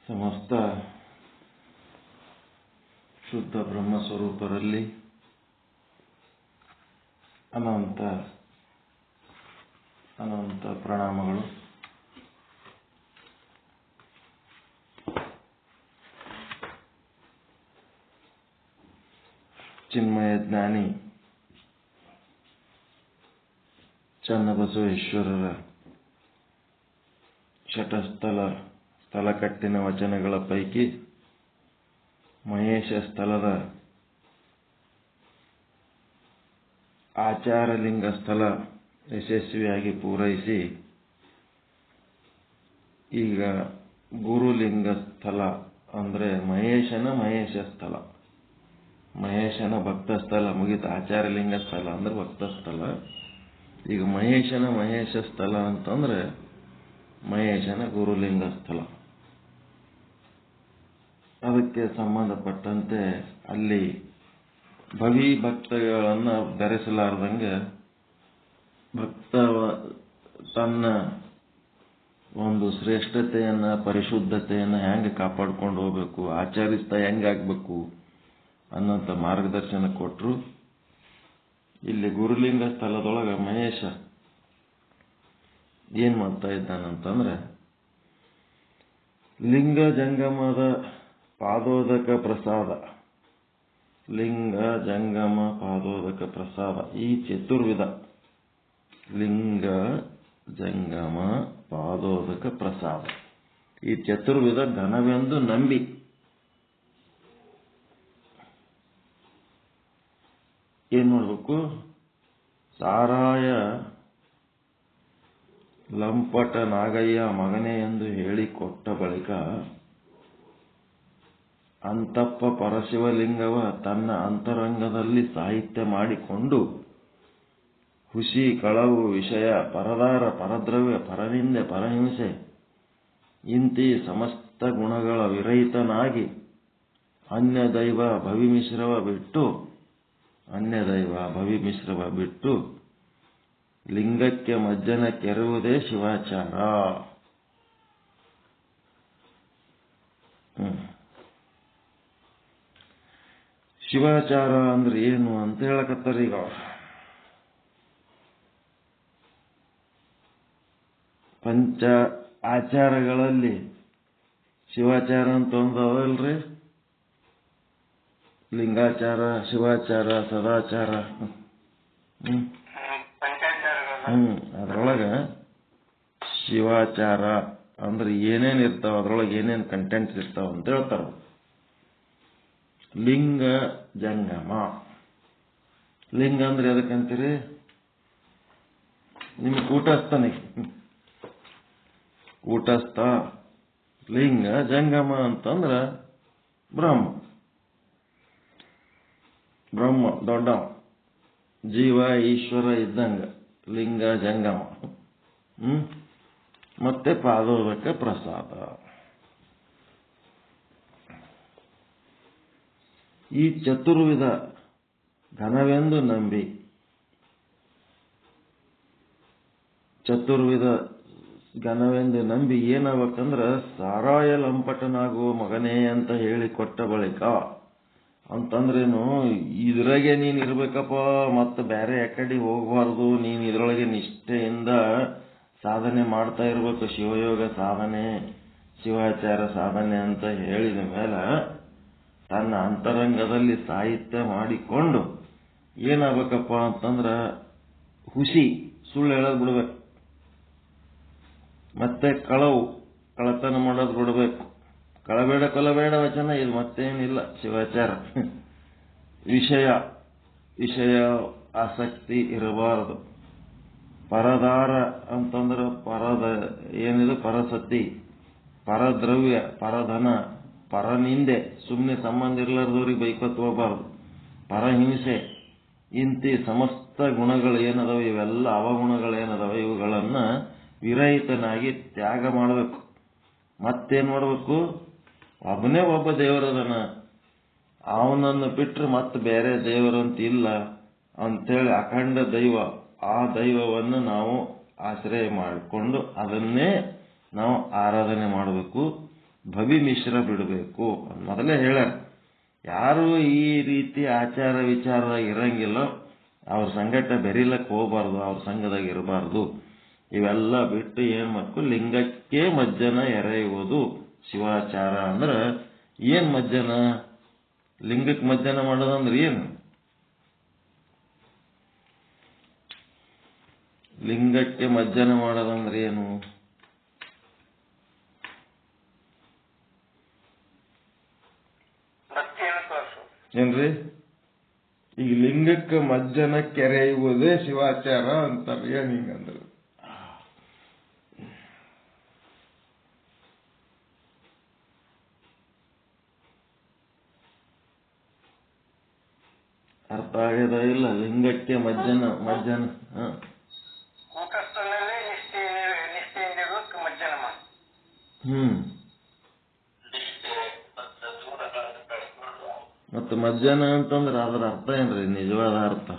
ಸಮಸ್ತ ಶುದ್ಧ ಬ್ರಹ್ಮಸ್ವರೂಪರಲ್ಲಿ ಅನಂತ ಅನಂತ ಪ್ರಣಾಮಗಳು. ಚಿನ್ಮಯ ಜ್ಞಾನಿ ಚನ್ನಬಸವೇಶ್ವರರ ಸ್ಥಳಕಟ್ಟಿನ ವಚನಗಳ ಪೈಕಿ ಮಹೇಶ ಸ್ಥಳದ ಆಚಾರಲಿಂಗ ಸ್ಥಳ ಯಶಸ್ವಿಯಾಗಿ ಪೂರೈಸಿ ಈಗ ಗುರುಲಿಂಗ ಸ್ಥಳ ಅಂದರೆ ಮಹೇಶ ಸ್ಥಳ, ಮಹೇಶನ ಭಕ್ತ ಸ್ಥಳ ಮುಗಿತು. ಆಚಾರಲಿಂಗ ಸ್ಥಳ ಅಂದ್ರೆ ಭಕ್ತ ಸ್ಥಳ. ಈಗ ಮಹೇಶ ಸ್ಥಳ ಅಂತಂದ್ರೆ ಮಹೇಶನ ಗುರುಲಿಂಗ ಸ್ಥಳ. ಅದಕ್ಕೆ ಸಂಬಂಧಪಟ್ಟಂತೆ ಅಲ್ಲಿ ಭಕ್ತಗಳನ್ನು ಬೆರೆಸಲಾರ್ದಂಗೆ ಭಕ್ತ ತನ್ನ ಒಂದು ಶ್ರೇಷ್ಠತೆಯನ್ನ ಪರಿಶುದ್ಧತೆಯನ್ನ ಹೆಂಗೆ ಕಾಪಾಡ್ಕೊಂಡು ಹೋಗ್ಬೇಕು, ಆಚರಿಸ್ತಾ ಹೆಂಗಾಗ್ಬೇಕು ಅನ್ನೋಂಥ ಮಾರ್ಗದರ್ಶನ ಕೊಟ್ಟರು. ಇಲ್ಲಿ ಗುರುಲಿಂಗ ಸ್ಥಳದೊಳಗೆ ಮಹೇಶ ಏನ್ ಮಾಡ್ತಾ ಇದ್ದಾನಂತಂದ್ರೆ, ಲಿಂಗ ಜಂಗಮದ ಪಾದೋದಕ ಪ್ರಸಾದ, ಲಿಂಗ ಜಂಗಮ ಪಾದೋದಕ ಪ್ರಸಾದ, ಈ ಚತುರ್ವಿಧ ಲಿಂಗ ಜಂಗಮ ಪಾದೋದಕ ಪ್ರಸಾದ, ಈ ಚತುರ್ವಿಧ ಘನವೆಂದು ನಂಬಿ ಏನ್ ಮಾಡಬೇಕು, ಸಾರಾಯ ಲಂಪಟ ನಾಗಯ್ಯ ಮಗನೇ ಎಂದು ಹೇಳಿಕೊಟ್ಟ ಬಳಿಕ ಅಂತಪ್ಪ ಪರಶಿವಲಿಂಗವ ತನ್ನ ಅಂತರಂಗದಲ್ಲಿ ಸಾಹಿತ್ಯ ಮಾಡಿಕೊಂಡು ಹುಸಿ ಕಳವು ವಿಷಯ ಪರದಾರ ಪರದ್ರವ್ಯ ಪರನಿಂದೆ ಪರಹಿಂಸೆ ಇಂತಿ ಸಮಸ್ತ ಗುಣಗಳ ವಿರಹಿತನಾಗಿ ಅನ್ಯದೈವ ಭವಿಮಿಶ್ರವ ಬಿಟ್ಟು ಲಿಂಗಕ್ಕೆ ಮಜ್ಜನ ಕೆರುವುದೇ ಶಿವಾಚಾರ. ಶಿವಾಚಾರ ಅಂದ್ರೆ ಏನು ಅಂತ ಹೇಳಕತ್ತಾರ. ಈಗ ಪಂಚ ಆಚಾರಗಳಲ್ಲಿ ಶಿವಾಚಾರ ಅಂತ ಒಂದು ಅವಲ್ರಿ, ಲಿಂಗಾಚಾರ, ಶಿವಾಚಾರ, ಸದಾಚಾರ. ಅದ್ರೊಳಗ ಶಿವಾಚಾರ ಅಂದ್ರೆ ಏನೇನ್ ಇರ್ತಾವ, ಅದ್ರೊಳಗೆ ಏನೇನ್ ಕಂಟೆಂಟ್ಸ್ ಇರ್ತಾವ ಅಂತ ಹೇಳ್ತಾರ. ಲಿಂಗ ಜಂಗಮ, ಲಿಂಗ ಅಂದ್ರೆ ಎದಕ್ಕಂತೀರಿ? ನಿಮ್ಗೆ ಕೂಟಸ್ಥ. ಲಿಂಗ ಜಂಗಮ ಅಂತಂದ್ರ ಬ್ರಹ್ಮ ದೊಡ್ಡ ಜೀವ ಈಶ್ವರ ಇದ್ದಂಗ ಲಿಂಗ ಜಂಗಮ. ಮತ್ತೆ ಪಾದೋದಕ ಪ್ರಸಾದ. ಈ ಚತುರ್ವಿಧ ಘನವೆಂದು ನಂಬಿ, ಏನಾಗಬೇಕಂದ್ರ ಸಾರಾಯ ಲಂಪಟನಾಗುವ ಮಗನೇ ಅಂತ ಹೇಳಿಕೊಟ್ಟ ಬಳಿಕ ಅಂತಂದ್ರೇನು, ಇದ್ರಾಗೆ ನೀನ್ ಇರ್ಬೇಕಪ್ಪ, ಮತ್ತೆ ಬೇರೆ ಯಾಕಡೆ ಹೋಗಬಾರ್ದು, ನೀನ್ ಇದ್ರೊಳಗೆ ನಿಷ್ಠೆಯಿಂದ ಸಾಧನೆ ಮಾಡ್ತಾ ಇರ್ಬೇಕು, ಶಿವಯೋಗ ಸಾಧನೆ, ಶಿವಾಚಾರ ಸಾಧನೆ ಅಂತ ಹೇಳಿದ ಮೇಲೆ ತನ್ನ ಅಂತರಂಗದಲ್ಲಿ ಸಾಹಿತ್ಯ ಮಾಡಿಕೊಂಡು ಏನಾಗಬೇಕಪ್ಪ ಅಂತಂದ್ರ ಸುಳ್ಳು ಹೇಳೋದು ಬಿಡ್ಬೇಕು, ಮತ್ತೆ ಕಳತನ ಮಾಡೋದು ಬಿಡ್ಬೇಕು. ಕೊಲಬೇಡ ವಚನ ಇದು ಮತ್ತೇನಿಲ್ಲ ಶಿವಾಚಾರ. ವಿಷಯ ಆಸಕ್ತಿ ಇರಬಾರದು. ಪರದಾರ ಅಂತಂದ್ರೆ ಪರಸತಿ, ಪರದ್ರವ್ಯ, ಪರಧನ, ಪರನಿಂದೆ, ಸುಮ್ಮನೆ ಸಂಬಂಧ ಇರ್ಲಾರ್ದವ್ರಿಗೆ ಬೈಕೊತ್ ಹೋಗಬಾರದು. ಪರಹಿಂಸೆ ಇಂತಿ ಸಮಸ್ತ ಗುಣಗಳು ಏನದಾವ, ಇವೆಲ್ಲ ಅವಗುಣಗಳೇನದಾವ, ಇವುಗಳನ್ನ ವಿರಹಿತನಾಗಿ ತ್ಯಾಗ ಮಾಡಬೇಕು. ಮತ್ತೇನ್ ಮಾಡಬೇಕು? ಒಬ್ಬನೇ ಒಬ್ಬ ದೇವರದನ, ಅವನನ್ನು ಬಿಟ್ಟರೆ ಮತ್ತೆ ಬೇರೆ ದೇವರಂತ ಇಲ್ಲ ಅಂತೇಳಿ ಅಖಂಡ ದೈವ, ಆ ದೈವವನ್ನು ನಾವು ಆಶ್ರಯ ಮಾಡಿಕೊಂಡು ಅದನ್ನೇ ನಾವು ಆರಾಧನೆ ಮಾಡಬೇಕು. ಭವಿ ಮಿಶ್ರ ಬಿಡಬೇಕು. ಮೊದಲೇ ಹೇಳ್ಯಾರ, ಯಾರು ಈ ರೀತಿ ಆಚಾರ ವಿಚಾರದಾಗ ಇರಂಗಿಲ್ಲ ಅವ್ರ ಸಂಗಟ ಬೆರಿಲಕ್ಕೆ ಹೋಗಬಾರ್ದು, ಅವ್ರ ಸಂಘದಾಗ ಇರಬಾರ್ದು. ಇವೆಲ್ಲ ಬಿಟ್ಟು ಏನ್ ಮಾಡ್ಕೊ, ಲಿಂಗಕ್ಕೆ ಮಜ್ಜನ ಎರೆಯುವುದು ಶಿವಾಚಾರ. ಅಂದ್ರೆ ಏನ್ ಮಜ್ಜನ? ಲಿಂಗಕ್ಕೆ ಮಜ್ಜನ ಮಾಡೋದಂದ್ರೆ ಏನು? ಲಿಂಗಕ್ಕೆ ಮಜ್ಜನ ಮಾಡೋದಂದ್ರೆ ಏನು? ಏನ್ರಿ? ಈಗ ಲಿಂಗಕ್ಕೆ ಮಜ್ಜನ ಕೆರೆಯುವುದೇ ಶಿವಾಚಾರ ಅಂತಾರೆ. ಏನ್ ಹಿಂಗಂದ್ರೆ ಅರ್ಥ ಆಗ್ಯದ ಇಲ್ಲ? ಲಿಂಗಕ್ಕೆ ಮಜ್ಜನ ಮಜ್ಜನ ಮತ್ತು ಮಜ್ಜನ ಅಂತಂದ್ರೆ ಅದರ ಅರ್ಥ ಏನ್ರಿ? ನಿಜವಾದ ಅರ್ಥ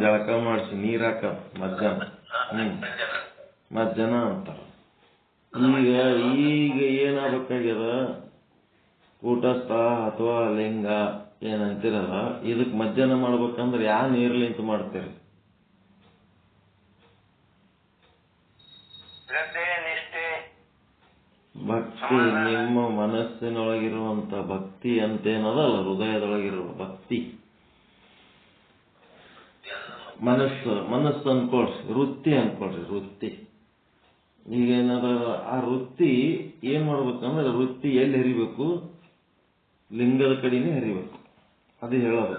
ಜಳಕ ಮಾಡಿಸಿ ನೀರಾಕ ಮಜ್ಜನ. ಮಜ್ಜನ ಅಂತಾರ. ಈಗ ಏನಾಗಬೇಕಾಗ್ಯದ, ಕೂಟಸ್ಥ ಅಥವಾ ಲಿಂಗ ಏನಂತಿರಲ್ಲ, ಇದಕ್ ಮಜ್ಜನ ಮಾಡ್ಬೇಕಂದ್ರೆ ಯಾವ ನೀರ್ಲಿಂತ ಮಾಡ್ತೀರಿ? ಭಕ್ತಿ, ನಿಮ್ಮ ಮನಸ್ಸಿನೊಳಗಿರುವಂತ ಭಕ್ತಿ ಅಂತೇನದಲ್ಲ, ಹೃದಯದೊಳಗಿರುವ ಭಕ್ತಿ. ಮನಸ್ಸು ಅನ್ಕೊಳ್ರಿ, ವೃತ್ತಿ ಅನ್ಕೊಳ್ರಿ, ವೃತ್ತಿ. ಈಗೇನಾದ ಆ ವೃತ್ತಿ ಏನ್ ಮಾಡ್ಬೇಕಂದ್ರೆ, ವೃತ್ತಿ ಎಲ್ಲಿ ಹರಿಬೇಕು? ಲಿಂಗದ ಕಡೆನೇ ಹರಿಬೇಕು. ಅದು ಹೇಳೋದು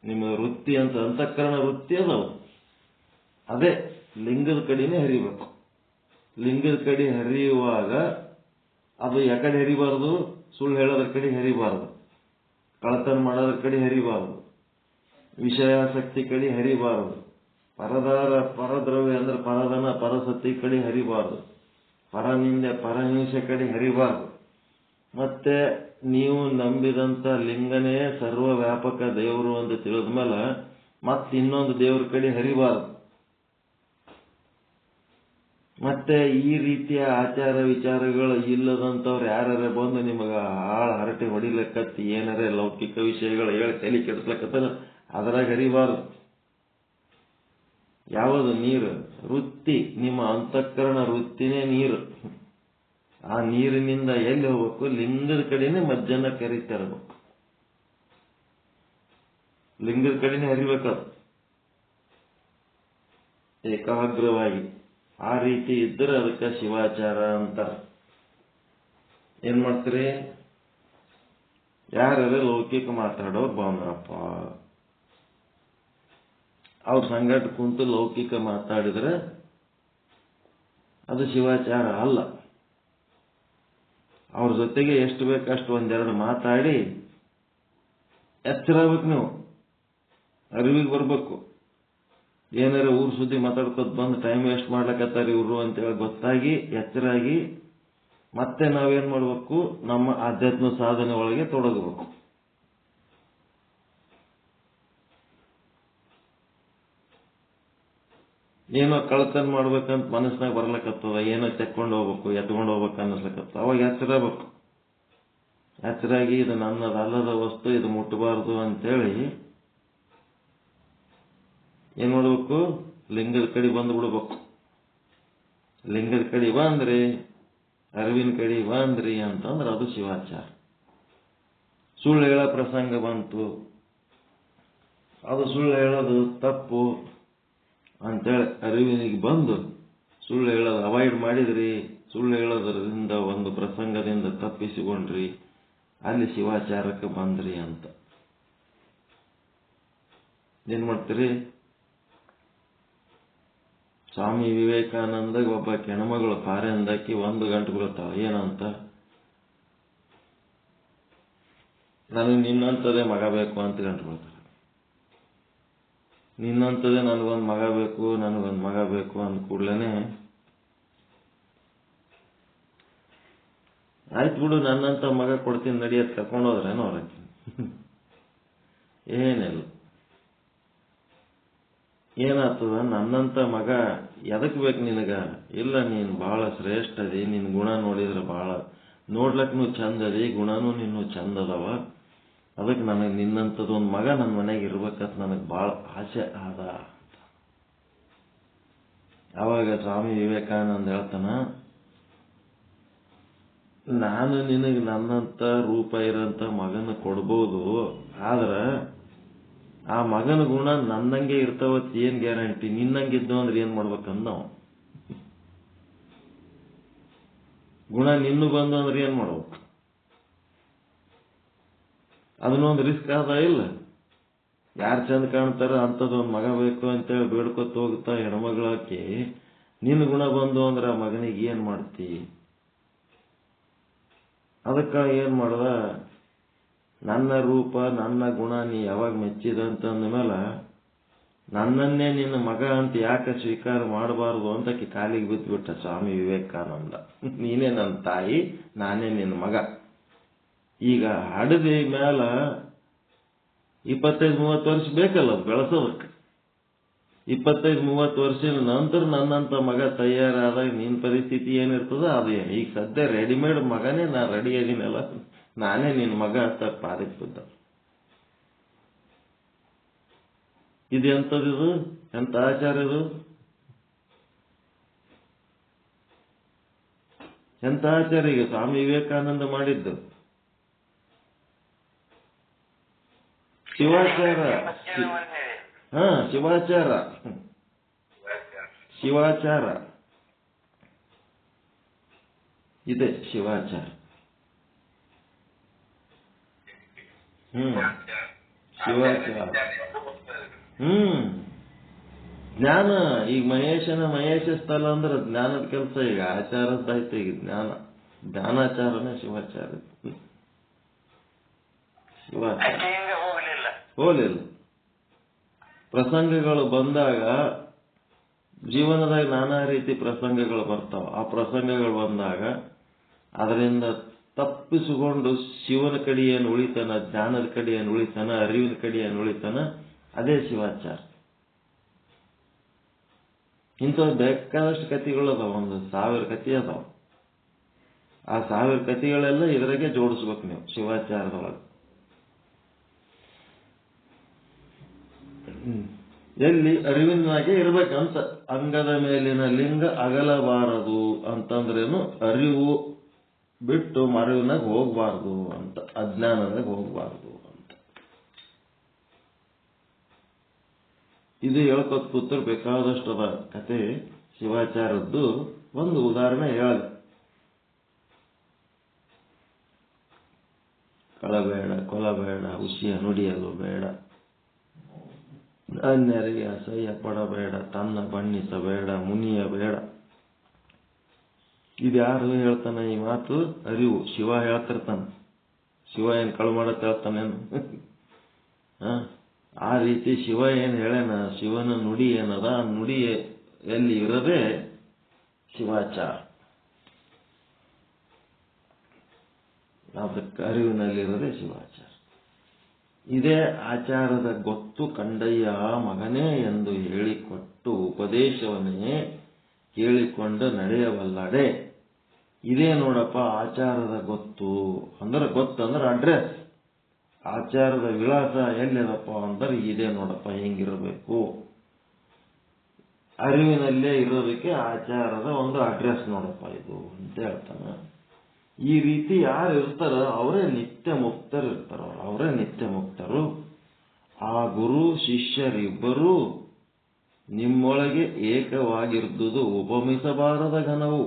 ನಿಮ್ಮ ವೃತ್ತಿ ಅಂತ. ಅಂತಃಕರಣ ವೃತ್ತಿ ಅದಾವ, ಅದೇ ಲಿಂಗದ ಕಡೆನೇ ಹರಿಬೇಕು. ಲಿಂಗದ ಕಡೆ ಹರಿಯುವಾಗ ಅದು ಯಾಕಡೆ ಹರಿಬಾರ್ದು? ಸುಳ್ಳು ಹೇಳೋದ್ರ ಕಡೆ ಹರಿಬಾರ್ದು, ಕಳತನ ಮಾಡೋದ್ರ ಕಡೆ ಹರಿಬಾರ್ದು, ವಿಷಯಾಸಕ್ತಿ ಕಡೆ ಹರಿಬಾರದು, ಪರದ್ರವ್ಯ ಅಂದ್ರೆ ಪರಧನ ಪರಸತಿ ಕಡೆ ಹರಿಬಾರದು, ಪರನಿಂದೆ ಪರಹಿಂಸೆ ಕಡೆ ಹರಿಬಾರದು. ಮತ್ತೆ ನೀವು ನಂಬಿದಂತ ಲಿಂಗನೇ ಸರ್ವ ವ್ಯಾಪಕ ದೇವರು ಅಂತ ತಿಳಿದ ಮೇಲೆ ಮತ್ತೆ ಇನ್ನೊಂದು ದೇವ್ರ ಕಡೆ ಹರಿಬಾರದು. ಮತ್ತೆ ಈ ರೀತಿಯ ಆಚಾರ ವಿಚಾರಗಳು ಇಲ್ಲದಂತವ್ರು ಯಾರೇ ಬಂದು ನಿಮಗ ಹಾಳ ಹರಟೆ ಹೊಡಿಲಕ್ಕತ್ತಿ ಏನಾರೇ ಲೌಕಿಕ ವಿಷಯಗಳು ಹೇಳಿ ತಲೆ ಕೆಡಿಸ್ಲಕತ್ತಾರ, ಅದರಾಗ ಹರಿಬಾರದು. ಯಾವುದು? ನೀರು, ವೃತ್ತಿ. ನಿಮ್ಮ ಅಂತಃಕರಣ ವೃತ್ತಿನೇ ನೀರು. ಆ ನೀರಿನಿಂದ ಎಲ್ಲಿ ಹೋಗ್ಬೇಕು? ಲಿಂಗದ ಕಡೆನೆ ಮಜ್ಜನ ಕರಿತಿರ್ಬೇಕು, ಲಿಂಗದ ಕಡೆನೆ ಹರಿಬೇಕದು ಏಕಾಗ್ರವಾಗಿ. ಆ ರೀತಿ ಇದ್ರೆ ಅದಕ್ಕೆ ಶಿವಾಚಾರ ಅಂತಾರ. ಏನ್ ಮಾಡ್ತೀರಿ? ಯಾರ್ಯಾರ ಲೌಕಿಕ ಮಾತಾಡೋರು ಬಂದ್ರಪ್ಪ, ಅವ್ರ ಸಂಗಟ ಕುಂತು ಲೌಕಿಕ ಮಾತಾಡಿದ್ರೆ ಅದು ಶಿವಾಚಾರ ಅಲ್ಲ. ಅವ್ರ ಜೊತೆಗೆ ಎಷ್ಟು ಬೇಕಷ್ಟು ಒಂದೆರಡು ಮಾತಾಡಿ ಎಚ್ಚರ ಆಗ್ಬೇಕು. ನೀವು ಅರಿವಿಗೆ ಬರ್ಬೇಕು. ಏನಾರ ಊರ್ ಸುದ್ದಿ ಮಾತಾಡ್ಕೊತ ಬಂದು ಟೈಮ್ ವೇಸ್ಟ್ ಮಾಡ್ಲಕತ್ತಾರ ಇವ್ರು ಅಂತೇಳಿ ಗೊತ್ತಾಗಿ ಎಚ್ಚರಾಗಿ ಮತ್ತೆ ನಾವೇನ್ ಮಾಡ್ಬೇಕು? ನಮ್ಮ ಆಧ್ಯಾತ್ಮ ಸಾಧನೆ ಒಳಗೆ ತೊಡಗಬೇಕು. ಏನೋ ಕಳ್ತನ ಮಾಡ್ಬೇಕಂತ ಮನಸ್ನಾಗ ಬರ್ಲಕತ್ತದ, ಏನೋ ತೆಕ್ಕೊಂಡು ಹೋಗ್ಬೇಕು, ಎತ್ಕೊಂಡು ಹೋಗ್ಬೇಕು ಅನ್ನಿಸ್ಲಕತ್ತ, ಅವಾಗ ಎಚ್ಚರಬೇಕು. ಎಚ್ಚರಾಗಿ ಇದು ನನ್ನದು ಅಲ್ಲದ ವಸ್ತು, ಇದು ಮುಟ್ಟಬಾರ್ದು ಅಂತೇಳಿ ಏನ್ ಮಾಡ್ಬೇಕು? ಲಿಂಗದ ಕಡೆ ಬಂದು ಬಿಡ್ಬೇಕು. ಲಿಂಗದ ಕಡೆ ಬಂದ್ರಿ, ಅರಿವಿನ ಕಡೆ ಬಂದ್ರಿ ಅಂತಂದ್ರೆ ಅದು ಶಿವಾಚಾರ. ಸುಳ್ಳು ಹೇಳೋ ಪ್ರಸಂಗ ಬಂತು, ಅದು ಸುಳ್ಳು ಹೇಳೋದು ತಪ್ಪು ಅಂತೇಳಿ ಅರಿವಿನಿಗೆ ಬಂದು ಸುಳ್ಳು ಹೇಳೋದು ಅವಾಯ್ಡ್ ಮಾಡಿದ್ರಿ, ಸುಳ್ಳು ಹೇಳೋದ್ರಿಂದ ಒಂದು ಪ್ರಸಂಗದಿಂದ ತಪ್ಪಿಸಿಕೊಂಡ್ರಿ, ಅಲ್ಲಿ ಶಿವಾಚಾರಕ್ಕೆ ಬಂದ್ರಿ ಅಂತ. ಏನ್ ಮಾಡ್ತೀರಿ? ಸ್ವಾಮಿ ವಿವೇಕಾನಂದ ಒಬ್ಬ ಹೆಣ್ಮಗಳು ಪಾರೆ ಅಂದಾಕಿ 1 ಗಂಟೆ ಬೀಳ್ತಾವ. ಏನಂತ? ನನಗೆ ನಿನ್ನಂತದೇ ಮಗ ಬೇಕು ಅಂತ ಗಂಟು ಬೀಳ್ತಾರೆ. ನಿನ್ನಂತದೇ ನನಗೊಂದು ಮಗ ಬೇಕು, ನನಗೊಂದು ಮಗ ಬೇಕು ಅಂದ ಕೂಡ್ಲೇನೆ ಆಯ್ತು ಬಿಡು ನನ್ನಂತ ಮಗ ಕೊಡ್ತೀನಿ ನಡಿಯತ್ ಕರ್ಕೊಂಡೋದ್ರೇನೋ ಅವ್ರಕ್ಕೆ. ಏನಿಲ್ಲ. ಏನಾಗ್ತದ, ನನ್ನಂತ ಮಗ ಎದಕ್ ಬೇಕು ನಿನಗ? ಇಲ್ಲ, ನೀನು ಬಹಳ ಶ್ರೇಷ್ಠ ಅದಿ, ನಿನ್ನ ಗುಣ ನೋಡಿದ್ರೆ ಬಹಳ ನೋಡ್ಲಕ್ಕೂ ಚಂದ ಅದಿ, ಗುಣನೂ ನಿನ್ನೂ ಚಂದ ಅದಾವ, ಅದಕ್ಕೆ ನನಗೆ ನಿನ್ನಂಥದ್ದೊಂದು ಮಗ ನನ್ನ ಮನೆಗೆ ಇರ್ಬೇಕಂತ ನನಗೆ ಭಾಳ ಆಸೆ ಆದ. ಅವಾಗ ಸ್ವಾಮಿ ವಿವೇಕಾನಂದ ಹೇಳ್ತಾನ, ನಾನು ನಿನಗೆ ನನ್ನಂತ ರೂಪ ಇರೋಂಥ ಮಗನ ಕೊಡ್ಬೋದು, ಆದ್ರೆ ಆ ಮಗನ ಗುಣ ನನ್ನಂಗೆ ಇರ್ತಾವತ್ ಏನ್ ಗ್ಯಾರಂಟಿ? ನಿನ್ನಂಗಿದ್ದು ಅಂದ್ರೆ ಏನ್ ಮಾಡ್ಬೇಕಂದ ನಾವು. ಗುಣ ನಿನ್ನ ಬಂದು ಅಂದ್ರೆ ಏನ್ ಮಾಡ್ಬೇಕು? ಅದನ್ನೊಂದು ರಿಸ್ಕ್ ಆದ ಇಲ್ಲ? ಯಾರು ಚಂದ ಕಾಣ್ತಾರ ಅಂಥದ್ದೊಂದು ಮಗ ಬೇಕು ಅಂತೇಳಿ ಬೇಡ್ಕೊತ ಹೋಗ್ತಾ ಹೆಣ್ಮಗಳಾಕಿ, ನಿನ್ನ ಗುಣ ಬಂದು ಅಂದ್ರೆ ಆ ಮಗನಿಗೆ ಏನ್ ಮಾಡ್ತಿ? ಅದಕ್ಕ ಏನ್ ಮಾಡ್ದ, ನನ್ನ ರೂಪ ನನ್ನ ಗುಣ ನೀ ಯಾವಾಗ ಮೆಚ್ಚಿದಂತಂದ ಮೇಲೆ ನನ್ನನ್ನೇ ನಿನ್ನ ಮಗ ಅಂತ ಯಾಕೆ ಸ್ವೀಕಾರ ಮಾಡಬಾರ್ದು ಅಂತ ಕಾಲಿಗೆ ಬಿದ್ದುಬಿಟ್ಟ ಸ್ವಾಮಿ ವಿವೇಕಾನಂದ. ನೀನೇ ನನ್ನ ತಾಯಿ, ನಾನೇ ನಿನ್ನ ಮಗ. ಈಗ ಹಡದಿ ಮೇಲ 25-30 ವರ್ಷ ಬೇಕಲ್ಲ ಬೆಳೆಸೋದಕ್ಕೆ. 25-30 ವರ್ಷದ ನಂತರ ನನ್ನಂತ ಮಗ ತಯಾರಾದಾಗ ನಿನ್ನ ಪರಿಸ್ಥಿತಿ ಏನಿರ್ತದ ಅದೇನು. ಈಗ ಸದ್ಯ ರೆಡಿಮೇಡ್ ಮಗನೇ ನಾ ರೆಡಿ ಆಗಿನಲ್ಲ, ನಾನೇ ನಿನ್ನ ಮಗ ಅಂತ ಪಾದಕ್ಕೆ ಬಿದ್ದ. ಇದು ಎಂಥದ್ದು? ಎಂಥ ಆಚಾರ ಇದು? ಎಂಥ ಆಚಾರ ಈಗ ಸ್ವಾಮಿ ವಿವೇಕಾನಂದ ಮಾಡಿದ್ದು? ಶಿವಾಚಾರ. ಶಿವಾಚಾರ, ಶಿವಾಚಾರ ಇದೆ, ಶಿವಾಚಾರ. ಶಿವಾಚಾರ. ಜ್ಞಾನ. ಈಗ ಮಹೇಶ ಸ್ಥಳ ಅಂದ್ರೆ ಜ್ಞಾನದ ಕೆಲಸ. ಈಗ ಆಚಾರದ್ದಾಯ್ತು. ಈಗ ಜ್ಞಾನಾಚಾರನೇ ಶಿವಾಚಾರ. ಶಿವಾಚಾರ ಹೋಲಿಲ್ಲ. ಪ್ರಸಂಗಗಳು ಬಂದಾಗ ಜೀವನದಾಗ ನಾನಾ ರೀತಿ ಪ್ರಸಂಗಗಳು ಬರ್ತಾವ. ಆ ಪ್ರಸಂಗಗಳು ಬಂದಾಗ ಅದರಿಂದ ತಪ್ಪಿಸಿಕೊಂಡು ಶಿವನ ಕಡೆ ಏನು ಉಳಿತಾನ, ಜ್ಞಾನದ ಕಡೆ ಏನು ಉಳಿತಾನ, ಅರಿವಿನ ಕಡೆ ಏನು ಉಳಿತಾನ, ಅದೇ ಶಿವಾಚಾರ. ಇಂಥವು ಬೇಕಾದಷ್ಟು ಕಥೆಗಳು ಅದಾವ. 1000 ಕಥೆ ಅದಾವ. ಆ 1000 ಕಥೆಗಳೆಲ್ಲ ಇದರಾಗೆ ಜೋಡಿಸ್ಬೇಕು ನೀವು ಶಿವಾಚಾರದೊಳಗೆ. ಎಲ್ಲಿ ಅರಿವಿನಾಗೆ ಇರ್ಬೇಕಂತ. ಅಂಗದ ಮೇಲಿನ ಲಿಂಗ ಅಗಲಬಾರದು ಅಂತಂದ್ರೇನು, ಅರಿವು ಬಿಟ್ಟು ಮರವಿನಾಗ ಹೋಗ್ಬಾರ್ದು ಅಂತ, ಅಜ್ಞಾನದಾಗ ಹೋಗ್ಬಾರ್ದು ಅಂತ. ಇದು ಹೇಳ್ಕೊತ ಕೂತರು ಬೇಕಾದಷ್ಟದ ಕತೆ. ಶಿವಾಚಾರದ್ದು ಒಂದು ಉದಾಹರಣೆ ಹೇಳ. ಕಳಬೇಡ, ಕೊಲಬೇಡ, ಹುಸಿಯ ನುಡಿಯಲು ಬೇಡ, ಅನ್ಯರಿಗೆ ಅಸಹ್ಯ ಪಡಬೇಡ, ತನ್ನ ಬಣ್ಣಿಸಬೇಡ, ಮುನಿಯಬೇಡ. ಇದ್ಯಾರು ಹೇಳ್ತಾನೆ ಈ ಮಾತು? ಅರಿವು. ಶಿವ ಹೇಳ್ತಿರ್ತಾನ. ಶಿವ ಏನ್ ಕಳು ಮಾಡತ್ ಹೇಳ್ತಾನೇನು? ಆ ರೀತಿ ಶಿವ ಏನ್ ಹೇಳೇನ, ಶಿವನ ನುಡಿ ಏನದ, ಆ ನುಡಿ ಎಲ್ಲಿ ಇರದೆ ಶಿವಾಚಾರ. ಅದಕ್ಕೆ ಅರಿವಿನಲ್ಲಿರದೆ ಶಿವಾಚಾರ. ಇದೇ ಆಚಾರದ ಗೊತ್ತು ಕಂಡಯ್ಯ ಮಗನೇ ಎಂದು ಹೇಳಿಕೊಟ್ಟು ಉಪದೇಶವನ್ನೇ ಕೇಳಿಕೊಂಡು ನಡೆಯವಲ್ಲಡೆ. ಇದೇ ನೋಡಪ್ಪ ಆಚಾರದ ಗೊತ್ತು ಅಂದ್ರೆ. ಗೊತ್ತಂದ್ರೆ ಅಡ್ರೆಸ್. ಆಚಾರದ ವಿಳಾಸ ಎಲ್ಲಿದಪ್ಪ ಅಂದ್ರೆ ಇದೇ ನೋಡಪ್ಪ, ಹೆಂಗಿರಬೇಕು. ಅರಿವಿನಲ್ಲೇ ಇರೋದಕ್ಕೆ ಆಚಾರದ ಒಂದು ಅಡ್ರೆಸ್ ನೋಡಪ್ಪ ಇದು ಅಂತ ಹೇಳ್ತಾನೆ. ಈ ರೀತಿ ಯಾರು ಇರ್ತಾರ ಅವರೇ ನಿತ್ಯ ಮುಕ್ತರು ಇರ್ತಾರ. ಅವರೇ ನಿತ್ಯ ಮುಕ್ತರು. ಆ ಗುರು ಶಿಷ್ಯರಿಬ್ಬರು ನಿಮ್ಮೊಳಗೆ ಏಕವಾಗಿರ್ದುದು ಉಪಮಿಸಬಾರದ ಘನವು.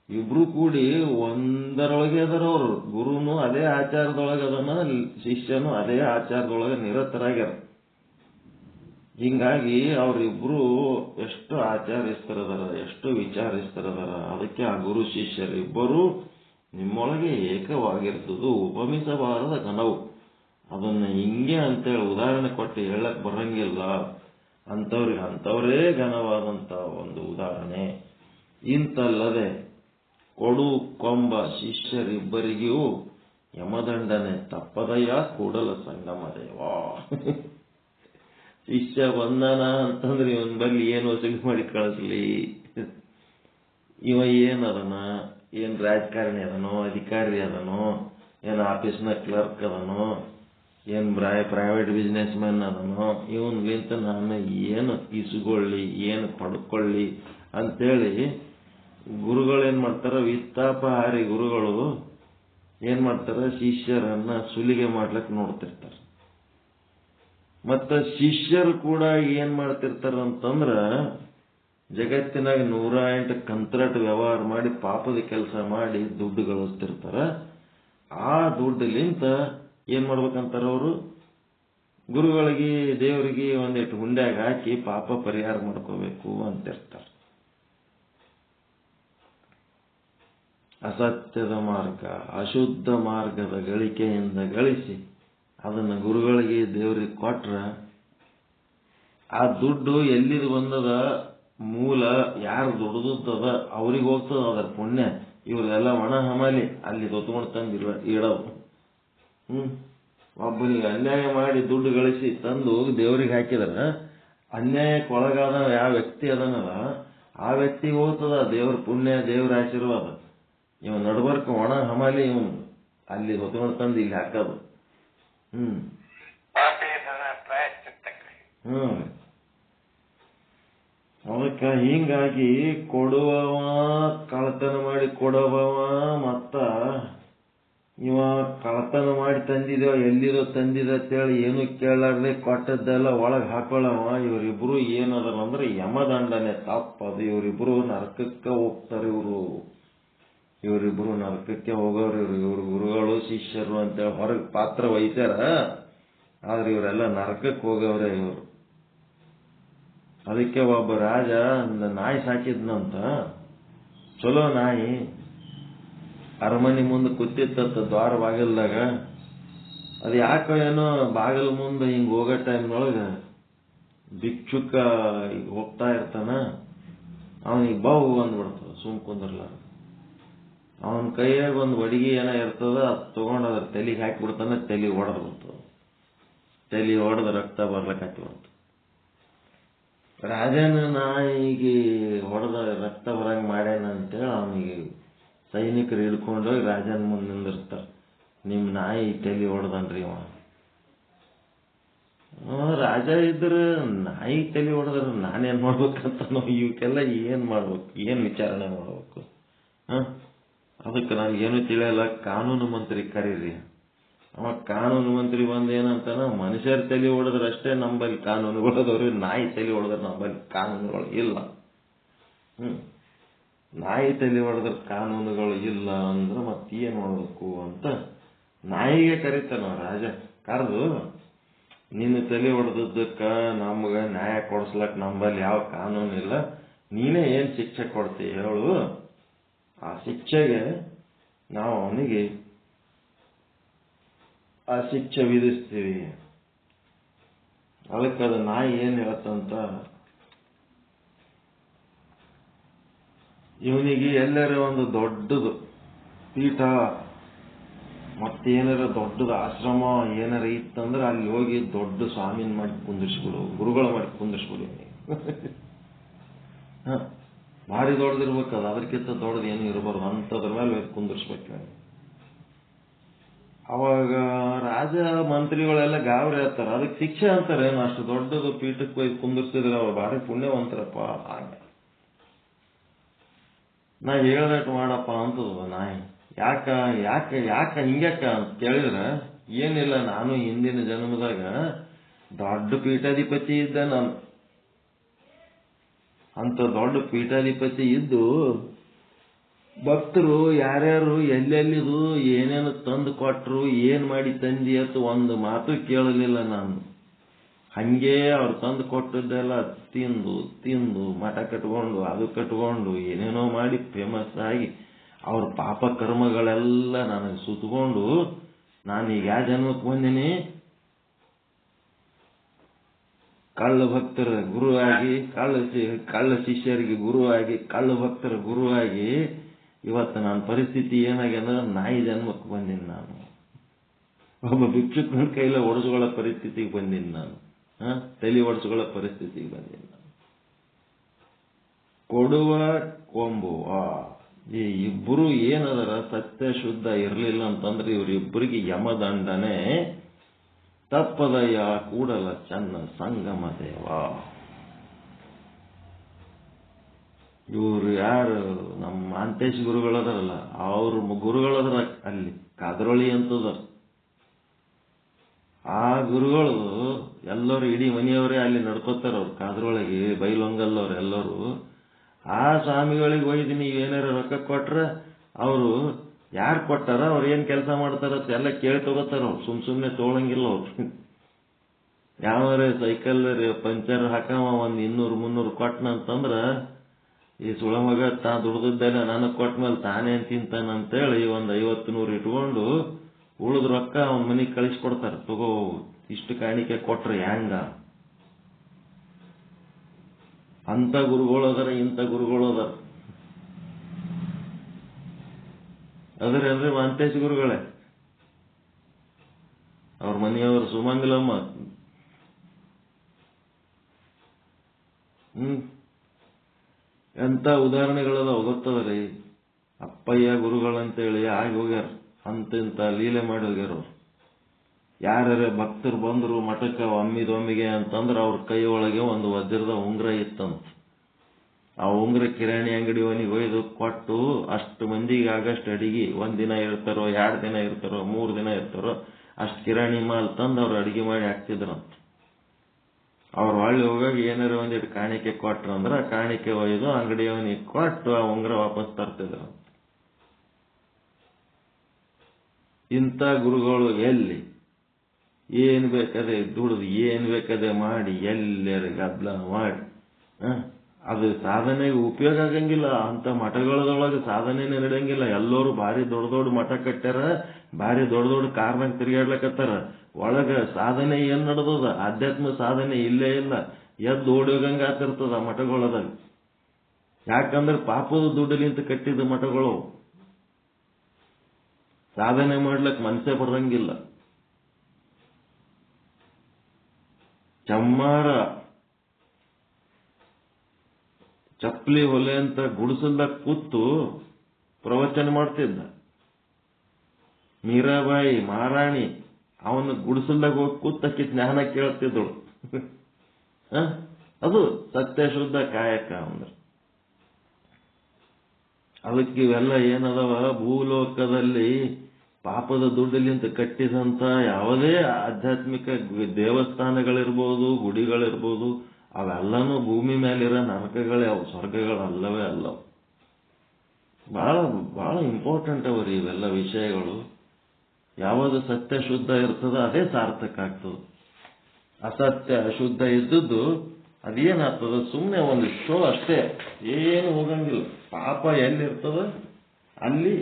ಇಬ್ರು ಕೂಡಿ ಒಂದರೊಳಗೆ ಅದರವರು. ಗುರುನು ಅದೇ ಆಚಾರದೊಳಗೆ ಅದನ್ನ, ಶಿಷ್ಯನು ಅದೇ ಆಚಾರದೊಳಗೆ ನಿರತರಾಗ್ಯಾರ. ಹಿಂಗಾಗಿ ಅವರಿಬ್ರು ಎಷ್ಟು ಆಚಾರಿಸ್ತರದಾರ, ಎಷ್ಟು ವಿಚಾರಿಸ್ತರದಾರ. ಅದಕ್ಕೆ ಆ ಗುರು ಶಿಷ್ಯರಿಬ್ಬರು ನಿಮ್ಮೊಳಗೆ ಏಕವಾಗಿರ್ತದು ಉಪಮಿಸಬಾರದ ಘನವು. ಅದನ್ನ ಹಿಂಗೆ ಅಂತೇಳಿ ಉದಾಹರಣೆ ಕೊಟ್ಟು ಹೇಳಕ್ ಬರಂಗಿಲ್ಲ. ಅಂಥವ್ರೇ ಘನವಾದಂತ ಒಂದು ಉದಾಹರಣೆ. ಇಂತಲ್ಲದೆ ಕೊಡು ಕೊಂಬ ಶಿಷ್ಯರಿಬ್ಬರಿಗೂ ಯಮದಂಡನೆ ತಪ್ಪದಯ್ಯ ಕೂಡಲ ಸಂಗಮ ದೇವ. ಶಿಷ್ಯ ಬಂದಾನ ಅಂತಂದ್ರೆ ಇವನ್ ಬಲ್ಲಿ ಏನು ವಸೂಲಿ ಮಾಡಿ ಕಳಿಸ್ಲಿ? ಇವ ಏನದನ? ಏನ್ ರಾಜಕಾರಣಿ ಅದನೋ, ಅಧಿಕಾರಿ ಅದನೋ, ಏನ್ ಆಫೀಸ್ನ ಕ್ಲರ್ಕ್ ಅದನೋ, ಏನ್ ಪ್ರೈವೇಟ್ ಬಿಸ್ನೆಸ್ ಮ್ಯಾನ್ ಅದನೋ, ಇವನ್ಲಿಂತ ನಾನು ಏನು ಇಸ್ಕೊಳ್ಳಿ, ಏನು ಪಡ್ಕೊಳ್ಳಿ ಅಂತೇಳಿ ಗುರುಗಳು ಏನ್ ಮಾಡ್ತಾರ, ವಿತ್ತಾಪಹಾರಿ ಗುರುಗಳು ಏನ್ ಮಾಡ್ತಾರ, ಶಿಷ್ಯರನ್ನ ಸುಲಿಗೆ ಮಾಡ್ಲಕ್ ನೋಡ್ತಿರ್ತಾರ. ಮತ್ತ ಶಿಷ್ಯರು ಕೂಡ ಏನ್ ಮಾಡ್ತಿರ್ತಾರ ಅಂತಂದ್ರ, ಜಗತ್ತಿನಾಗ 108 ಕಂತ್ರಾಟ್ ವ್ಯವಹಾರ ಮಾಡಿ ಪಾಪದ ಕೆಲಸ ಮಾಡಿ ದುಡ್ಡು ಗಳಿಸ್ತಿರ್ತಾರ. ಆ ದುಡ್ಡಲಿಂತ ಏನ್ ಮಾಡ್ಬೇಕಂತಾರ ಅವರು, ಗುರುಗಳಿಗೆ ದೇವರಿಗೆ ಒಂದಿಟ್ಟು ಹುಂಡ್ಯಾಗ ಹಾಕಿ ಪಾಪ ಪರಿಹಾರ ಮಾಡ್ಕೋಬೇಕು ಅಂತಿರ್ತಾರ. ಅಸತ್ಯದ ಮಾರ್ಗ, ಅಶುದ್ಧ ಮಾರ್ಗದ ಗಳಿಕೆಯಿಂದ ಗಳಿಸಿ ಅದನ್ನ ಗುರುಗಳಿಗೆ ದೇವರಿಗೆ ಕೊಟ್ರ ಆ ದುಡ್ಡು ಎಲ್ಲಿದು ಬಂದದ, ಮೂಲ ಯಾರು ದುಡ್ದದ ಅವ್ರಿಗೆ ಹೋಗ್ತದ ಅದರ ಪುಣ್ಯ. ಇವ್ರೆಲ್ಲ ಒಣ ಹಮಾಲಿ ಅಲ್ಲಿ ಹೊತ್ಕೊಂಡು ತಂದು ಇಡೋದು. ಒಬ್ಬನಿಗೆ ಅನ್ಯಾಯ ಮಾಡಿ ದುಡ್ಡು ಗಳಿಸಿ ತಂದು ದೇವರಿಗೆ ಹಾಕಿದ್ರ, ಅನ್ಯಾಯಕ್ಕೆ ಒಳಗಾದ ಯಾವ ವ್ಯಕ್ತಿ ಅದನ್ನಲ್ಲ ಆ ವ್ಯಕ್ತಿಗೆ ಹೋಗ್ತದ ದೇವ್ರ ಪುಣ್ಯ, ದೇವ್ರ ಆಶೀರ್ವಾದ. ಇವ ನಡ್ಬರ್ಕ ಒಣ ಹಮಾಲಿ ಇವನು ಅಲ್ಲಿ ಹೊತ್ಕೊಂಡು ತಂದು ಇಲ್ಲಿ ಹಾಕೋದು. ಅದಕ್ಕೆ ಹಿಂಗಾಗಿ ಕೊಡುವವ ಕಳತನ ಮಾಡಿ ಕೊಡುವವ ಮತ್ತ ಇವ ಕಳತನ ಮಾಡಿ ತಂದಿದೋ ಎಲ್ಲಿದೋ ತಂದಿದ ಅಂತೇಳಿ ಏನು ಕೇಳಾರ್ದೆ ಕೊಟ್ಟದ್ದೆಲ್ಲ ಒಳಗೆ ಹಾಕೊಳ್ಳವ. ಇವರಿಬ್ರು ಏನದರಂದ್ರೆ ಯಮದಂಡನೆ ತಪ್ಪದು. ಇವರಿಬ್ರು ನರಕಕ್ಕೆ ಹೋಗ್ತಾರೆ. ಇವರಿಬ್ರು ನರಕಕ್ಕೆ ಹೋಗೋರು. ಇವ್ರ ಗುರುಗಳು ಶಿಷ್ಯರು ಅಂತೇಳಿ ಹೊರಗೆ ಪಾತ್ರ ವಹಿಸ್ಯಾರ, ಆದ್ರೆ ಇವರೆಲ್ಲ ನರಕಕ್ಕೆ ಹೋಗವ್ರೆ ಇವರು. ಅದಕ್ಕೆ ಒಬ್ಬ ರಾಜ ನಾಯಿ ಸಾಕಿದ್ನಂತ, ಚಲೋ ನಾಯಿ. ಅರಮನೆ ಮುಂದೆ ಕೂತಿತ್ತ ದ್ವಾರ ಬಾಗಿಲ್ದಾಗ. ಅದು ಯಾಕೋ ಏನೋ ಬಾಗಿಲ ಮುಂದೆ ಹಿಂಗ್ ಹೋಗೋ ಟೈಮ್ನೊಳಗ ಭಿಕ್ಷುಕ ಹೋಗ್ತಾ ಇರ್ತಾನ, ಅವನಿಗೆ ಬಾವು ಬಂದ್ಬಿಡ್ತದ ಸುಮ್ ಕುಂದ್ರಲ್ಲ. ಅವನ ಕೈಯಾಗ ಒಂದು ಬಡಿಗೆ ಏನೋ ಇರ್ತದ, ಅದು ತಗೊಂಡು ಅದ್ರ ತಲೆಗೆ ಹಾಕಿಬಿಡ್ತಾನೆ. ತಲೆ ಒಡೆದು ಬಿಡ್ತದ. ತಲೆ ಒಡೆದ ರಕ್ತ ಬರ್ಲಕ್ಕೆ ಬಿಡ್ತು. ರಾಜನ ನಾಯಿಗೆ ಹೊಡೆದ ರಕ್ತ ಬರಂಗ್ ಮಾಡ್ಯಾನ ಅಂತೇಳಿ ಅವನಿಗೆ ಸೈನಿಕರು ಹಿಡ್ಕೊಂಡೋಗಿ ರಾಜನ ಮುಂದೆ ನಿಂದಿರ್ತಾರೆ. ನಿಮ್ ನಾಯಿ ತಲೆ ಹೊಡೆದನ್ರಿ ಅವ. ರಾಜ ಇದ್ರ ನಾಯಿ ತಲೆ ಹೊಡೆದ್ರ ನಾನೇನ್ ಮಾಡ್ಬೇಕಂತ ನಾವು ಇವಕ್ಕೆಲ್ಲ ಏನ್ ಮಾಡ್ಬೇಕು, ಏನ್ ವಿಚಾರಣೆ ಮಾಡ್ಬೇಕು? ಅದಕ್ಕೆ ನನಗೇನು ತಿಳಿಯಲ್ಲ. ಕಾನೂನು ಮಂತ್ರಿ ಕರೀರಿ. ಅವ ಕಾನೂನು ಮಂತ್ರಿ ಬಂದ ಏನಂತಾನ, ಮನುಷ್ಯರ ತಲೆ ಹೊಡೆದ್ರಷ್ಟೇ ನಂಬಲ್ಲಿ ಕಾನೂನುಗಳದವ್ರಿ, ನಾಯಿ ತಲೆ ಹೊಡೆದ್ರೆ ನಂಬಲ್ಲಿ ಕಾನೂನುಗಳು ಇಲ್ಲ. ನಾಯಿ ತಲೆ ಹೊಡೆದ್ರ ಕಾನೂನುಗಳು ಇಲ್ಲ ಅಂದ್ರೆ ಮತ್ತೇನ್ ಮಾಡ್ಬೇಕು ಅಂತ ನಾಯಿಗೆ ಕರೀತಾನ ರಾಜ. ಕರೆದು, ನಿನ್ನ ತಲೆ ಹೊಡೆದಕ್ಕ ನಮ್ಗ ನ್ಯಾಯ ಕೊಡಿಸ್ಲಕ್ ನಂಬಲ್ಲಿ ಯಾವ ಕಾನೂನು ಇಲ್ಲ, ನೀನೇ ಏನ್ ಶಿಕ್ಷೆ ಕೊಡ್ತೀಯ ಹೇಳು. ಆ ಶಿಕ್ಷೆಗೆ ನಾವು ಅವನಿಗೆ ಆ ಶಿಕ್ಷೆ ವಿಧಿಸ್ತೀವಿ. ಅದಕ್ಕದ ನಾಯಿ ಏನ್ ಹೇಳತ್ತಂತ, ಇವನಿಗೆ ಎಲ್ಲರ ಒಂದು ದೊಡ್ಡದು ಪೀಠ ಮತ್ತೇನಾರ ದೊಡ್ಡದು ಆಶ್ರಮ ಏನಾರ ಇತ್ತಂದ್ರೆ ಅಲ್ಲಿ ಹೋಗಿ ದೊಡ್ಡ ಸ್ವಾಮಿನ ಮಾಡಿ ಕುಂದಿರ್ಸ್ಬಿಡು, ಗುರುಗಳ ಮಾಡಿ ಕುಂದಿರ್ಸ್ಬಿಡು. ಭಾರಿ ದೊಡ್ಡದಿರ್ಬೇಕದ, ಅದಕ್ಕಿಂತ ದೊಡ್ಡದು ಏನು ಇರಬಾರ್ದು, ಅಂತದ್ರ ಮೇಲೆ ಕುಂದಿರ್ಸ್ಬೇಕು. ಅವಾಗ ರಾಜ ಮಂತ್ರಿಗಳೆಲ್ಲ ಗಾಬರಿ ಆಗ್ತಾರ. ಅದಕ್ಕೆ ಶಿಕ್ಷೆ ಅಂತಾರೆ. ಅಷ್ಟು ದೊಡ್ಡದು ಪೀಠಕ್ಕೆ ಹೋಗಿ ಕುಂದಿರ್ಸಿದ್ರೆ ಅವ್ರು ಭಾರಿ ಪುಣ್ಯವಂತರಪ್ಪ. ನಾ ಹೇಳ್ದಟ್ಟು ಮಾಡಪ್ಪ ಅಂತದ ನಾಯಿ. ಯಾಕ ಯಾಕ ಯಾಕ ಹಿಂಗ್ಯಾಕ ಅಂತ ಕೇಳಿದ್ರೆ, ಏನಿಲ್ಲ, ನಾನು ಹಿಂದಿನ ಜನ್ಮದಾಗ ದೊಡ್ಡ ಪೀಠಾಧಿಪತಿ ಇದ್ದ. ನಾನು ಅಂತ ದೊಡ್ಡ ಪೀಠಾಧಿಪತಿ ಇದ್ದು ಭಕ್ತರು ಯಾರ್ಯಾರು ಎಲ್ಲೆಲ್ಲಿದು ಏನೇನು ತಂದು ಕೊಟ್ರು, ಏನ್ ಮಾಡಿ ತಂದಿ ಅಂತ ಒಂದು ಮಾತು ಕೇಳಲಿಲ್ಲ ನಾನು. ಹಂಗೆ ಅವ್ರು ತಂದು ಕೊಟ್ಟದ್ದೆಲ್ಲ ತಿಂದು ತಿಂದು ಮಠ ಕಟ್ಕೊಂಡು ಅದು ಕಟ್ಕೊಂಡು ಏನೇನೋ ಮಾಡಿ ಫೇಮಸ್ ಆಗಿ ಅವ್ರ ಪಾಪ ಕರ್ಮಗಳೆಲ್ಲ ನನಗೆ ಸುತ್ತಕೊಂಡು ನಾನೀಗ ಯಾವ ಜನ್ಮಕ್ಕೆ ಬಂದೀನಿ, ಕಳ್ಳ ಭಕ್ತರ ಗುರುವಾಗಿ, ಕಳ್ಳ ಶಿಷ್ಯರಿಗೆ ಗುರುವಾಗಿ, ಕಳ್ಳ ಭಕ್ತರ ಗುರುವಾಗಿ ಇವತ್ತು ನನ್ನ ಪರಿಸ್ಥಿತಿ ಏನಾಗ್ಯಂದ್ರೆ ನಾಯಿ ಜನ್ಮಕ್ಕೆ ಬಂದೀನಿ ನಾನು. ಒಬ್ಬ ಭಿಕ್ಷುಕನ ಕೈಲ ಒಡೆಸ್ಕೊಳ್ಳೋ ಪರಿಸ್ಥಿತಿಗೆ ಬಂದೀನಿ ನಾನು. ತಲೆ ಓಡಿಸ್ಕೊಳ್ಳೋ ಪರಿಸ್ಥಿತಿಗೆ ಬಂದಿಲ್ಲ. ಕೊಡುವ ಕೊಂಬುವ ಈ ಇಬ್ಬರು ಏನದರ ಸತ್ಯ ಶುದ್ಧ ಇರಲಿಲ್ಲ ಅಂತಂದ್ರೆ ಇವರಿಬ್ಬರಿಗೆ ಯಮದಂಡನೆ ತಪ್ಪದಯ್ಯ ಕೂಡಲ ಚನ್ನ ಸಂಗಮ ದೇವ. ಇವರು ಯಾರು ನಮ್ಮ ಮಾಂತೇಶ್ ಗುರುಗಳದಾರಲ್ಲ, ಅವ್ರ ಗುರುಗಳದ್ರ ಅಲ್ಲಿ ಕಾದ್ರೋಳಿ ಅಂತದ. ಆ ಗುರುಗಳು ಎಲ್ಲರೂ ಇಡೀ ಮನೆಯವರೇ ಅಲ್ಲಿ ನಡ್ಕೋತಾರ. ಅವ್ರು ಕಾದ್ರೊಳಗೆ ಬೈಲೊಂಗಲ್ಲವ್ರು ಎಲ್ಲರೂ. ಆ ಸ್ವಾಮಿಗಳಿಗೆ ಒಯ್ದು ನೀವೇನಾರ ರೊಕ್ಕ ಕೊಟ್ರ ಅವರು ಯಾರು ಕೊಟ್ಟಾರ, ಅವ್ರು ಏನ್ ಕೆಲಸ ಮಾಡ್ತಾರ ಎಲ್ಲ ಕೇಳಿ ತಗೋತಾರ. ಅವ್ರು ಸುಮ್ನೆ ತಗೊಳಂಗಿಲ್ಲ. ಅವ್ರು ಯಾವಾರ ಸೈಕಲ್ ಪಂಚರ್ ಹಾಕವ ಒಂದ್ 200-300 ಕೊಟ್ಟನ ಅಂತಂದ್ರ ಈ ಸುಳಮಗ ತಾ ದುಡ್ದದ್ದೆಲ್ಲ ನನಗ್ ಕೊಟ್ಮೇಲೆ ತಾನೇನ್ ತಿಂತಾನಂತೇಳಿ ಒಂದ್ 50-100 ಇಟ್ಕೊಂಡು ಉಳಿದ ರೊಕ್ಕ ಅವನ್ ಮನೆಗ್ ಕಳಿಸ್ಕೊಡ್ತಾರ. ತಗೋ ಇಷ್ಟು ಕಾಣಿಕೆ ಕೊಟ್ರೆ ಹ್ಯಾಂಗ. ಅಂತ ಗುರುಗಳು ಅದಾರ, ಇಂಥ ಗುರುಗಳು ಅದಾರ. ಅಂದ್ರೆ ಮಾಂತೇಶ್ ಗುರುಗಳೇ, ಅವ್ರ ಮನೆಯವರು ಸುಮಂಗಲಮ್ಮ. ಎಂತ ಉದಾಹರಣೆಗಳದಾವ ಗೊತ್ತದ್ರಿ. ಅಪ್ಪಯ್ಯ ಗುರುಗಳಂತೇಳಿ ಆಗಿ ಹೋಗ್ಯಾರ. ಇಂತ ಲೀಲೆ ಮಾಡಿ ಹೋಗ್ಯಾರ. ಅವ್ರು ಯಾರ್ಯಾರ ಭಕ್ತರು ಬಂದ್ರು ಮಠಕ್ಕೆ ಒಮ್ಮಿಗೆ ಅಂತಂದ್ರ ಅವ್ರ ಕೈ ಒಳಗೆ ಒಂದು ವಜ್ರದ ಉಂಗ್ರ ಇತ್ತಂತ. ಆ ಉಂಗ್ರ ಕಿರಾಣಿ ಅಂಗಡಿ ಅವನಿಗೆ ಒಯ್ದು ಕೊಟ್ಟು ಅಷ್ಟು ಮಂದಿಗೆ ಆಗಷ್ಟು ಅಡಿಗೆ 1 ದಿನ ಇರ್ತಾರೋ, 2 ದಿನ ಇರ್ತಾರೋ, 3 ದಿನ ಇರ್ತಾರೋ ಅಷ್ಟು ಕಿರಾಣಿ ಮಾಲ್ ತಂದು ಅವ್ರು ಅಡಿಗೆ ಮಾಡಿ ಹಾಕ್ತಿದ್ರಂತ. ಅವ್ರು ಹೊಳ್ಳಿ ಹೋಗಾಗ ಏನಾರ ಒಂದಿಟ್ಟು ಕಾಣಿಕೆ ಕೊಟ್ರಂದ್ರ ಆ ಕಾಣಿಕೆ ಒಯ್ದು ಅಂಗಡಿಯವನಿಗೆ ಕೊಟ್ಟು ಆ ಉಂಗ್ರ ವಾಪಸ್ ತರ್ತಿದ್ರಂತ. ಇಂಥ ಗುರುಗಳು ಎಲ್ಲಿ ಏನ್ ಬೇಕಾದೆ ದುಡಿದು ಏನ್ ಬೇಕಾದೆ ಮಾಡಿ ಎಲ್ಲರ ಗದ್ದಲ ಮಾಡಿ ಅದು ಸಾಧನೆಗೆ ಉಪಯೋಗ ಆಗಂಗಿಲ್ಲ. ಅಂತ ಮಠಗಳದೊಳಗೆ ಸಾಧನೆನೇ ನಡೆಯಂಗಿಲ್ಲ. ಎಲ್ಲರೂ ಭಾರಿ ದೊಡ್ಡ ಮಠ ಕಟ್ಟ್ಯಾರ, ಭಾರಿ ದೊಡ್ಡ ಕಾರ್ನಾಗ ತಿರುಗಾಡ್ಲಕತ್ತಾರ. ಒಳಗ ಸಾಧನೆ ಏನ್ ನಡೆದದ? ಆಧ್ಯಾತ್ಮ ಸಾಧನೆ ಇಲ್ಲೇ ಇಲ್ಲ. ಎದ್ದು ಓಡೋಗಂಗ ಆತಿರ್ತದ ಮಠಗಳದಾಗ. ಯಾಕಂದ್ರೆ ಪಾಪದ ದುಡ್ಡಲಿಂತ ಕಟ್ಟಿದ ಮಠಗಳು. ಸಾಧನೆ ಮಾಡ್ಲಕ್ ಮನಸ್ಸೇ ಬರಂಗಿಲ್ಲ. ಚಮ್ಮಾರ ಚಪ್ಪಲಿ ಹೊಲೆ ಅಂತ ಗುಡಿಸಲ್ದಾಗ ಕೂತು ಪ್ರವಚನ ಮಾಡ್ತಿದ್ದ. ಮೀರಾಬಾಯಿ ಮಹಾರಾಣಿ ಅವನು ಗುಡಿಸಲ್ದಾಗ ಹೋಗಿ ಕೂತಕ್ಕೆ ಜ್ಞಾನ ಕೇಳ್ತಿದ್ದಳು. ಅದು ಸತ್ಯ ಶುದ್ಧ ಕಾಯಕ ಅಂದ್ರೆ. ಅದಕ್ಕೆ ಇವೆಲ್ಲ ಏನದವ, ಭೂಲೋಕದಲ್ಲಿ ಪಾಪದ ದುಡ್ಡಲಿಂತ ಕಟ್ಟಿದಂತ ಯಾವುದೇ ಆಧ್ಯಾತ್ಮಿಕ ದೇವಸ್ಥಾನಗಳಿರ್ಬೋದು, ಗುಡಿಗಳಿರ್ಬೋದು, ಅವೆಲ್ಲನೂ ಭೂಮಿ ಮೇಲಿರೋ ನರಕಗಳೇ ಅವು, ಸ್ವರ್ಗಗಳಲ್ಲವೇ ಅಲ್ಲವು. ಬಹಳ ಬಹಳ ಇಂಪಾರ್ಟೆಂಟ್ ಅವರಿ ಇವೆಲ್ಲ ವಿಷಯಗಳು. ಯಾವುದು ಸತ್ಯ ಶುದ್ಧ ಇರ್ತದ ಅದೇ ಸಾರ್ಥಕ ಆಗ್ತದೆ. ಅಸತ್ಯ ಅಶುದ್ಧ ಇದ್ದದ್ದು ಅದೇನಾಗ್ತದ, ಸುಮ್ಮನೆ ಒಂದು ಶೋ ಅಷ್ಟೇ, ಏನು ಹೋಗಂಗಿಲ್ಲ. ಪಾಪ ಎಲ್ಲಿರ್ತದ ಅಲ್ಲಿ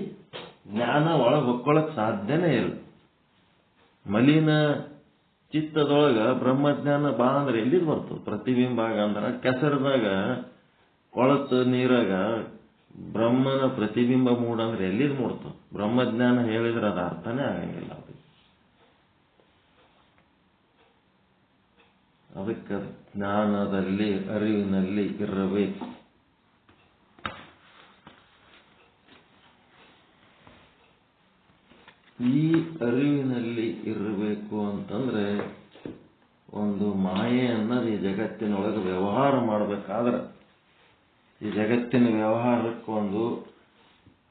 ಜ್ಞಾನ ಒಳಗೆ ಹೊಕ್ಕೊಳಕ್ ಸಾಧ್ಯನೇ ಇಲ್ಲ. ಮಲಿನ ಚಿತ್ತದೊಳಗ ಬ್ರಹ್ಮಜ್ಞಾನ ಬಾ ಅಂದ್ರೆ ಎಲ್ಲಿದ್ ಬರ್ತದೆ? ಪ್ರತಿಬಿಂಬ ಅಂದ್ರ ಕೆಸರದಾಗ ಕೊಳತ ನೀರಾಗ ಬ್ರಹ್ಮನ ಪ್ರತಿಬಿಂಬ ಮೂಡಂದ್ರೆ ಎಲ್ಲಿದ್ ಮೂಡ್ತದೆ? ಬ್ರಹ್ಮಜ್ಞಾನ ಹೇಳಿದ್ರೆ ಅದು ಅರ್ಥನೇ ಆಗಂಗಿಲ್ಲ. ಅದಕ್ಕೆ ಜ್ಞಾನದಲ್ಲಿ ಅರಿವಿನಲ್ಲಿ ಇರಬೇಕು. ಈ ಅರಿವಿನಲ್ಲಿ ಇರಬೇಕು ಅಂತಂದ್ರೆ ಒಂದು ಮಾಯೆ ಅನ್ನೋದು ಈ ಜಗತ್ತಿನೊಳಗೆ ವ್ಯವಹಾರ ಮಾಡಬೇಕಾದ್ರೆ, ಈ ಜಗತ್ತಿನ ವ್ಯವಹಾರಕ್ಕೊಂದು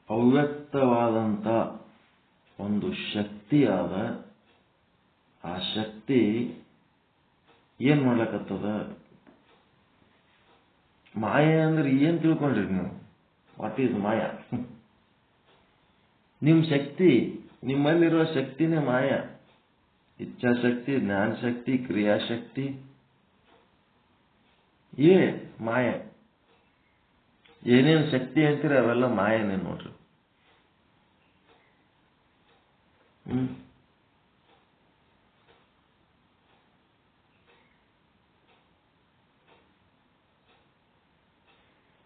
ಅವ್ಯಕ್ತವಾದಂತ ಒಂದು ಶಕ್ತಿ ಆದ. ಆ ಶಕ್ತಿ ಏನ್ ಮಾಡ್ಲಕತ್ತದ? ಮಾಯೆ ಅಂದ್ರೆ ಏನ್ ತಿಳ್ಕೊಂಡ್ರಿ ನೀವು? ವಾಟ್ ಈಸ್ ಮಾಯಾ? ನಿಮ್ ಶಕ್ತಿ, ನಿಮ್ಮಲ್ಲಿರುವ ಶಕ್ತಿನೇ ಮಾಯ. ಇಚ್ಛಾಶಕ್ತಿ, ಜ್ಞಾನಶಕ್ತಿ, ಕ್ರಿಯಾಶಕ್ತಿ ಏ ಮಾಯ. ಏನೇನು ಶಕ್ತಿ ಅಂತೀರ ಅವೆಲ್ಲ ಮಾಯನೇ ನೋಡ್ರಿ.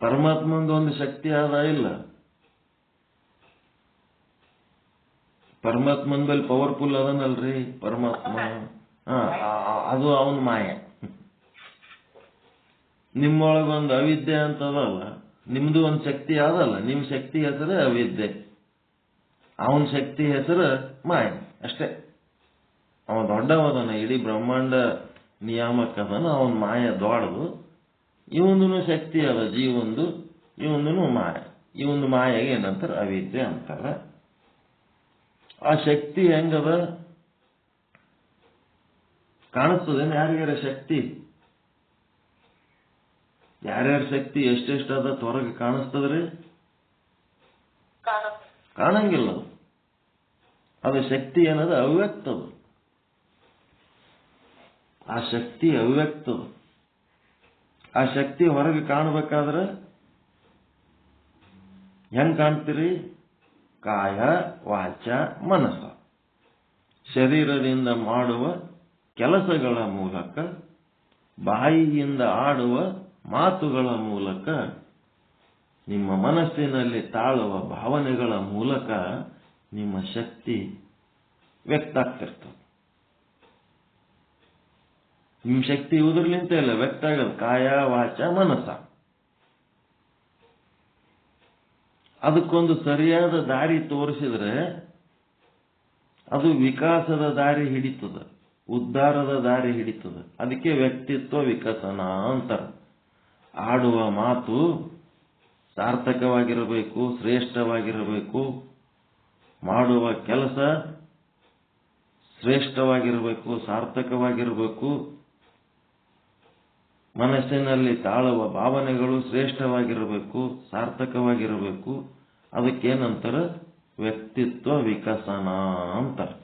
ಪರಮಾತ್ಮಂದು ಒಂದು ಶಕ್ತಿ ಆದ ಇಲ್ಲ? ಪರಮಾತ್ಮನ ಬಲ್ಲಿ ಪವರ್ಫುಲ್ ಅದನಲ್ರಿ ಪರಮಾತ್ಮ. ಅದು ಅವನ ಮಾಯ. ನಿಮ್ಮೊಳಗೊಂದು ಅವಿದ್ಯೆ ಅಂತದಲ್ಲ, ನಿಮ್ದು ಒಂದು ಶಕ್ತಿ ಅದಲ್ಲ, ನಿಮ್ಮ ಶಕ್ತಿ ಹೆಸರು ಅವಿದ್ಯೆ, ಅವನ ಶಕ್ತಿ ಹೆಸರು ಮಾಯ ಅಷ್ಟೇ. ಅವ ದೊಡ್ಡವದನ, ಇಡೀ ಬ್ರಹ್ಮಾಂಡ ನಿಯಾಮಕ ಅದನ, ಅವನ ಮಾಯ ದೊಡ್ಡದು. ಇವಂದು ಶಕ್ತಿ ಅದ ಜೀವಂದು, ಇವಂದು ಮಾಯ. ಇವಂದು ಮಾಯಗೆ ಏನಂತಾರ? ಅವಿದ್ಯೆ ಅಂತಾರ. ಆ ಶಕ್ತಿ ಹೆಂಗದ? ಕಾಣಿಸ್ತದೇನು ಯಾರ್ಯಾರ ಶಕ್ತಿ? ಯಾರ್ಯಾರ ಶಕ್ತಿ ಎಷ್ಟೆಷ್ಟದ ಹೊರಗೆ ಕಾಣಿಸ್ತದ್ರಿ? ಕಾಣಂಗಿಲ್ಲ. ಅದು ಶಕ್ತಿ ಏನದ? ಅವ್ಯಕ್ತದ. ಆ ಶಕ್ತಿ ಅವ್ಯಕ್ತದ. ಆ ಶಕ್ತಿ ಹೊರಗೆ ಕಾಣಬೇಕಾದ್ರೆ ಹೆಂಗ್ ಕಾಣ್ತೀರಿ? ಕಾಯ ವಾಚ ಮನಸ್ಸ, ಶರೀರದಿಂದ ಮಾಡುವ ಕೆಲಸಗಳ ಮೂಲಕ, ಬಾಯಿಯಿಂದ ಆಡುವ ಮಾತುಗಳ ಮೂಲಕ, ನಿಮ್ಮ ಮನಸ್ಸಿನಲ್ಲಿ ತಾಳುವ ಭಾವನೆಗಳ ಮೂಲಕ ನಿಮ್ಮ ಶಕ್ತಿ ವ್ಯಕ್ತ ಆಗ್ತಿರ್ತದೆ. ನಿಮ್ಮ ಶಕ್ತಿ ಇವುದ್ರಲಿಂತ ಇಲ್ಲ ವ್ಯಕ್ತ ಆಗೋದು, ಕಾಯ ವಾಚ ಮನಸ್ಸ. ಅದಕ್ಕೊಂದು ಸರಿಯಾದ ದಾರಿ ತೋರಿಸಿದ್ರೆ ಅದು ವಿಕಾಸದ ದಾರಿ ಹಿಡಿತದ, ಉದ್ಧಾರದ ದಾರಿ ಹಿಡಿತದ. ಅದಕ್ಕೆ ವ್ಯಕ್ತಿತ್ವ ವಿಕಸನ ಅಂತಾರೆ. ಆಡುವ ಮಾತು ಸಾರ್ಥಕವಾಗಿರಬೇಕು, ಶ್ರೇಷ್ಠವಾಗಿರಬೇಕು. ಮಾಡುವ ಕೆಲಸ ಶ್ರೇಷ್ಠವಾಗಿರಬೇಕು, ಸಾರ್ಥಕವಾಗಿರಬೇಕು. ಮನಸ್ಸಿನಲ್ಲಿ ತಾಳುವ ಭಾವನೆಗಳು ಶ್ರೇಷ್ಠವಾಗಿರಬೇಕು, ಸಾರ್ಥಕವಾಗಿರಬೇಕು. ಅದಕ್ಕೇನಂತಾರ? ವ್ಯಕ್ತಿತ್ವ ವಿಕಸನ ಅಂತಾರೆ.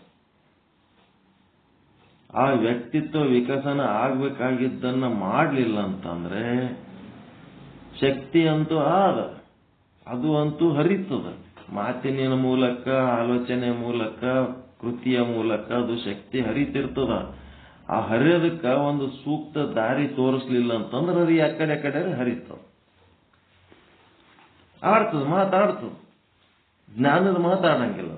ಆ ವ್ಯಕ್ತಿತ್ವ ವಿಕಸನ ಆಗ್ಬೇಕಾಗಿದ್ದನ್ನ ಮಾಡಲಿಲ್ಲ ಅಂತಂದ್ರೆ ಶಕ್ತಿ ಅಂತೂ ಆದ, ಅದು ಅಂತೂ ಹರಿತದ. ಮಾತಿನ ಮೂಲಕ, ಆಲೋಚನೆ ಮೂಲಕ, ಕೃತಿಯ ಮೂಲಕ ಅದು ಶಕ್ತಿ ಹರಿತಿರ್ತದ. ಆ ಹರಿಯೋದಕ್ಕ ಒಂದು ಸೂಕ್ತ ದಾರಿ ತೋರಿಸ್ಲಿಲ್ಲ ಅಂತಂದ್ರೆ ಅದು ಆ ಕಡೆ ಹರಿತದ, ಆಡ್ತದ, ಮಾತಾಡ್ತದ. ಜ್ಞಾನದ ಮಾತಾಡಂಗಿಲ್ಲ.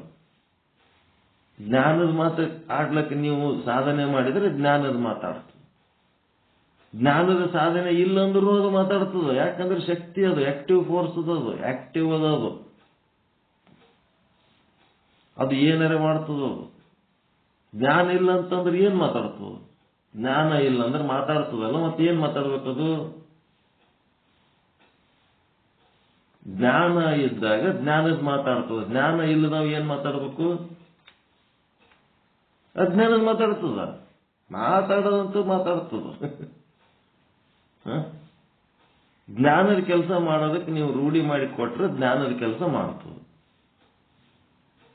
ಜ್ಞಾನದ ಮಾತು ಆಡ್ಲಕ್ಕೆ ನೀವು ಸಾಧನೆ ಮಾಡಿದ್ರೆ ಜ್ಞಾನದ ಮಾತಾಡ್ತದೆ. ಜ್ಞಾನದ ಸಾಧನೆ ಇಲ್ಲಂದ್ರೂ ಅದು ಮಾತಾಡ್ತದ. ಯಾಕಂದ್ರೆ ಶಕ್ತಿ ಅದು, ಆಕ್ಟಿವ್ ಫೋರ್ಸ್ ಅದು, ಆಕ್ಟಿವ್ ಅದು. ಅದು ಏನಾರ ಮಾಡ್ತದೋ. ಜ್ಞಾನ ಇಲ್ಲ ಅಂತಂದ್ರೆ ಏನ್ ಮಾತಾಡ್ತದ? ಜ್ಞಾನ ಇಲ್ಲ ಅಂದ್ರೆ ಮಾತಾಡ್ತದಲ್ಲ, ಮತ್ತೆ ಏನ್ ಮಾತಾಡ್ಬೇಕದು? ಜ್ಞಾನ ಇದ್ದಾಗ ಜ್ಞಾನದ ಮಾತಾಡ್ತದ. ಜ್ಞಾನ ಇಲ್ಲದವ್ ಏನ್ ಮಾತಾಡ್ಬೇಕು? ಅಜ್ಞಾನದ ಮಾತಾಡ್ತದ. ಮಾತಾಡೋದಂತೂ ಮಾತಾಡ್ತದ. ಜ್ಞಾನದ ಕೆಲಸ ಮಾಡೋದಕ್ಕೆ ನೀವು ರೂಢಿ ಮಾಡಿ ಕೊಟ್ರೆ ಜ್ಞಾನದ ಕೆಲಸ ಮಾಡ್ತದೆ.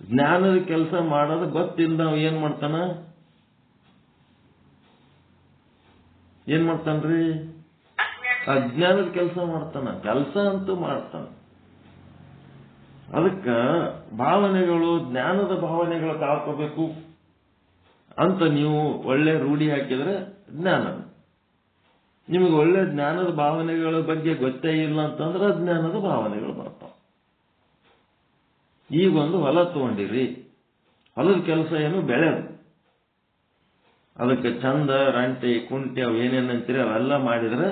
ಜ್ಞಾನದ ಕೆಲಸ ಮಾಡೋದು ಗೊತ್ತಿಲ್ಲ ಏನ್ ಮಾಡ್ತಾನ? ಏನ್ ಮಾಡ್ತಾನ್ರಿ? ಅಜ್ಞಾನದ ಕೆಲಸ ಮಾಡ್ತಾನ. ಕೆಲಸ ಅಂತೂ ಮಾಡ್ತಾನ. ಅದಕ್ಕ ಭಾವನೆಗಳು, ಜ್ಞಾನದ ಭಾವನೆಗಳು ತಾಳ್ಕೋಬೇಕು ಅಂತ ನೀವು ಒಳ್ಳೆ ರೂಢಿ ಹಾಕಿದ್ರೆ ಜ್ಞಾನ. ನಿಮಗೆ ಒಳ್ಳೆ ಜ್ಞಾನದ ಭಾವನೆಗಳ ಬಗ್ಗೆ ಗೊತ್ತೇ ಇಲ್ಲ ಅಂತಂದ್ರೆ ಅಜ್ಞಾನದ ಭಾವನೆಗಳು ಬರ್ತಾವ. ಈಗೊಂದು ಹೊಲ ತಗೊಂಡಿರಿ, ಹೊಲದ ಕೆಲಸ ಏನು? ಬೆಳೆದು ಅದಕ್ಕೆ ಚಂದ, ರಂಟೆ, ಕುಂಟೆ, ಅವು ಏನೇನಂತೀರಿ ಅವೆಲ್ಲ ಮಾಡಿದ್ರೆ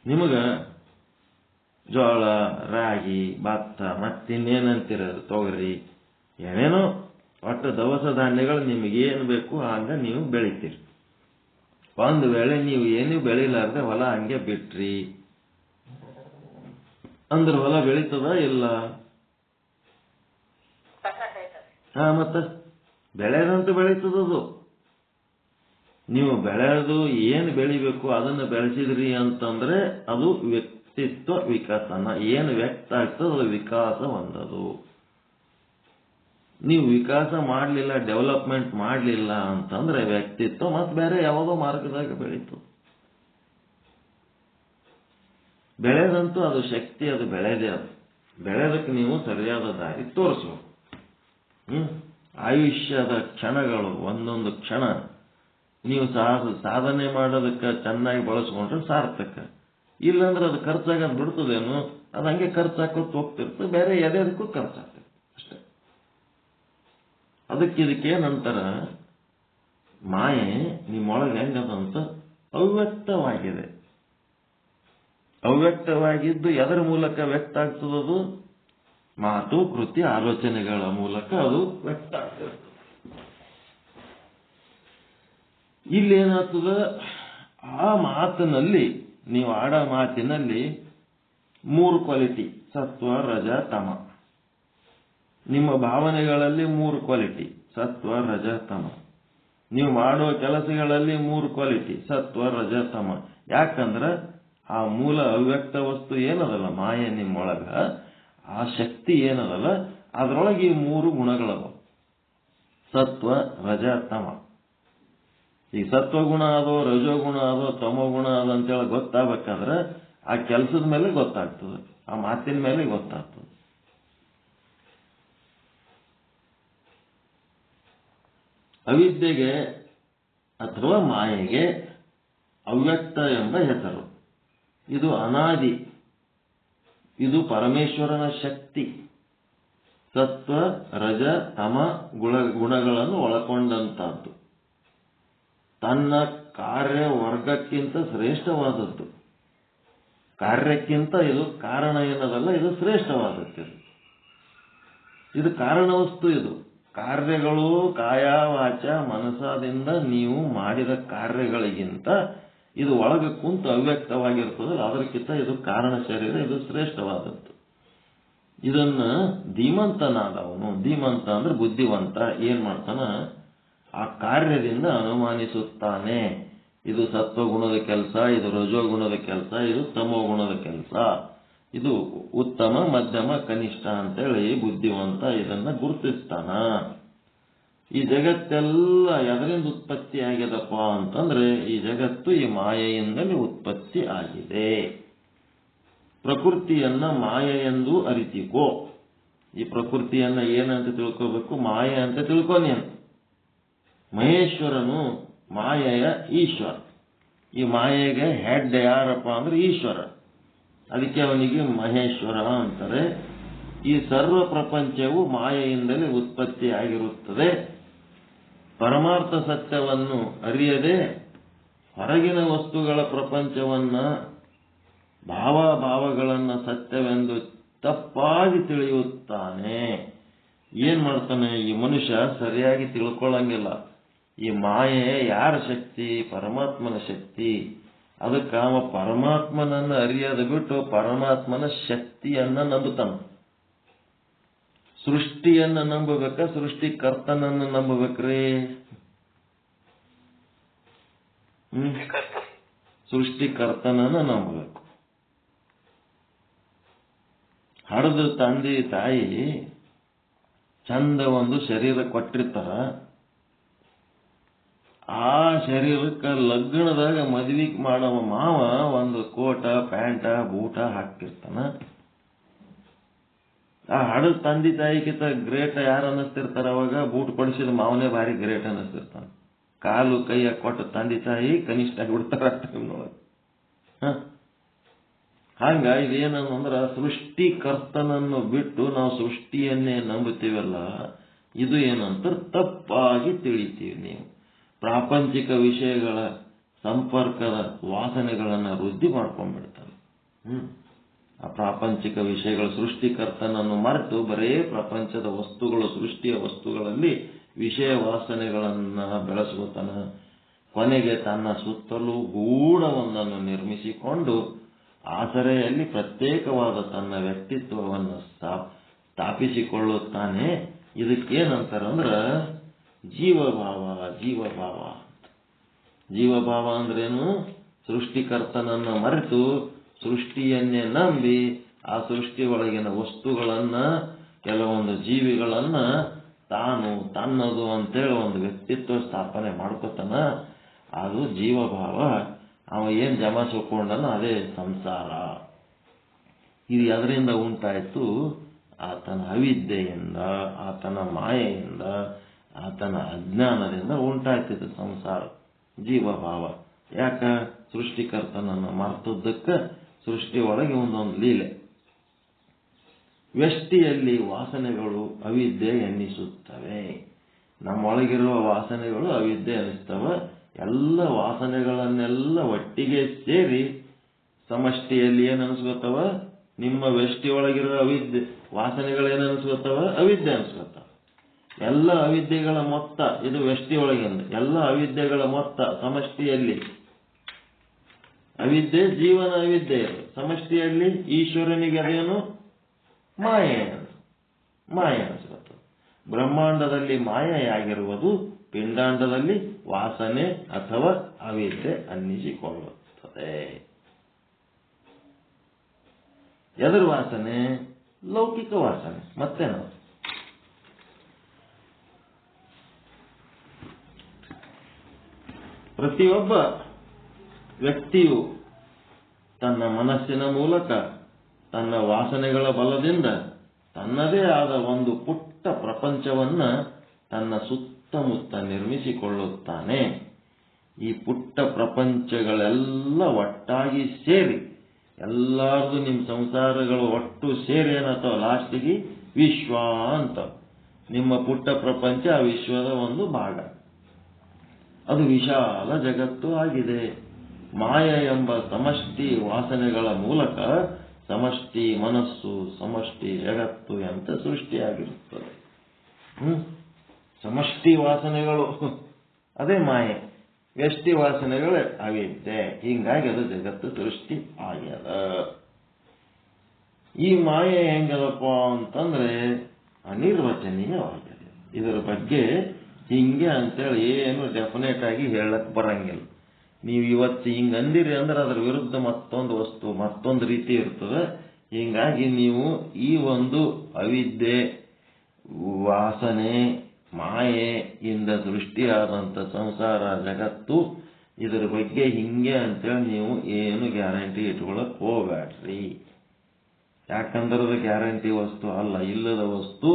ನಿಮಗ ಜೋಳ, ರಾಗಿ, ಭತ್ತ, ಮತ್ತಿನ್ನೇನಂತೀರ ತೊಗರಿ, ಏನೇನೋ ಒಟ್ಟು ದವಸ ಧಾನ್ಯಗಳು ನಿಮಗೇನು ಬೇಕು ಹಂಗ ನೀವು ಬೆಳಿತೀರಿ. ಒಂದು ವೇಳೆ ನೀವು ಏನೂ ಬೆಳಿಲಾರ್ದೆ ಹೊಲ ಹಂಗೆ ಬಿಟ್ರಿ ಅಂದ್ರೆ ಹೊಲ ಬೆಳೀತದ ಇಲ್ಲ? ಮತ್ತ ಬೆಳೆದಂತೂ ಬೆಳೀತದದು. ನೀವು ಬೆಳೆದು ಏನು ಬೆಳಿಬೇಕು ಅದನ್ನು ಬೆಳೆಸಿದ್ರಿ ಅಂತಂದ್ರೆ ಅದು ವ್ಯಕ್ತಿತ್ವ ವಿಕಸನ. ಏನು ವ್ಯಕ್ತ ಆಗ್ತದೆ ಅದು ವಿಕಾಸ ಹೊಂದದು. ನೀವು ವಿಕಾಸ ಮಾಡಲಿಲ್ಲ, ಡೆವಲಪ್ಮೆಂಟ್ ಮಾಡಲಿಲ್ಲ ಅಂತಂದ್ರೆ ವ್ಯಕ್ತಿತ್ವ ಮತ್ತೆ ಬೇರೆ ಯಾವುದೋ ಮಾರ್ಗದಾಗ ಬೆಳೀತು. ಬೆಳೆದಂತೂ ಅದು ಶಕ್ತಿ, ಅದು ಬೆಳೆದೇ. ಅದು ಬೆಳೆದಕ್ಕೆ ನೀವು ಸರಿಯಾದ ದಾರಿ ತೋರಿಸ್ಬೇಕು. ಆಯುಷ್ಯದ ಕ್ಷಣಗಳು, ಒಂದೊಂದು ಕ್ಷಣ ನೀವು ಸಾಧನೆ ಮಾಡೋದಕ್ಕೆ ಚೆನ್ನಾಗಿ ಬಳಸ್ಕೊಂಡ್ರೆ ಸಾರ್ಥಕ. ಇಲ್ಲಾಂದ್ರೆ ಅದು ಖರ್ಚಾಗೋದು ಬಿಡ್ತದೇನು? ಅದು ಹಂಗೆ ಖರ್ಚಾಕೋತ ಹೋಗ್ತಿರ್ತದೆ, ಬೇರೆ ಎದೆದಕ್ಕೂ ಖರ್ಚಾಗ್ತದೆ ಅಷ್ಟೇ. ಇದಕ್ಕೆ ನಂತರ ಮಾಯೆ ನಿಮ್ಮೊಳಗೆ ಹೆಂಗದಂತ ಅವ್ಯಕ್ತವಾಗಿದೆ. ಅವ್ಯಕ್ತವಾಗಿದ್ದು ಎದರ ಮೂಲಕ ವ್ಯಕ್ತ ಆಗ್ತದದು? ಮಾತು, ಕೃತಿ, ಆಲೋಚನೆಗಳ ಮೂಲಕ ಅದು ವ್ಯಕ್ತ ಆಗ್ತಿರ್ತದೆ. ಇಲ್ಲೇನಾಗ್ತದ? ಆ ಮಾತಿನಲ್ಲಿ, ನೀವು ಆಡೋ ಮಾತಿನಲ್ಲಿ 3 ಕ್ವಾಲಿಟಿ: ಸತ್ವ, ರಜ, ತಮ. ನಿಮ್ಮ ಭಾವನೆಗಳಲ್ಲಿ 3 ಕ್ವಾಲಿಟಿ: ಸತ್ವ, ರಜ, ತಮ. ನೀವು ಮಾಡೋ ಕೆಲಸಗಳಲ್ಲಿ 3 ಕ್ವಾಲಿಟಿ: ಸತ್ವ, ರಜ, ತಮ. ಯಾಕಂದ್ರೆ ಆ ಮೂಲ ಅವ್ಯಕ್ತ ವಸ್ತು ಏನದಲ್ಲ, ಮಾಯೆ ನಿಮ್ಮೊಳಗ, ಆ ಶಕ್ತಿ ಏನದಲ್ಲ, ಅದರೊಳಗೆ ಈ 3 ಗುಣಗಳವ: ಸತ್ವ, ರಜ, ತಮ. ಈ ಸತ್ವಗುಣ ಅದೋ, ರಜೋಗುಣ ಅದೋ, ತಮೋಗುಣ ಅದೋ ಅಂತೇಳಿ ಗೊತ್ತಾಗಬೇಕಾದ್ರೆ ಆ ಕೆಲಸದ ಮೇಲೆ ಗೊತ್ತಾಗ್ತದೆ, ಆ ಮಾತಿನ ಮೇಲೆ ಗೊತ್ತಾಗ್ತದೆ. ಅವಿದ್ಯೆಗೆ ಅಥವಾ ಮಾಯೆಗೆ ಅವ್ಯಕ್ತ ಎಂಬ ಹೆಸರು. ಇದು ಅನಾದಿ, ಇದು ಪರಮೇಶ್ವರನ ಶಕ್ತಿ. ಸತ್ವ, ರಜ, ತಮ ಗುಣಗಳನ್ನು ಒಳಗೊಂಡಂತಹದ್ದು. ತನ್ನ ಕಾರ್ಯ ವರ್ಗಕ್ಕಿಂತ ಶ್ರೇಷ್ಠವಾದದ್ದು. ಕಾರ್ಯಕ್ಕಿಂತ ಇದು ಕಾರಣ ಏನದಲ್ಲ, ಇದು ಶ್ರೇಷ್ಠವಾದದ್ದು. ಇದು ಕಾರಣ ವಸ್ತು. ಇದು ಕಾರ್ಯಗಳು ಕಾಯ ವಾಚ ಮನಸಾದಿಂದ ನೀವು ಮಾಡಿದ ಕಾರ್ಯಗಳಿಗಿಂತ ಇದು ಒಳಗೆ ಕುಂತು ಅವ್ಯಕ್ತವಾಗಿರ್ತದಲ್ಲ, ಅದಕ್ಕಿಂತ ಇದು ಕಾರಣ ಶರೀರ, ಇದು ಶ್ರೇಷ್ಠವಾದದ್ದು. ಇದನ್ನ ಧೀಮಂತನಾದವನು, ಧೀಮಂತ ಅಂದ್ರೆ ಬುದ್ಧಿವಂತ, ಏನ್ ಮಾಡ್ತಾನ? ಆ ಕಾರ್ಯದಿಂದ ಅನುಮಾನಿಸುತ್ತಾನೆ. ಇದು ಸತ್ವಗುಣದ ಕೆಲಸ, ಇದು ರಜೋಗುಣದ ಕೆಲಸ, ಇದು ತಮೋಗುಣದ ಕೆಲಸ, ಇದು ಉತ್ತಮ, ಮಧ್ಯಮ, ಕನಿಷ್ಠ ಅಂತೇಳಿ ಬುದ್ಧಿವಂತ ಇದನ್ನ ಗುರುತಿಸ್ತಾನ. ಈ ಜಗತ್ತೆಲ್ಲ ಎದರಿಂದ ಉತ್ಪತ್ತಿ ಆಗ್ಯದಪ್ಪ ಅಂತಂದ್ರೆ, ಈ ಜಗತ್ತು ಈ ಮಾಯೆಯಿಂದಲೇ ಉತ್ಪತ್ತಿ ಆಗಿದೆ. ಪ್ರಕೃತಿಯನ್ನ ಮಾಯೆ ಎಂದು ಅರಿತಿಕೋ. ಈ ಪ್ರಕೃತಿಯನ್ನ ಏನಂತ ತಿಳ್ಕೋಬೇಕು? ಮಾಯೆ ಅಂತ ತಿಳ್ಕೊನಿ ಅಂತ. ಮಹೇಶ್ವರನು ಮಾಯೆಯ ಈಶ್ವರ. ಈ ಮಾಯೆಗೆ ಹೆಡ್ ಯಾರಪ್ಪ ಅಂದ್ರೆ ಈಶ್ವರ. ಅದಕ್ಕೆ ಅವನಿಗೆ ಮಹೇಶ್ವರ ಅಂತಾರೆ. ಈ ಸರ್ವ ಪ್ರಪಂಚವು ಮಾಯೆಯಿಂದಲೇ ಉತ್ಪತ್ತಿ ಆಗಿರುತ್ತದೆ. ಪರಮಾರ್ಥ ಸತ್ಯವನ್ನು ಅರಿಯದೆ ಹೊರಗಿನ ವಸ್ತುಗಳ ಪ್ರಪಂಚವನ್ನ, ಭಾವಗಳನ್ನು ಸತ್ಯವೆಂದು ತಪ್ಪಾಗಿ ತಿಳಿಯುತ್ತಾನೆ. ಏನ್ ಮಾಡ್ತಾನೆ ಈ ಮನುಷ್ಯ? ಸರಿಯಾಗಿ ತಿಳ್ಕೊಳ್ಳಂಗಿಲ್ಲ. ಈ ಮಾಯೆ ಯಾರ ಶಕ್ತಿ? ಪರಮಾತ್ಮನ ಶಕ್ತಿ. ಅದಕ್ಕೆ ಅವ ಪರಮಾತ್ಮನನ್ನು ಅರಿಯೋದು ಬಿಟ್ಟು ಪರಮಾತ್ಮನ ಶಕ್ತಿಯನ್ನ ನಂಬುತ್ತಾನ. ಸೃಷ್ಟಿಯನ್ನ ನಂಬಬೇಕ? ಸೃಷ್ಟಿಕರ್ತನನ್ನು ನಂಬಬೇಕ್ರಿ? ಸೃಷ್ಟಿಕರ್ತನನ್ನ ನಂಬಬೇಕು. ಹಡದ ತಂದೆ ತಾಯಿ ಚಂದ ಒಂದು ಶರೀರ ಕೊಟ್ಟಿರ್ತಾರ. ಆ ಶರೀರಕ್ಕೆ ಲಗ್ನದಾಗ ಮದ್ವಿ ಮಾಡವ ಮಾವ ಒಂದು ಕೋಟ, ಪ್ಯಾಂಟ, ಬೂಟ ಹಾಕಿರ್ತಾನ. ಆ ಹಡದ ತಂದೆ ತಾಯಿಗಿಂತ ಗ್ರೇಟ್ ಯಾರು ಅನ್ನಿಸ್ತಿರ್ತಾರ? ಅವಾಗ ಬೂಟ್ ಕೊಡಿಸಿದ ಮಾವನೇ ಭಾರಿ ಗ್ರೇಟ್ ಅನ್ನಿಸ್ತಿರ್ತಾನ. ಕಾಲು ಕೈಯ ಕೊಟ್ಟ ತಂದೆ ತಾಯಿ ಕನಿಷ್ಠ ಬಿಡ್ತಾರ ಟೈಮ್ನೊಳಗೆ. ಹಂಗ ಇದೇನಂದ್ರ, ಸೃಷ್ಟಿಕರ್ತನನ್ನು ಬಿಟ್ಟು ನಾವು ಸೃಷ್ಟಿಯನ್ನೇ ನಂಬುತ್ತೀವಲ್ಲ, ಇದು ಏನಂತ ತಪ್ಪಾಗಿ ತಿಳಿತೀವಿ. ನೀವು ಪ್ರಾಪಂಚಿಕ ವಿಷಯಗಳ ಸಂಪರ್ಕದ ವಾಸನೆಗಳನ್ನು ವೃದ್ಧಿ ಮಾಡ್ಕೊಂಡ್ಬಿಡ್ತಾರೆ. ಆ ಪ್ರಾಪಂಚಿಕ ವಿಷಯಗಳ ಸೃಷ್ಟಿಕರ್ತನನ್ನು ಮರೆತು ಬರೇ ಪ್ರಪಂಚದ ವಸ್ತುಗಳು, ಸೃಷ್ಟಿಯ ವಸ್ತುಗಳಲ್ಲಿ ವಿಷಯ ವಾಸನೆಗಳನ್ನ ಬೆಳೆಸ್ಕೋತಾನ. ಕೊನೆಗೆ ತನ್ನ ಸುತ್ತಲೂ ಗೂಢವೊಂದನ್ನು ನಿರ್ಮಿಸಿಕೊಂಡು ಆಸರೆಯಲ್ಲಿ ಪ್ರತ್ಯೇಕವಾದ ತನ್ನ ವ್ಯಕ್ತಿತ್ವವನ್ನು ಸ್ಥಾಪಿಸಿಕೊಳ್ಳುತ್ತಾನೆ. ಇದಕ್ಕೇನಂತಾರಂದ್ರ ಜೀವಭಾವ. ಜೀವಭಾವ ಜೀವಭಾವ ಅಂದ್ರೇನು? ಸೃಷ್ಟಿಕರ್ತನನ್ನು ಮರೆತು ಸೃಷ್ಟಿಯನ್ನೇ ನಂಬಿ ಆ ಸೃಷ್ಟಿ ಒಳಗಿನ ವಸ್ತುಗಳನ್ನ, ಕೆಲವೊಂದು ಜೀವಿಗಳನ್ನ ತಾನು ತನ್ನದು ಅಂತೇಳಿ ಒಂದು ವ್ಯಕ್ತಿತ್ವ ಸ್ಥಾಪನೆ ಮಾಡ್ಕೋತಾನ. ಅದು ಜೀವಭಾವ. ಅವ ಏನ್ ಜಮಾಯಿಸಿಕೊಂಡನ ಅದೇ ಸಂಸಾರ. ಇದು ಅದರಿಂದ ಉಂಟಾಯ್ತು? ಆತನ ಅವಿದ್ಯೆಯಿಂದ, ಆತನ ಮಾಯೆಯಿಂದ, ಆತನ ಅಜ್ಞಾನದಿಂದ ಉಂಟಾಯ್ತಿದ್ದು ಸಂಸಾರ, ಜೀವಭಾವ. ಯಾಕ? ಸೃಷ್ಟಿಕರ್ತನನ್ನು ಮರ್ತದ್ದಕ್ಕೆ ಸೃಷ್ಟಿ ಒಳಗೆ ಒಂದೊಂದು ಲೀಲೆ. ವ್ಯಷ್ಟಿಯಲ್ಲಿ ವಾಸನೆಗಳು ಅವಿದ್ಯೆ ಎನ್ನಿಸುತ್ತವೆ. ನಮ್ಮೊಳಗಿರುವ ವಾಸನೆಗಳು ಅವಿದ್ಯೆ ಅನ್ನಿಸ್ತವೆ. ಎಲ್ಲ ವಾಸನೆಗಳನ್ನೆಲ್ಲ ಒಟ್ಟಿಗೆ ಸೇರಿ ಸಮಷ್ಟಿಯಲ್ಲಿ ಏನ್ ಅನಿಸ್ಕೊತಾವ? ನಿಮ್ಮ ವ್ಯಷ್ಟಿಯೊಳಗಿರೋ ಅವಿದ್ಯೆ ವಾಸನೆಗಳೇನು ಅನಿಸ್ಕೊತಾವ? ಅವಿದ್ಯೆ ಅನಿಸ್ಕೊತಾವ. ಎಲ್ಲ ಅವಿದ್ಯೆಗಳ ಮೊತ್ತ ಇದು ವ್ಯಷ್ಟಿಯೊಳಗಿಂದ. ಎಲ್ಲ ಅವಿದ್ಯೆಗಳ ಮೊತ್ತ ಸಮಷ್ಟಿಯಲ್ಲಿ ಅವಿದ್ಯೆ, ಜೀವನ ಅವಿದ್ಯೆ. ಸಮಷ್ಟಿಯಲ್ಲಿ ಈಶ್ವರನಿಗೆ ಅದೇನು? ಮಾಯೆ ಅನಿಸ್ಕೊತಾವ. ಬ್ರಹ್ಮಾಂಡದಲ್ಲಿ ಮಾಯೆಯಾಗಿರುವುದು ಪಿಂಡಾಂಡದಲ್ಲಿ ವಾಸನೆ ಅಥವಾ ಅವಿದ್ಯೆ ಅನ್ನಿಸಿಕೊಳ್ಳುತ್ತದೆ. ಎದರ ವಾಸನೆ? ಲೌಕಿಕ ವಾಸನೆ. ಮತ್ತೇನು? ಪ್ರತಿಯೊಬ್ಬ ವ್ಯಕ್ತಿಯು ತನ್ನ ಮನಸ್ಸಿನ ಮೂಲಕ ತನ್ನ ವಾಸನೆಗಳ ಬಲದಿಂದ ತನ್ನದೇ ಆದ ಒಂದು ಪುಟ್ಟ ಪ್ರಪಂಚವನ್ನ ತನ್ನ ಸುತ್ತಮುತ್ತ ನಿರ್ಮಿಸಿಕೊಳ್ಳುತ್ತಾನೆ. ಈ ಪುಟ್ಟ ಪ್ರಪಂಚಗಳೆಲ್ಲ ಒಟ್ಟಾಗಿ ಸೇರಿ, ಎಲ್ಲಾರ್ದು ನಿಮ್ಮ ಸಂಸಾರಗಳು ಒಟ್ಟು ಸೇರಿ ಏನತ್ತವ ಲಾಸ್ಟಿಗೆ ವಿಶ್ವ ಅಂತ. ನಿಮ್ಮ ಪುಟ್ಟ ಪ್ರಪಂಚ ಆ ವಿಶ್ವದ ಒಂದು ಭಾಗ. ಅದು ವಿಶಾಲ ಜಗತ್ತು ಆಗಿದೆ. ಮಾಯ ಎಂಬ ಸಮಷ್ಟಿ ವಾಸನೆಗಳ ಮೂಲಕ ಸಮಷ್ಟಿ ಮನಸ್ಸು, ಸಮಷ್ಟಿ ಜಗತ್ತು ಅಂತ ಸೃಷ್ಟಿಯಾಗಿರುತ್ತದೆ. ಸಮಷ್ಟಿ ವಾಸನೆಗಳು ಅದೇ ಮಾಯೆ, ವ್ಯಷ್ಟಿ ವಾಸನೆಗಳೇ ಅವಿದ್ಯೆ. ಹೀಗಾಗಿ ಅದು ಜಗತ್ತು ಸೃಷ್ಟಿ ಆಗ್ಯದ. ಈ ಮಾಯೆ ಹೆಂಗದಪ್ಪ ಅಂತಂದ್ರೆ ಅನಿರ್ವಚನೀಯವಾಗಿದೆ. ಇದರ ಬಗ್ಗೆ ಹಿಂಗೆ ಅಂತೇಳಿ ಏನು ಡೆಫಿನೆಟ್ ಆಗಿ ಹೇಳಕ್ ಬರಂಗಿಲ್ಲ. ನೀವು ಇವತ್ತು ಹಿಂಗ ಅಂದಿರಿ ಅಂದ್ರೆ ಅದರ ವಿರುದ್ಧ ಮತ್ತೊಂದು ವಸ್ತು, ಮತ್ತೊಂದು ರೀತಿ ಇರ್ತದೆ. ಹೀಗಾಗಿ ನೀವು ಈ ಒಂದು ಅವಿದ್ಯೆ, ವಾಸನೆ, ಮಾಯೆ ಇಂದ ಸೃಷ್ಟಿಯಾದಂಥ ಸಂಸಾರ ಜಗತ್ತು, ಇದರ ಬಗ್ಗೆ ಹಿಂಗೆ ಅಂತೇಳಿ ನೀವು ಏನು ಗ್ಯಾರಂಟಿ ಇಟ್ಕೊಳಕ್ ಹೋಗ್ಬೇಡ್ರಿ. ಯಾಕಂದ್ರೆ ಅದು ಗ್ಯಾರಂಟಿ ವಸ್ತು ಅಲ್ಲ, ಇಲ್ಲದ ವಸ್ತು.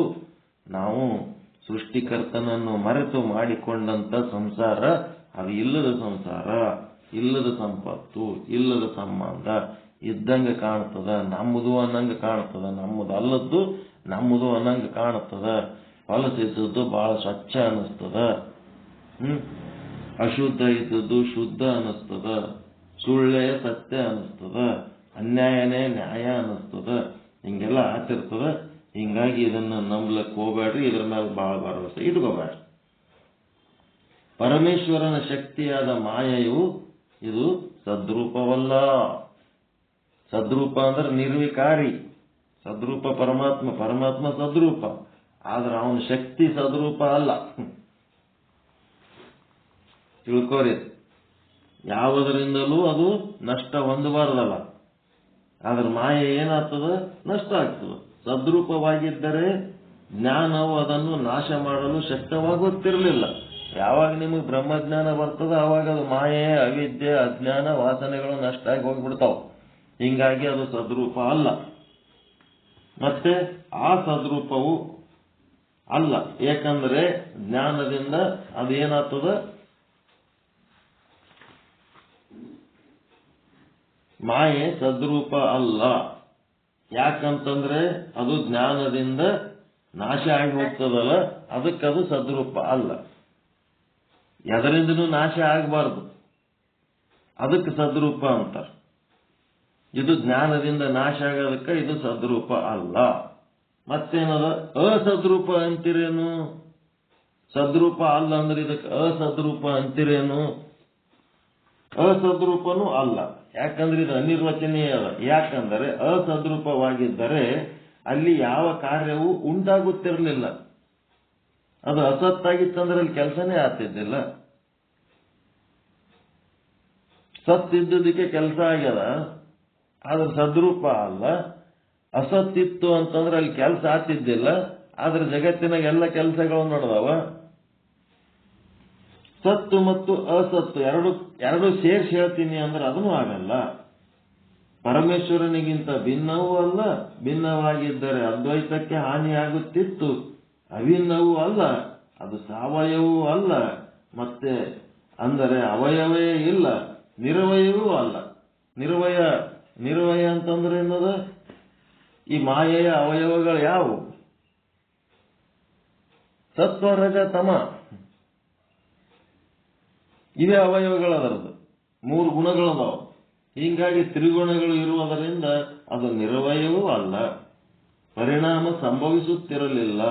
ನಾವು ಸೃಷ್ಟಿಕರ್ತನನ್ನು ಮರೆತು ಮಾಡಿಕೊಂಡಂತ ಸಂಸಾರ ಅದು ಇಲ್ಲದ ಸಂಸಾರ, ಇಲ್ಲದ ಸಂಪತ್ತು, ಇಲ್ಲದ ಸಂಬಂಧ ಇದ್ದಂಗೆ ಕಾಣ್ತದ. ನಮ್ಮದು ಅನ್ನಂಗೆ ಕಾಣ್ತದ, ನಮ್ಮದು ಅಲ್ಲದ್ದು ನಮ್ಮದು ಅನ್ನಂಗೆ ಕಾಣ್ತದ. ಹೊಲಸಿದ್ದದ್ದು ಬಹಳ ಸ್ವಚ್ಛ ಅನ್ನಿಸ್ತದ, ಅಶುದ್ಧ ಇದ್ದದ್ದು ಶುದ್ಧ ಅನ್ನಿಸ್ತದ, ಸುಳ್ಳೇ ಸತ್ಯ ಅನ್ನಿಸ್ತದ, ಅನ್ಯಾಯನೇ ನ್ಯಾಯ ಅನ್ನಿಸ್ತದ. ಹಿಂಗೆಲ್ಲ ಆಗ್ತಿರ್ತದ. ಹಿಂಗಾಗಿ ಇದನ್ನ ನಂಬ್ಲಕ್ಕೆ ಹೋಗ್ಬೇಡ್ರಿ, ಇದ್ರ ಮೇಲೆ ಬಹಳ ಭರವಸೆ ಇಟ್ಕೋಬೇಡ್ರಿ. ಪರಮೇಶ್ವರನ ಶಕ್ತಿಯಾದ ಮಾಯೆಯು ಇದು ಸದ್ರೂಪವಲ್ಲ. ಸದ್ರೂಪ ಅಂದ್ರೆ ನಿರ್ವಿಕಾರಿ. ಸದ್ರೂಪ ಪರಮಾತ್ಮ, ಪರಮಾತ್ಮ ಸದ್ರೂಪ. ಆದ್ರೆ ಅವನ ಶಕ್ತಿ ಸದ್ರೂಪ ಅಲ್ಲ. ತಿಳ್ಕೋರಿ, ಯಾವುದರಿಂದಲೂ ಅದು ನಷ್ಟ ಹೊಂದಬಾರದಲ್ಲ. ಆದ್ರೆ ಮಾಯೆ ಏನಾಗ್ತದ? ನಷ್ಟ ಆಗ್ತದ. ಸದ್ರೂಪವಾಗಿದ್ದರೆ ಜ್ಞಾನವು ಅದನ್ನು ನಾಶ ಮಾಡಲು ಶಕ್ತವಾಗುತ್ತಿರಲಿಲ್ಲ. ಯಾವಾಗ ನಿಮಗೆ ಬ್ರಹ್ಮಜ್ಞಾನ ಬರ್ತದ ಆವಾಗ ಅದು ಮಾಯೆ, ಅವಿದ್ಯೆ, ಅಜ್ಞಾನ, ವಾಸನೆಗಳು ನಷ್ಟ ಆಗಿ ಹೋಗ್ಬಿಡ್ತಾವ. ಹಿಂಗಾಗಿ ಅದು ಸದ್ರೂಪ ಅಲ್ಲ. ಮತ್ತೆ ಆ ಸದ್ರೂಪವು ಅಲ್ಲ. ಏಕೆಂದ್ರೆ ಜ್ಞಾನದಿಂದ ಅದೇನಾಗ್ತದ? ಮಾಯೆ ಸದ್ರೂಪ ಅಲ್ಲ. ಯಾಕಂತಂದ್ರೆ ಅದು ಜ್ಞಾನದಿಂದ ನಾಶ ಆಗಿ ಹೋಗ್ತದಲ್ಲ, ಅದಕ್ಕದು ಸದ್ರೂಪ ಅಲ್ಲ. ಎದರಿಂದನೂ ನಾಶ ಆಗಬಾರ್ದು, ಅದಕ್ಕೆ ಸದ್ರೂಪ ಅಂತಾರೆ. ಇದು ಜ್ಞಾನದಿಂದ ನಾಶ ಆಗೋದಕ್ಕೆ ಇದು ಸದ್ರೂಪ ಅಲ್ಲ. ಮತ್ತೇನದ? ಅಸದ್ರೂಪ ಅಂತಿರೇನು? ಸದ್ರೂಪ ಅಲ್ಲ ಅಂದ್ರೆ ಇದಕ್ಕೆ ಅಸದ್ರೂಪ ಅಂತಿರೇನು? ಅಸದ್ರೂಪನೂ ಅಲ್ಲ. ಯಾಕಂದ್ರೆ ಇದು ಅನಿರ್ವಚನೀಯ ಅದ. ಯಾಕಂದರೆ ಅಸದ್ರೂಪವಾಗಿದ್ದರೆ ಅಲ್ಲಿ ಯಾವ ಕಾರ್ಯವು ಉಂಟಾಗುತ್ತಿರಲಿಲ್ಲ. ಅದು ಅಸತ್ತಾಗಿತ್ತಂದ್ರೆ ಅಲ್ಲಿ ಕೆಲಸನೇ ಆಗ್ತಿದ್ದಿಲ್ಲ. ಸತ್ತಿದ್ದಕ್ಕೆ ಕೆಲಸ ಆಗ್ಯದ, ಆದ್ರೆ ಸದ್ರೂಪ ಅಲ್ಲ. ಅಸತ್ತಿತ್ತು ಅಂತಂದ್ರೆ ಅಲ್ಲಿ ಕೆಲಸ ಆಗ್ತಿದ್ದಿಲ್ಲ, ಆದ್ರೆ ಜಗತ್ತಿನಾಗ ಎಲ್ಲ ಕೆಲಸಗಳು ನಡೆದವ. ಸತ್ತು ಮತ್ತು ಅಸತ್ತು ಎರಡು ಸೇರಿಸಿ ಹೇಳ್ತೀನಿ ಅಂದ್ರೆ ಅದನ್ನು ಆಗಲ್ಲ. ಪರಮೇಶ್ವರನಿಗಿಂತ ಭಿನ್ನವೂ ಅಲ್ಲ, ಭಿನ್ನವಾಗಿದ್ದರೆ ಅದ್ವೈತಕ್ಕೆ ಹಾನಿಯಾಗುತ್ತಿತ್ತು. ಅಭಿನ್ನವೂ ಅಲ್ಲ, ಅದು ಸಾವಯವೂ ಅಲ್ಲ, ಮತ್ತೆ ಅಂದರೆ ಅವಯವೇ ಇಲ್ಲ, ನಿರವಯವೂ ಅಲ್ಲ. ನಿರ್ವಯ ಅಂತಂದ್ರೆ ಏನದ? ಈ ಮಾಯೆಯ ಅವಯವಗಳು ಯಾವುವು? ಸತ್ವ, ರಜ, ತಮ ಇವೇ ಅವಯವಗಳದರದು. 3 ಗುಣಗಳದಾವ. ಹೀಗಾಗಿ ತ್ರಿಗುಣಗಳು ಇರುವುದರಿಂದ ಅದು ನಿರವಯವೂ ಅಲ್ಲ, ಪರಿಣಾಮ ಸಂಭವಿಸುತ್ತಿರಲಿಲ್ಲ.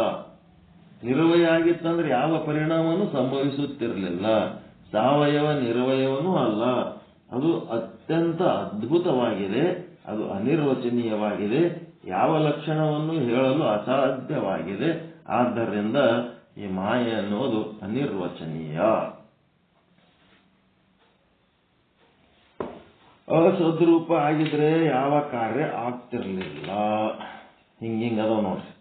ನಿರವಯ ಆಗಿತ್ತಂದ್ರೆ ಯಾವ ಪರಿಣಾಮನೂ ಸಂಭವಿಸುತ್ತಿರಲಿಲ್ಲ. ಸಾವಯವ ನಿರವಯವನೂ ಅಲ್ಲ, ಅದು ಅತ್ಯಂತ ಅದ್ಭುತವಾಗಿದೆ, ಅದು ಅನಿರ್ವಚನೀಯವಾಗಿದೆ, ಯಾವ ಲಕ್ಷಣವನ್ನು ಹೇಳಲು ಅಸಾಧ್ಯವಾಗಿದೆ. ಆದ್ದರಿಂದ ಈ ಮಾಯೆ ಅನ್ನೋದು ಅನಿರ್ವಚನೀಯ. ಅಸದ್ರೂಪ ಆಗಿದ್ರೆ ಯಾವ ಕಾರ್ಯ ಆಗ್ತಿರ್ಲಿಲ್ಲ. ಹಿಂಗಿಂಗದ ನೋಡ್ರಿ.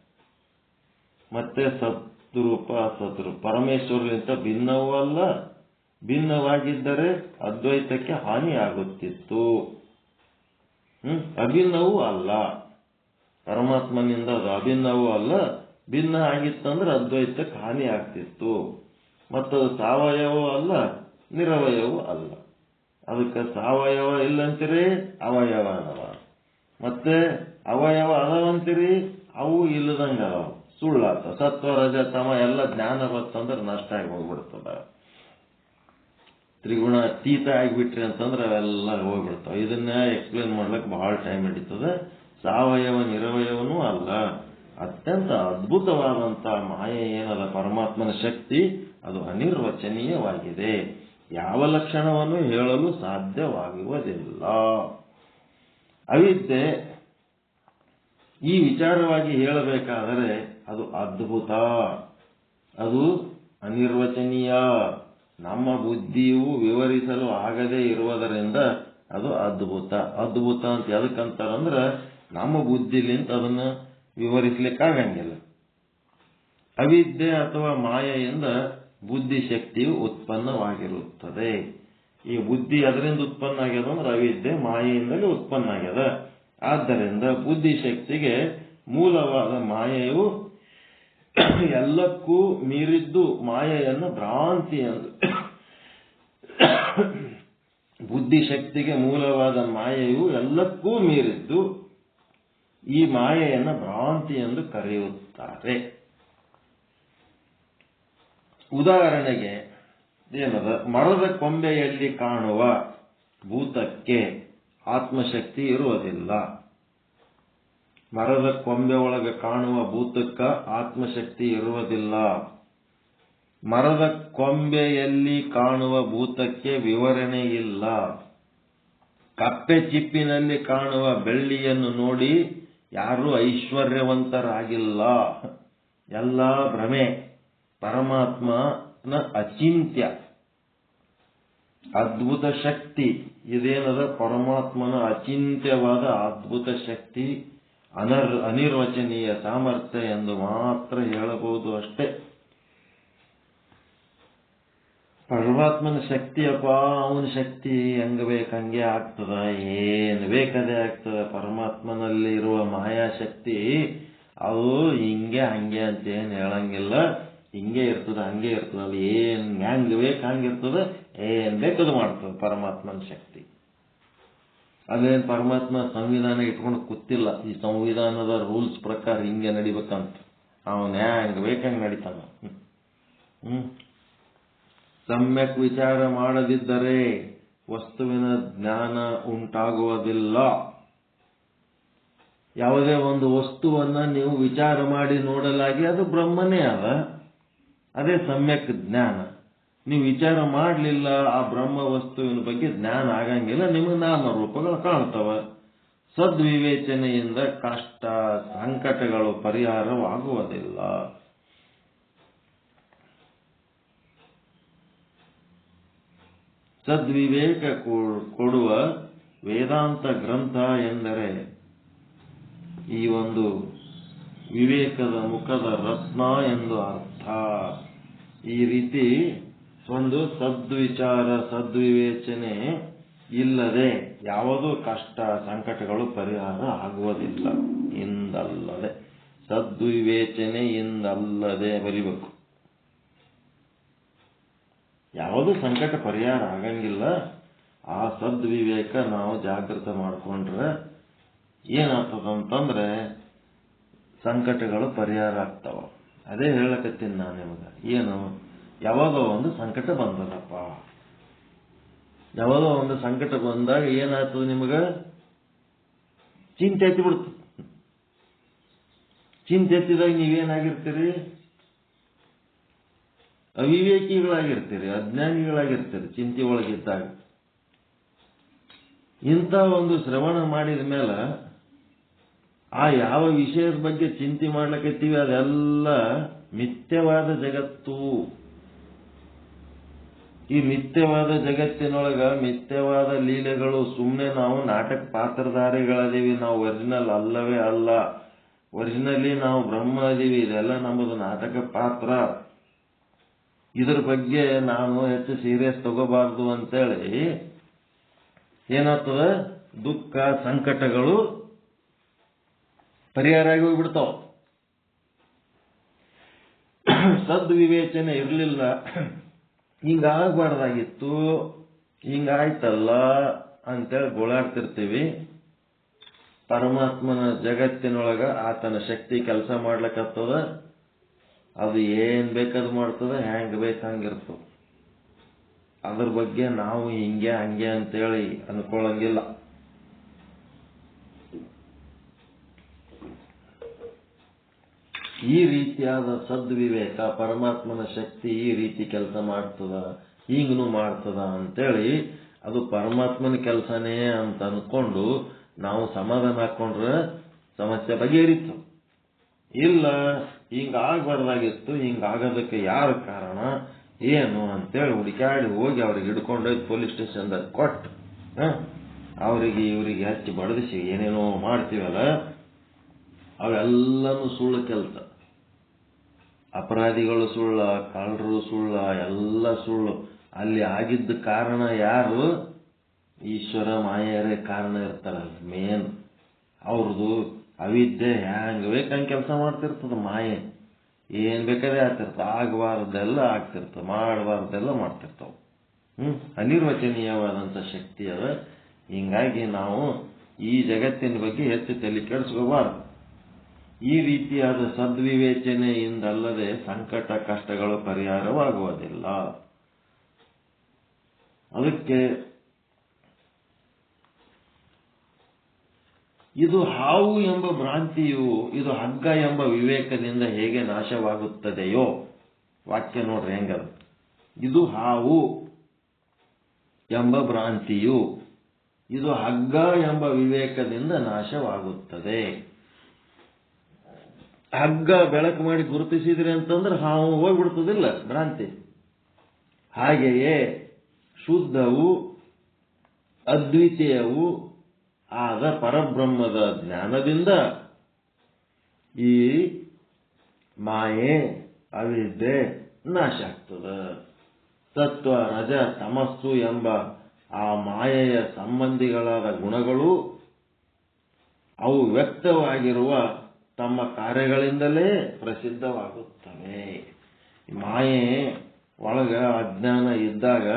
ಮತ್ತೆ ಸದ್ರೂಪ ಅಸದ್ರೂಪ ಪರಮೇಶ್ವರಲಿಂತ ಭಿನ್ನವೂ ಅಲ್ಲ, ಭಿನ್ನವಾಗಿದ್ದರೆ ಅದ್ವೈತಕ್ಕೆ ಹಾನಿಯಾಗುತ್ತಿತ್ತು. ಅಭಿನ್ನವೂ ಅಲ್ಲ, ಪರಮಾತ್ಮನಿಂದ ಅದು ಅಭಿನ್ನವೂ ಅಲ್ಲ, ಭಿನ್ನ ಆಗಿತ್ತಂದ್ರೆ ಅದ್ವೈತಕ್ಕೆ ಹಾನಿ ಆಗ್ತಿತ್ತು. ಮತ್ತು ಸಾವಯವೂ ಅಲ್ಲ, ನಿರವಯವೂ ಅಲ್ಲ. ಅದಕ್ಕೆ ಸಾವಯವ ಇಲ್ಲಂತೀರಿ, ಅವಯವ ಅದಾವ. ಮತ್ತೆ ಅವಯವ ಅದಾವಂತೀರಿ, ಅವು ಇಲ್ಲದಂಗ ಅದಾವ. ಸುಳ್ಳಾತ. ಸತ್ವ ರಜ ತಮ ಎಲ್ಲ ಜ್ಞಾನ ಬರ್ತಂದ್ರೆ ನಷ್ಟ ಆಗಿ ಹೋಗ್ಬಿಡ್ತದ. ತ್ರಿಗುಣ ಅತೀತ ಆಗಿಬಿಟ್ರಿ ಅಂತಂದ್ರೆ ಅವೆಲ್ಲ ಹೋಗ್ಬಿಡ್ತಾವ. ಇದನ್ನ ಎಕ್ಸ್ಪ್ಲೇನ್ ಮಾಡ್ಲಿಕ್ಕೆ ಬಹಳ ಟೈಮ್ ಹಿಡಿತದೆ. ಸಾವಯವ ನಿರವಯವನೂ ಅಲ್ಲ, ಅತ್ಯಂತ ಅದ್ಭುತವಾದಂತ ಮಾಯೆ ಏನದ ಪರಮಾತ್ಮನ ಶಕ್ತಿ, ಅದು ಅನಿರ್ವಚನೀಯವಾಗಿದೆ, ಯಾವ ಲಕ್ಷಣವನ್ನು ಹೇಳಲು ಸಾಧ್ಯವಾಗುವುದಿಲ್ಲ. ಅವಿದ್ಯೆ ಈ ವಿಚಾರವಾಗಿ ಹೇಳಬೇಕಾದರೆ ಅದು ಅದ್ಭುತ, ಅದು ಅನಿರ್ವಚನೀಯ. ನಮ್ಮ ಬುದ್ಧಿಯು ವಿವರಿಸಲು ಆಗದೇ ಇರುವುದರಿಂದ ಅದು ಅದ್ಭುತ. ಅದ್ಭುತ ಅಂತ ಎದಕ್ಕಂತಾರಂದ್ರೆ ನಮ್ಮ ಬುದ್ಧಿಲಿಂತ ಅದನ್ನು ವಿವರಿಸಲಿಕ್ಕಾಗಂಗಿಲ್ಲ. ಅವಿದ್ಯೆ ಅಥವಾ ಮಾಯೆಯಿಂದ ಬುದ್ಧಿಶಕ್ತಿಯು ಉತ್ಪನ್ನವಾಗಿರುತ್ತದೆ. ಈ ಬುದ್ಧಿ ಅದರಿಂದ ಉತ್ಪನ್ನ ಆಗ್ಯದ ಅಂದ್ರೆ ಅವಿದ್ಯೆ ಮಾಯೆಯಿಂದಲೇ ಉತ್ಪನ್ನ ಆಗ್ಯದ. ಆದ್ದರಿಂದ ಬುದ್ಧಿಶಕ್ತಿಗೆ ಮೂಲವಾದ ಮಾಯೆಯು ಎಲ್ಲಕ್ಕೂ ಮೀರಿದ್ದು ಮಾಯೆಯನ್ನು ಭ್ರಾಂತಿ ಎಂದು ಬುದ್ಧಿಶಕ್ತಿಗೆ ಮೂಲವಾದ ಮಾಯೆಯು ಎಲ್ಲಕ್ಕೂ ಮೀರಿದ್ದು ಈ ಮಾಯೆಯನ್ನು ಭ್ರಾಂತಿ ಎಂದು ಕರೆಯುತ್ತಾರೆ. ಉದಾಹರಣೆಗೆ ಏನದ, ಮರದ ಕೊಂಬೆಯಲ್ಲಿ ಕಾಣುವ ಭೂತಕ್ಕೆ ಆತ್ಮಶಕ್ತಿ ಇರುವುದಿಲ್ಲ. ಮರದ ಕೊಂಬೆ ಒಳಗೆ ಕಾಣುವ ಭೂತಕ್ಕ ಆತ್ಮಶಕ್ತಿ ಇರುವುದಿಲ್ಲ. ಮರದ ಕೊಂಬೆಯಲ್ಲಿ ಕಾಣುವ ಭೂತಕ್ಕೆ ವಿವರಣೆ ಇಲ್ಲ. ಕಪ್ಪೆ ಚಿಪ್ಪಿನಲ್ಲಿ ಕಾಣುವ ಬೆಳ್ಳಿಯನ್ನು ನೋಡಿ ಯಾರೂ ಐಶ್ವರ್ಯವಂತರಾಗಿಲ್ಲ. ಎಲ್ಲ ಭ್ರಮೆ. ಪರಮಾತ್ಮನ ಅಚಿಂತ್ಯ ಅದ್ಭುತ ಶಕ್ತಿ ಇದೇನದ, ಪರಮಾತ್ಮನ ಅಚಿಂತ್ಯವಾದ ಅದ್ಭುತ ಶಕ್ತಿ, ಅನಿರ್ವಚನೀಯ ಸಾಮರ್ಥ್ಯ ಎಂದು ಮಾತ್ರ ಹೇಳಬಹುದು ಅಷ್ಟೇ. ಪರಮಾತ್ಮನ ಶಕ್ತಿಯಪ್ಪ, ಅವನ ಶಕ್ತಿ ಹೆಂಗ ಬೇಕಂಗೆ ಆಗ್ತದ, ಏನು ಬೇಕದೇ ಆಗ್ತದ. ಪರಮಾತ್ಮನಲ್ಲಿ ಇರುವ ಮಾಯಾಶಕ್ತಿ ಅದು ಹಿಂಗೆ ಹಂಗೆ ಅಂತ ಏನು ಹೇಳಂಗಿಲ್ಲ. ಹಿಂಗೆ ಇರ್ತದ, ಹಂಗೆ ಇರ್ತದ. ಅದು ಏನ್ ಹೆಂಗ್ ಬೇಕು ಹಂಗಿರ್ತದ, ಏನ್ ಬೇಕದು ಮಾಡ್ತದ ಪರಮಾತ್ಮನ ಶಕ್ತಿ. ಅದೇನು ಪರಮಾತ್ಮ ಸಂವಿಧಾನ ಇಟ್ಕೊಂಡು ಕೂತಿಲ್ಲ, ಈ ಸಂವಿಧಾನದ ರೂಲ್ಸ್ ಪ್ರಕಾರ ಹಿಂಗೆ ನಡಿಬೇಕಂತ. ಅವನ್ ಹೆಂಗ್ ಬೇಕಂಗೆ ನಡೀತಾನ. ಸಮ್ಯಕ್ ವಿಚಾರ ಮಾಡದಿದ್ದರೆ ವಸ್ತುವಿನ ಜ್ಞಾನ ಉಂಟಾಗುವುದಿಲ್ಲ. ಯಾವುದೇ ಒಂದು ವಸ್ತುವನ್ನ ನೀವು ವಿಚಾರ ಮಾಡಿ ನೋಡಲಾಗಿ ಅದು ಬ್ರಹ್ಮನೇ ಅದ, ಅದೇ ಸಮ್ಯಕ್ ಜ್ಞಾನ. ನೀವು ವಿಚಾರ ಮಾಡಲಿಲ್ಲ, ಆ ಬ್ರಹ್ಮ ವಸ್ತುವಿನ ಬಗ್ಗೆ ಜ್ಞಾನ ಆಗಂಗಿಲ್ಲ, ನಿಮಗೆ ನಾಮರೂಪಗಳು ಕಾಣ್ತವ. ಸದ್ವಿವೇಚನೆಯಿಂದ ಕಷ್ಟ ಸಂಕಟಗಳು ಪರಿಹಾರವಾಗುವುದಿಲ್ಲ. ಸದ್ವಿವೇಕ ಕೊಡುವ ವೇದಾಂತ ಗ್ರಂಥ ಎಂದರೆ ಈ ಒಂದು ವಿವೇಕದ ಮುಖದ ರತ್ನ ಎಂದು ಅರ್ಥ. ಈ ರೀತಿ ಒಂದು ಸದ್ವಿಚಾರ ಸದ್ವಿವೇಚನೆ ಇಲ್ಲದೆ ಯಾವುದೂ ಕಷ್ಟ ಸಂಕಟಗಳು ಪರಿಹಾರ ಆಗುವುದಿಲ್ಲ. ಇಂದಲ್ಲದೆ ಸದ್ವಿವೇಚನೆಯಿಂದಲ್ಲದೆ ಬರಿಬೇಕು. ಯಾವುದು ಸಂಕಟ ಪರಿಹಾರ ಆಗಂಗಿಲ್ಲ. ಆ ಸದ್ವಿವೇಕ ನಾವು ಜಾಗೃತ ಮಾಡಿಕೊಂಡ್ರೆ ಏನಾಗ್ತದಂತಂದ್ರೆ ಸಂಕಟಗಳು ಪರಿಹಾರ ಆಗ್ತಾವ. ಅದೇ ಹೇಳಕತ್ತೀನಿ ನಾನು ನಿಮಗೆ. ಏನು, ಯಾವಾಗ ಒಂದು ಸಂಕಟ ಬಂದದಪ್ಪ, ಯಾವುದೋ ಒಂದು ಸಂಕಟ ಬಂದಾಗ ಏನಾಗ್ತದೆ ನಿಮಗ? ಚಿಂತೆ ಹತ್ತಿ ಬಿಡ್ತದೆ. ಚಿಂತೆ ಹತ್ತಿದಾಗ ನೀವೇನಾಗಿರ್ತೀರಿ? ಅವಿವೇಕಿಗಳಾಗಿರ್ತೀರಿ, ಅಜ್ಞಾನಿಗಳಾಗಿರ್ತೀರಿ ಚಿಂತೆ ಒಳಗಿದ್ದಾಗ. ಇಂಥ ಒಂದು ಶ್ರವಣ ಮಾಡಿದ ಮೇಲೆ ಆ ಯಾವ ವಿಷಯದ ಬಗ್ಗೆ ಚಿಂತೆ ಮಾಡ್ಲಿಕ್ಕತ್ತೀವಿ ಅದೆಲ್ಲ ಮಿಥ್ಯವಾದ ಜಗತ್ತು. ಈ ಮಿಥ್ಯವಾದ ಜಗತ್ತಿನೊಳಗ ಮಿಥ್ಯವಾದ ಲೀಲೆಗಳು. ಸುಮ್ಮನೆ ನಾವು ನಾಟಕ ಪಾತ್ರಧಾರಿಗಳದೀವಿ, ನಾವು ಒರಿಜಿನಲ್ ಅಲ್ಲವೇ ಅಲ್ಲ. ಒರಿಜಿನಲಿ ನಾವು ಬ್ರಹ್ಮ ಅದೀವಿ, ಇದೆಲ್ಲ ನಮ್ಮದು ನಾಟಕ ಪಾತ್ರ. ಇದ್ರ ಬಗ್ಗೆ ನಾನು ಹೆಚ್ಚು ಸೀರಿಯಸ್ ತಗೋಬಾರ್ದು ಅಂತೇಳಿ ಏನಾಗ್ತದ? ದುಃಖ ಸಂಕಟಗಳು ಪರಿಹಾರ ಆಗಿ ಹೋಗ್ಬಿಡ್ತಾವ. ಸದ್ವಿವೇಚನೆ ಇರಲಿಲ್ಲ, ಹಿಂಗಾಗಬಾರ್ದಾಗಿತ್ತು, ಹಿಂಗಾಯ್ತಲ್ಲ ಅಂತೇಳಿ ಗೋಳಾಡ್ತಿರ್ತೀವಿ. ಪರಮಾತ್ಮನ ಜಗತ್ತಿನೊಳಗ ಆತನ ಶಕ್ತಿ ಕೆಲಸ ಮಾಡ್ಲಿಕ್ಕತ್ತದ. ಅದು ಏನ್ ಬೇಕಾದ್ ಮಾಡ್ತದ, ಹೆಂಗ್ ಬೇಕಂಗಿರ್ತದ. ಅದ್ರ ಬಗ್ಗೆ ನಾವು ಹಿಂಗೆ ಹಂಗೆ ಅಂತೇಳಿ ಅನ್ಕೊಳ್ಳಂಗಿಲ್ಲ. ಈ ರೀತಿಯಾದ ಸದ್ವಿವೇಕ, ಪರಮಾತ್ಮನ ಶಕ್ತಿ ಈ ರೀತಿ ಕೆಲಸ ಮಾಡ್ತದ, ಹಿಂಗೂ ಮಾಡ್ತದ ಅಂತೇಳಿ ಅದು ಪರಮಾತ್ಮನ ಕೆಲಸನೇ ಅಂತ ಅನ್ಕೊಂಡು ನಾವು ಸಮಾಧಾನ ಹಾಕೊಂಡ್ರೆ ಸಮಸ್ಯೆ ಬಗೆಹರಿತು. ಇಲ್ಲ, ಹಿಂಗಾಗಬಾರ್ದಾಗಿತ್ತು, ಹಿಂಗಾಗೋದಕ್ಕೆ ಯಾರು ಕಾರಣ ಏನು ಅಂತೇಳಿ ಹುಡುಕಾಡಿ ಹೋಗಿ ಅವ್ರಿಗೆ ಹಿಡ್ಕೊಂಡೋಗಿ ಪೊಲೀಸ್ ಸ್ಟೇಷನ್ದಾಗ ಕೊಟ್ಟು ಅವರಿಗೆ ಇವರಿಗೆ ಹಚ್ಚಿ ಬಡದಿಸಿ ಏನೇನೋ ಮಾಡ್ತೀವಲ್ಲ, ಅವೆಲ್ಲನೂ ಸುಳ್ಳು ಕೆಲಸ. ಅಪರಾಧಿಗಳು ಸುಳ್ಳ, ಕಳ್ಳರು ಸುಳ್ಳ, ಎಲ್ಲ ಸುಳ್ಳು. ಅಲ್ಲಿ ಆಗಿದ್ದ ಕಾರಣ ಯಾರು? ಈಶ್ವರ ಮಾಯರೇ ಕಾರಣ ಇರ್ತಾರಲ್ಲ ಮೇನ್. ಅವ್ರದ್ದು ಅವಿದ್ಯೆ ಹೆಂಗ್ ಬೇಕಂಗೆ ಕೆಲಸ ಮಾಡ್ತಿರ್ತದ. ಮಾಯೆ ಏನ್ ಬೇಕಾದ್ರೆ ಆಗ್ತಿರ್ತಾವ, ಆಗಬಾರ್ದೆಲ್ಲ ಆಗ್ತಿರ್ತಾವ, ಮಾಡಬಾರ್ದೆಲ್ಲ ಮಾಡ್ತಿರ್ತಾವ. ಅನಿರ್ವಚನೀಯವಾದಂಥ ಶಕ್ತಿ ಅದ. ಹಿಂಗಾಗಿ ನಾವು ಈ ಜಗತ್ತಿನ ಬಗ್ಗೆ ಹೆಚ್ಚು ತಲೆ ಕೆಡಿಸ್ಕೋಬಾರ್ದು. ಈ ರೀತಿಯಾದ ಸದ್ವಿವೇಚನೆಯಿಂದಲ್ಲದೆ ಸಂಕಟ ಕಷ್ಟಗಳು ಪರಿಹಾರವಾಗುವುದಿಲ್ಲ. ಅದಕ್ಕೆ ಇದು ಹಾವು ಎಂಬ ಭ್ರಾಂತಿಯು ಇದು ಹಗ್ಗ ಎಂಬ ವಿವೇಕದಿಂದ ಹೇಗೆ ನಾಶವಾಗುತ್ತದೆಯೋ, ವಾಕ್ಯ ನೋಡ್ರಿ ಹೆಂಗದ. ಇದು ಹಾವು ಎಂಬ ಭ್ರಾಂತಿಯು ಇದು ಹಗ್ಗ ಎಂಬ ವಿವೇಕದಿಂದ ನಾಶವಾಗುತ್ತದೆ. ಹಗ್ಗ ಬೆಳಕು ಮಾಡಿ ಗುರುತಿಸಿದ್ರಿ ಅಂತಂದ್ರೆ ಹಾವು ಹೋಗ್ಬಿಡ್ತದಿಲ್ಲ ಭ್ರಾಂತಿ. ಹಾಗೆಯೇ ಶುದ್ಧವು ಅದ್ವಿತೀಯವು ಆದ ಪರಬ್ರಹ್ಮದ ಜ್ಞಾನದಿಂದ ಈ ಮಾಯೆ ಅವಿದ್ಯೆ ನಾಶ ಆಗ್ತದ. ಸತ್ವ ರಜ ತಮಸ್ಸು ಎಂಬ ಆ ಮಾಯೆಯ ಸಂಬಂಧಿಗಳಾದ ಗುಣಗಳು ಅವು ವ್ಯಕ್ತವಾಗಿರುವ ತಮ್ಮ ಕಾರ್ಯಗಳಿಂದಲೇ ಪ್ರಸಿದ್ಧವಾಗುತ್ತವೆ. ಮಾಯೆ ಒಳಗ ಅಜ್ಞಾನ ಇದ್ದಾಗ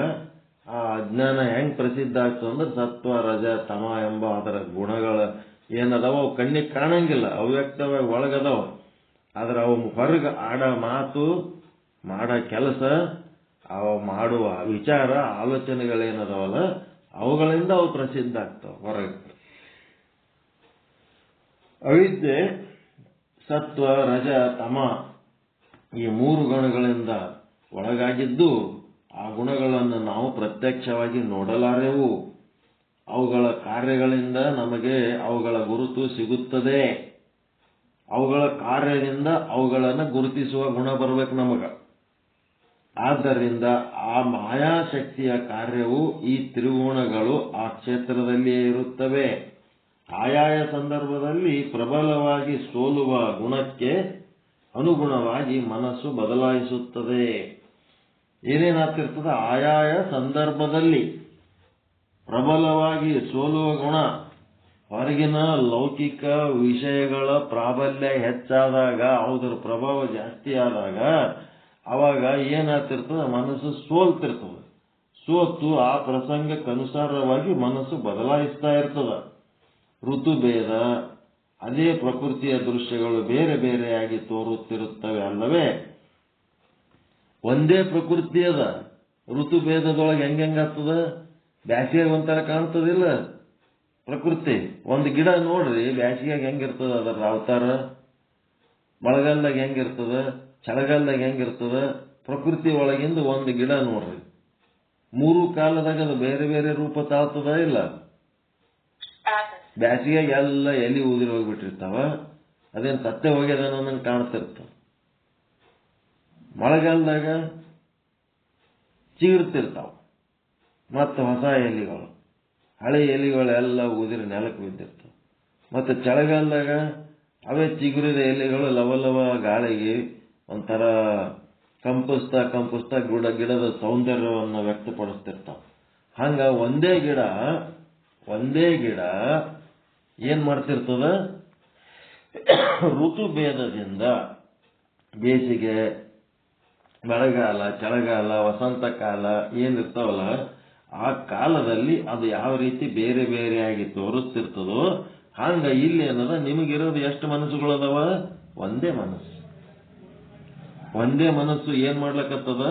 ಆ ಅಜ್ಞಾನ ಹೆಂಗ್ ಪ್ರಸಿದ್ಧ ಆಗ್ತದೆ ಅಂದ್ರೆ ಸತ್ವ ರಜ ತಮ ಎಂಬ ಅದರ ಗುಣಗಳ ಏನದಾವ ಅವು ಕಣ್ಣಿಗೆ ಕಾಣಂಗಿಲ್ಲ, ಅವ್ಯಕ್ತವಾಗಿ ಒಳಗದಾವ. ಆದ್ರೆ ಅವು ಹೊರಗೆ ಆಡೋ ಮಾತು, ಮಾಡೋ ಕೆಲಸ, ಅವು ಮಾಡುವ ವಿಚಾರ ಆಲೋಚನೆಗಳೇನದಾವಲ್ಲ ಅವುಗಳಿಂದ ಅವು ಪ್ರಸಿದ್ಧ ಆಗ್ತಾವ ಹೊರಗೆ. ಅವಿದ್ಯೆ ಸತ್ವ ರಜ ತಮ ಈ ಮೂರು ಗುಣಗಳಿಂದ ಒಳಗಾಗಿದ್ದು ಆ ಗುಣಗಳನ್ನು ನಾವು ಪ್ರತ್ಯಕ್ಷವಾಗಿ ನೋಡಲಾರೆವು. ಅವುಗಳ ಕಾರ್ಯಗಳಿಂದ ನಮಗೆ ಅವುಗಳ ಗುರುತು ಸಿಗುತ್ತದೆ. ಅವುಗಳ ಕಾರ್ಯದಿಂದ ಅವುಗಳನ್ನು ಗುರುತಿಸುವ ಗುಣ ಬರಬೇಕು ನಮಗ. ಆದ್ದರಿಂದ ಆ ಮಾಯಾಶಕ್ತಿಯ ಕಾರ್ಯವು ಈ ತ್ರಿಗುಣಗಳು ಆ ಕ್ಷೇತ್ರದಲ್ಲಿಯೇ ಇರುತ್ತವೆ. ಆಯಾಯ ಸಂದರ್ಭದಲ್ಲಿ ಪ್ರಬಲವಾಗಿ ಸೋಲುವ ಗುಣಕ್ಕೆ ಅನುಗುಣವಾಗಿ ಮನಸ್ಸು ಬದಲಾಯಿಸುತ್ತದೆ. ಏನೇನಾಗ್ತಿರ್ತದೆ? ಆಯಾಯ ಸಂದರ್ಭದಲ್ಲಿ ಪ್ರಬಲವಾಗಿ ಸೋಲುವ ಗುಣ, ಹೊರಗಿನ ಲೌಕಿಕ ವಿಷಯಗಳ ಪ್ರಾಬಲ್ಯ ಹೆಚ್ಚಾದಾಗ, ಅದರ ಪ್ರಭಾವ ಜಾಸ್ತಿ ಆದಾಗ ಅವಾಗ ಏನಾಗ್ತಿರ್ತದೆ? ಮನಸ್ಸು ಸೋಲ್ತಿರ್ತದೆ. ಸೋತು ಆ ಪ್ರಸಂಗಕ್ಕನುಸಾರವಾಗಿ ಮನಸ್ಸು ಬದಲಾಯಿಸ್ತಾ ಇರ್ತದ. ಋತುಭೇದ, ಅದೇ ಪ್ರಕೃತಿಯ ದೃಶ್ಯಗಳು ಬೇರೆ ಬೇರೆಯಾಗಿ ತೋರುತ್ತಿರುತ್ತವೆ ಅಲ್ಲವೇ? ಒಂದೇ ಪ್ರಕೃತಿ ಅದ, ಋತುಭೇದದೊಳಗೆ ಹೆಂಗಾಗ್ತದ? ಬ್ಯಾಸಿಗೆ ಒಂಥರ ಕಾಣ್ತದಿಲ್ಲ ಪ್ರಕೃತಿ. ಒಂದು ಗಿಡ ನೋಡ್ರಿ, ಬ್ಯಾಸಿಗೆಯಾಗ ಹೆಂಗಿರ್ತದ ಅದರ ಅವತಾರ, ಮಳೆಗಾಲದಾಗ ಹೆಂಗಿರ್ತದ, ಚಳಿಗಾಲದಾಗ ಹೆಂಗಿರ್ತದ, ಪ್ರಕೃತಿ ಒಳಗಿಂದ ಒಂದು ಗಿಡ ನೋಡ್ರಿ, ಮೂರು ಕಾಲದಾಗ ಅದು ಬೇರೆ ಬೇರೆ ರೂಪ ತಾಳ್ತದ ಇಲ್ಲ. ಬ್ಯಾಸಿಗೆಯಾಗ ಎಲ್ಲ ಎಲಿ ಉದುರಿ ಹೋಗ್ಬಿಟ್ಟಿರ್ತಾವ, ಅದೇನು ಸತ್ಯ ಹೋಗ್ಯದ ನಂಗೆ ಕಾಣ್ತಿರ್ತಾವ. ಮಳೆಗಾಲದಾಗ ಚಿಗುರ್ತಿರ್ತಾವ, ಮತ್ತು ಹೊಸ ಎಲಿಗಳು, ಹಳೆ ಎಲಿಗಳೆಲ್ಲ ಉದುರಿ ನೆಲಕ್ಕೆ ಬಿದ್ದಿರ್ತಾವ. ಮತ್ತು ಚಳಿಗಾಲದಾಗ ಅವೇ ಚಿಗುರಿದ ಎಲೆಗಳು ಲವಲವ ಗಾಳಿಗೆ ಒಂಥರ ಕಂಪಿಸ್ತಾ ಗಿಡದ ಸೌಂದರ್ಯವನ್ನು ವ್ಯಕ್ತಪಡಿಸ್ತಿರ್ತಾವ. ಹಂಗ ಒಂದೇ ಗಿಡ ಏನ್ ಮಾಡ್ತಿರ್ತದ, ಋತು ಭೇದದಿಂದ ಬೇಸಿಗೆ, ಮಳೆಗಾಲ, ಚಳಿಗಾಲ, ವಸಂತ ಕಾಲ ಏನಿರ್ತಾವಲ್ಲ, ಆ ಕಾಲದಲ್ಲಿ ಅದು ಯಾವ ರೀತಿ ಬೇರೆ ಬೇರೆಯಾಗಿ ತೋರಿಸ್ತಿರ್ತದೋ ಹಂಗ ಇಲ್ಲಿ ಏನದ, ನಿಮಗಿರೋದು ಎಷ್ಟು ಮನಸ್ಸುಗಳದಾವ? ಒಂದೇ ಮನಸ್ಸು ಏನ್ ಮಾಡ್ಲಕತ್ತದ,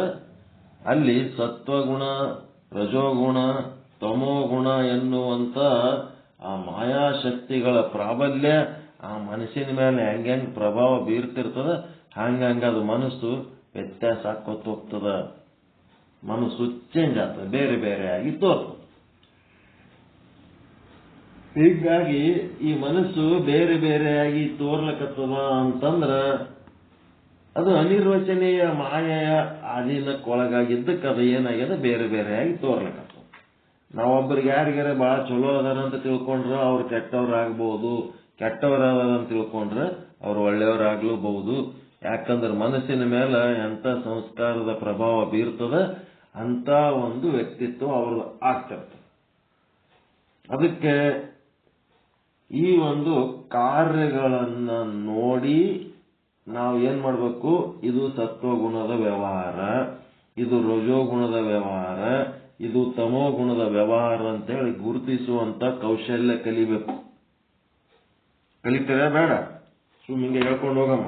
ಅಲ್ಲಿ ಸತ್ವಗುಣ, ರಜೋಗುಣ, ತಮೋಗುಣ ಎನ್ನುವಂತ ಆ ಮಾಯಾಶಕ್ತಿಗಳ ಪ್ರಾಬಲ್ಯ ಆ ಮನಸ್ಸಿನ ಮೇಲೆ ಹೆಂಗ್ ಪ್ರಭಾವ ಬೀರ್ತಿರ್ತದ, ಹಂಗಂಗ ಅದು ಮನಸ್ಸು ವ್ಯತ್ಯಾಸ ಆಕೋತ ಹೋಗ್ತದ. ಮನಸ್ಸು ಚೇಂಜ್ ಆಗ್ತದೆ, ಬೇರೆ ಬೇರೆ ಆಗಿ ತೋರ್ತದೆ. ಹೀಗಾಗಿ ಈ ಮನಸ್ಸು ಬೇರೆ ಬೇರೆಯಾಗಿ ತೋರ್ಲಕತ್ತದ ಅಂತಂದ್ರ ಅದು ಅನಿರ್ವಚನೀಯ ಮಾಯೆಯ ಅಧೀನಕ್ಕೊಳಗಾಗಿದ್ದಕ್ಕೆ ಅದು ಏನಾಗ್ಯದ, ಬೇರೆ ಬೇರೆಯಾಗಿ ತೋರ್ಲಕತ್ತದ. ನಾವೊಬ್ಬರಿಗೆ ಯಾರಿಗಾರ ಬಹಳ ಚಲೋ ಅದಾರ ಅಂತ ತಿಳ್ಕೊಂಡ್ರೆ ಅವ್ರು ಕೆಟ್ಟವ್ರಾಗಬಹುದು, ಕೆಟ್ಟವರಾದ ಅಂತ ತಿಳ್ಕೊಂಡ್ರೆ ಅವ್ರು ಒಳ್ಳೆಯವರಾಗ್ಲೂಬಹುದು. ಯಾಕಂದ್ರೆ ಮನಸ್ಸಿನ ಮೇಲೆ ಎಂತ ಸಂಸ್ಕಾರದ ಪ್ರಭಾವ ಬೀರ್ತದ ಅಂತ ಒಂದು ವ್ಯಕ್ತಿತ್ವ ಅವ್ರದ್ದು ಆಗ್ತಿರ್ತದೆ. ಅದಕ್ಕೆ ಈ ಒಂದು ಕಾರ್ಯಗಳನ್ನ ನೋಡಿ ನಾವು ಏನ್ ಮಾಡ್ಬೇಕು, ಇದು ಸತ್ವಗುಣದ ವ್ಯವಹಾರ, ಇದು ರಜೋಗುಣದ ವ್ಯವಹಾರ, ಇದು ತಮೋಗುಣದ ವ್ಯವಹಾರ ಅಂತೇಳಿ ಗುರುತಿಸುವಂತ ಕೌಶಲ್ಯ ಕಲಿಬೇಕು. ಕಲಿತೀರ ಬೇಡ, ಸುಮ್ಮಿಂಗೆ ಹೇಳ್ಕೊಂಡು ಹೋಗಮ್ಮ.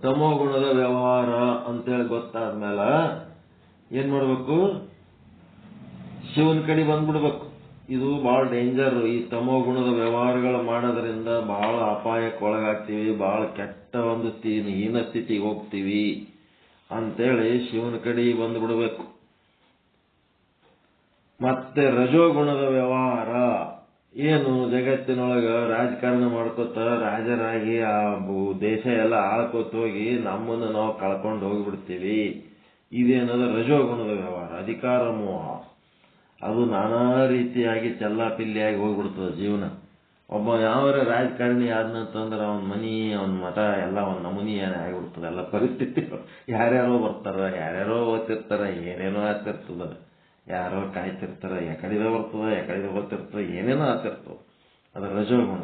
ತಮೋಗುಣದ ವ್ಯವಹಾರ ಅಂತೇಳಿ ಗೊತ್ತಾದ್ಮೇಲೆ ಏನ್ ಮಾಡ್ಬೇಕು, ಶಿವನ ಕಡೆ ಬಂದ್ಬಿಡ್ಬೇಕು. ಇದು ಬಹಳ ಡೇಂಜರ್. ಈ ತಮೋಗುಣದ ವ್ಯವಹಾರಗಳು ಮಾಡೋದ್ರಿಂದ ಬಹಳ ಅಪಾಯಕ್ಕೆ ಒಳಗಾಗ್ತೀವಿ, ಬಹಳ ಕೆಟ್ಟ ಒಂದು ಹೀನ ಸ್ಥಿತಿಗೆ ಹೋಗ್ತೀವಿ ಅಂತೇಳಿ ಶಿವನ ಕಡೆ ಬಂದ್ಬಿಡ್ಬೇಕು. ಮತ್ತೆ ರಜೋಗುಣದ ವ್ಯವಹಾರ ಏನು, ಜಗತ್ತಿನೊಳಗ ರಾಜಕಾರಣ ಮಾಡ್ಕೋತ ರಾಜರಾಗಿ ಆ ದೇಶ ಎಲ್ಲ ಆಳ್ಕೋತ ಹೋಗಿ ನಮ್ಮನ್ನು ನಾವು ಕಳ್ಕೊಂಡು ಹೋಗ್ಬಿಡ್ತೀವಿ. ಇದೇನದ ರಜೋಗುಣದ ವ್ಯವಹಾರ, ಅಧಿಕಾರ ಮೋಹ. ಅದು ನಾನಾ ರೀತಿಯಾಗಿ ಚೆಲ್ಲಾಪಿಲ್ಲಿಯಾಗಿ ಹೋಗ್ಬಿಡ್ತದ ಜೀವನ. ಒಬ್ಬ ಯಾವರ ರಾಜಕಾರಣಿ ಆದ್ನಂತಂದ್ರೆ ಅವನ ಮನಿ, ಅವನ ಮಠ ಎಲ್ಲ ಒಂದು ನಮೂನಿ ಆಗಿಬಿಡ್ತದೆ. ಎಲ್ಲ ಪರಿಸ್ಥಿತಿ ಯಾರ್ಯಾರೋ ಬರ್ತಾರ, ಯಾರ್ಯಾರೋ ಓದ್ತಿರ್ತಾರ, ಏನೇನೋ ಆಗ್ತಿರ್ತದ, ಯಾರೋ ಕಾಯ್ತಿರ್ತಾರ, ಯಾಕಡಿದ ಬರ್ತದ, ಯಾಕಡಿದ ಬರ್ತಿರ್ತದ, ಏನೇನೋ ಆಗ್ತಿರ್ತವ. ಅದು ರಜೋಗುಣ.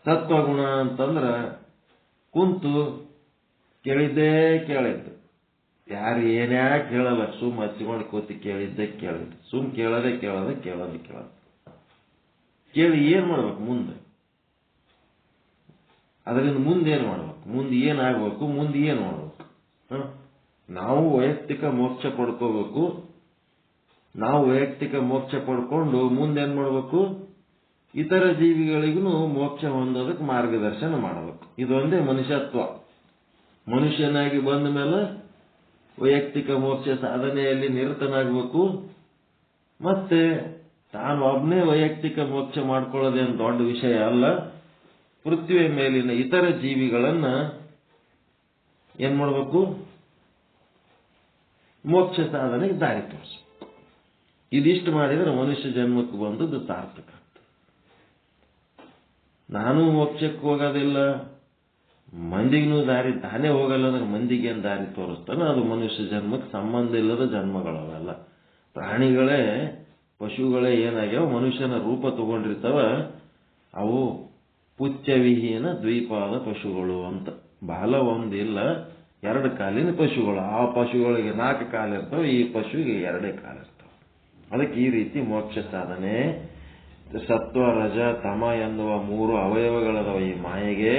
ಸತ್ವಗುಣ ಅಂತಂದ್ರ ಕುಂತು ಕೇಳಿದ್ದೇ ಕೇಳಿದ್ದು, ಯಾರು ಏನ್ಯಾಕೆ ಕೇಳಲ್ಲ, ಸುಮ್ ಹಚ್ಕೊಂಡು ಕೂತಿ ಕೇಳಿದ್ದೆ ಸುಮ್ ಕೇಳೋದೇ ಕೇಳಿ ಏನ್ ಮಾಡ್ಬೇಕು ಮುಂದೆ, ಅದರಿಂದ ಮುಂದೆ ಏನ್ ಮಾಡ್ಬೇಕು, ಮುಂದೆ ಏನಾಗ್ಬೇಕು, ಮುಂದೆ ಏನ್ ಮಾಡ್ಬೇಕು. ನಾವು ವೈಯಕ್ತಿಕ ಮೋಕ್ಷ ಪಡ್ಕೋಬೇಕು. ನಾವು ವೈಯಕ್ತಿಕ ಮೋಕ್ಷ ಪಡ್ಕೊಂಡು ಮುಂದೇನ್ ಮಾಡ್ಬೇಕು, ಇತರ ಜೀವಿಗಳಿಗೂ ಮೋಕ್ಷ ಹೊಂದೋದಕ್ಕೆ ಮಾರ್ಗದರ್ಶನ ಮಾಡಬೇಕು. ಇದೊಂದೇ ಮನುಷ್ಯತ್ವ. ಮನುಷ್ಯನಾಗಿ ಬಂದ ಮೇಲೆ ವೈಯಕ್ತಿಕ ಮೋಕ್ಷ ಸಾಧನೆಯಲ್ಲಿ ನಿರತನಾಗಬೇಕು. ಮತ್ತೆ ತಾನು ಒಬ್ಬನೇ ವೈಯಕ್ತಿಕ ಮೋಕ್ಷ ಮಾಡ್ಕೊಳ್ಳೋದೇನು ದೊಡ್ಡ ವಿಷಯ ಅಲ್ಲ. ಪೃಥ್ವಿಯ ಮೇಲಿನ ಇತರ ಜೀವಿಗಳನ್ನ ಏನ್ ಮಾಡಬೇಕು, ಮೋಕ್ಷ ಸಾಧನೆಗೆ ದಾರಿ ತೋರಿಸಬೇಕು. ಇದಿಷ್ಟು ಮಾಡಿದ್ರೆ ಮನುಷ್ಯ ಜನ್ಮಕ್ಕೆ ಬಂದದ್ದು ಸಾರ್ಥಕ ಆಗ್ತದೆ. ನಾನು ಮೋಕ್ಷಕ್ಕೆ ಹೋಗೋದಿಲ್ಲ, ಮಂದಿಗೂ ದಾರಿ ತಾನೇ ಹೋಗಲ್ಲ ಅಂದ್ರೆ ಮಂದಿಗೇನು ದಾರಿ ತೋರಿಸ್ತಾನೆ. ಅದು ಮನುಷ್ಯ ಜನ್ಮಕ್ಕೆ ಸಂಬಂಧ ಇಲ್ಲದ ಜನ್ಮಗಳವೆಲ್ಲ. ಪ್ರಾಣಿಗಳೇ, ಪಶುಗಳೇ ಏನಾಗ್ಯಾವ, ಮನುಷ್ಯನ ರೂಪ ತಗೊಂಡಿರ್ತಾವ. ಅವು ಪುಚ್ಛವಿಹೀನ ದ್ವೀಪಾದ ಪಶುಗಳು ಅಂತ. ಬಾಲ ಒಂದಿಲ್ಲ, 2 ಕಾಲಿನ ಪಶುಗಳು. ಆ ಪಶುಗಳಿಗೆ 4 ಕಾಲಿರ್ತಾವೆ, ಈ ಪಶುವಿಗೆ 2 ಕಾಲಿರ್ತಾವೆ. ಅದಕ್ಕೆ ಈ ರೀತಿ ಮೋಕ್ಷ ಸಾಧನೆ. ಸತ್ವ, ರಜ, ತಮ ಎನ್ನುವ 3 ಅವಯವಗಳದವ ಈ ಮಾಯೆಗೆ.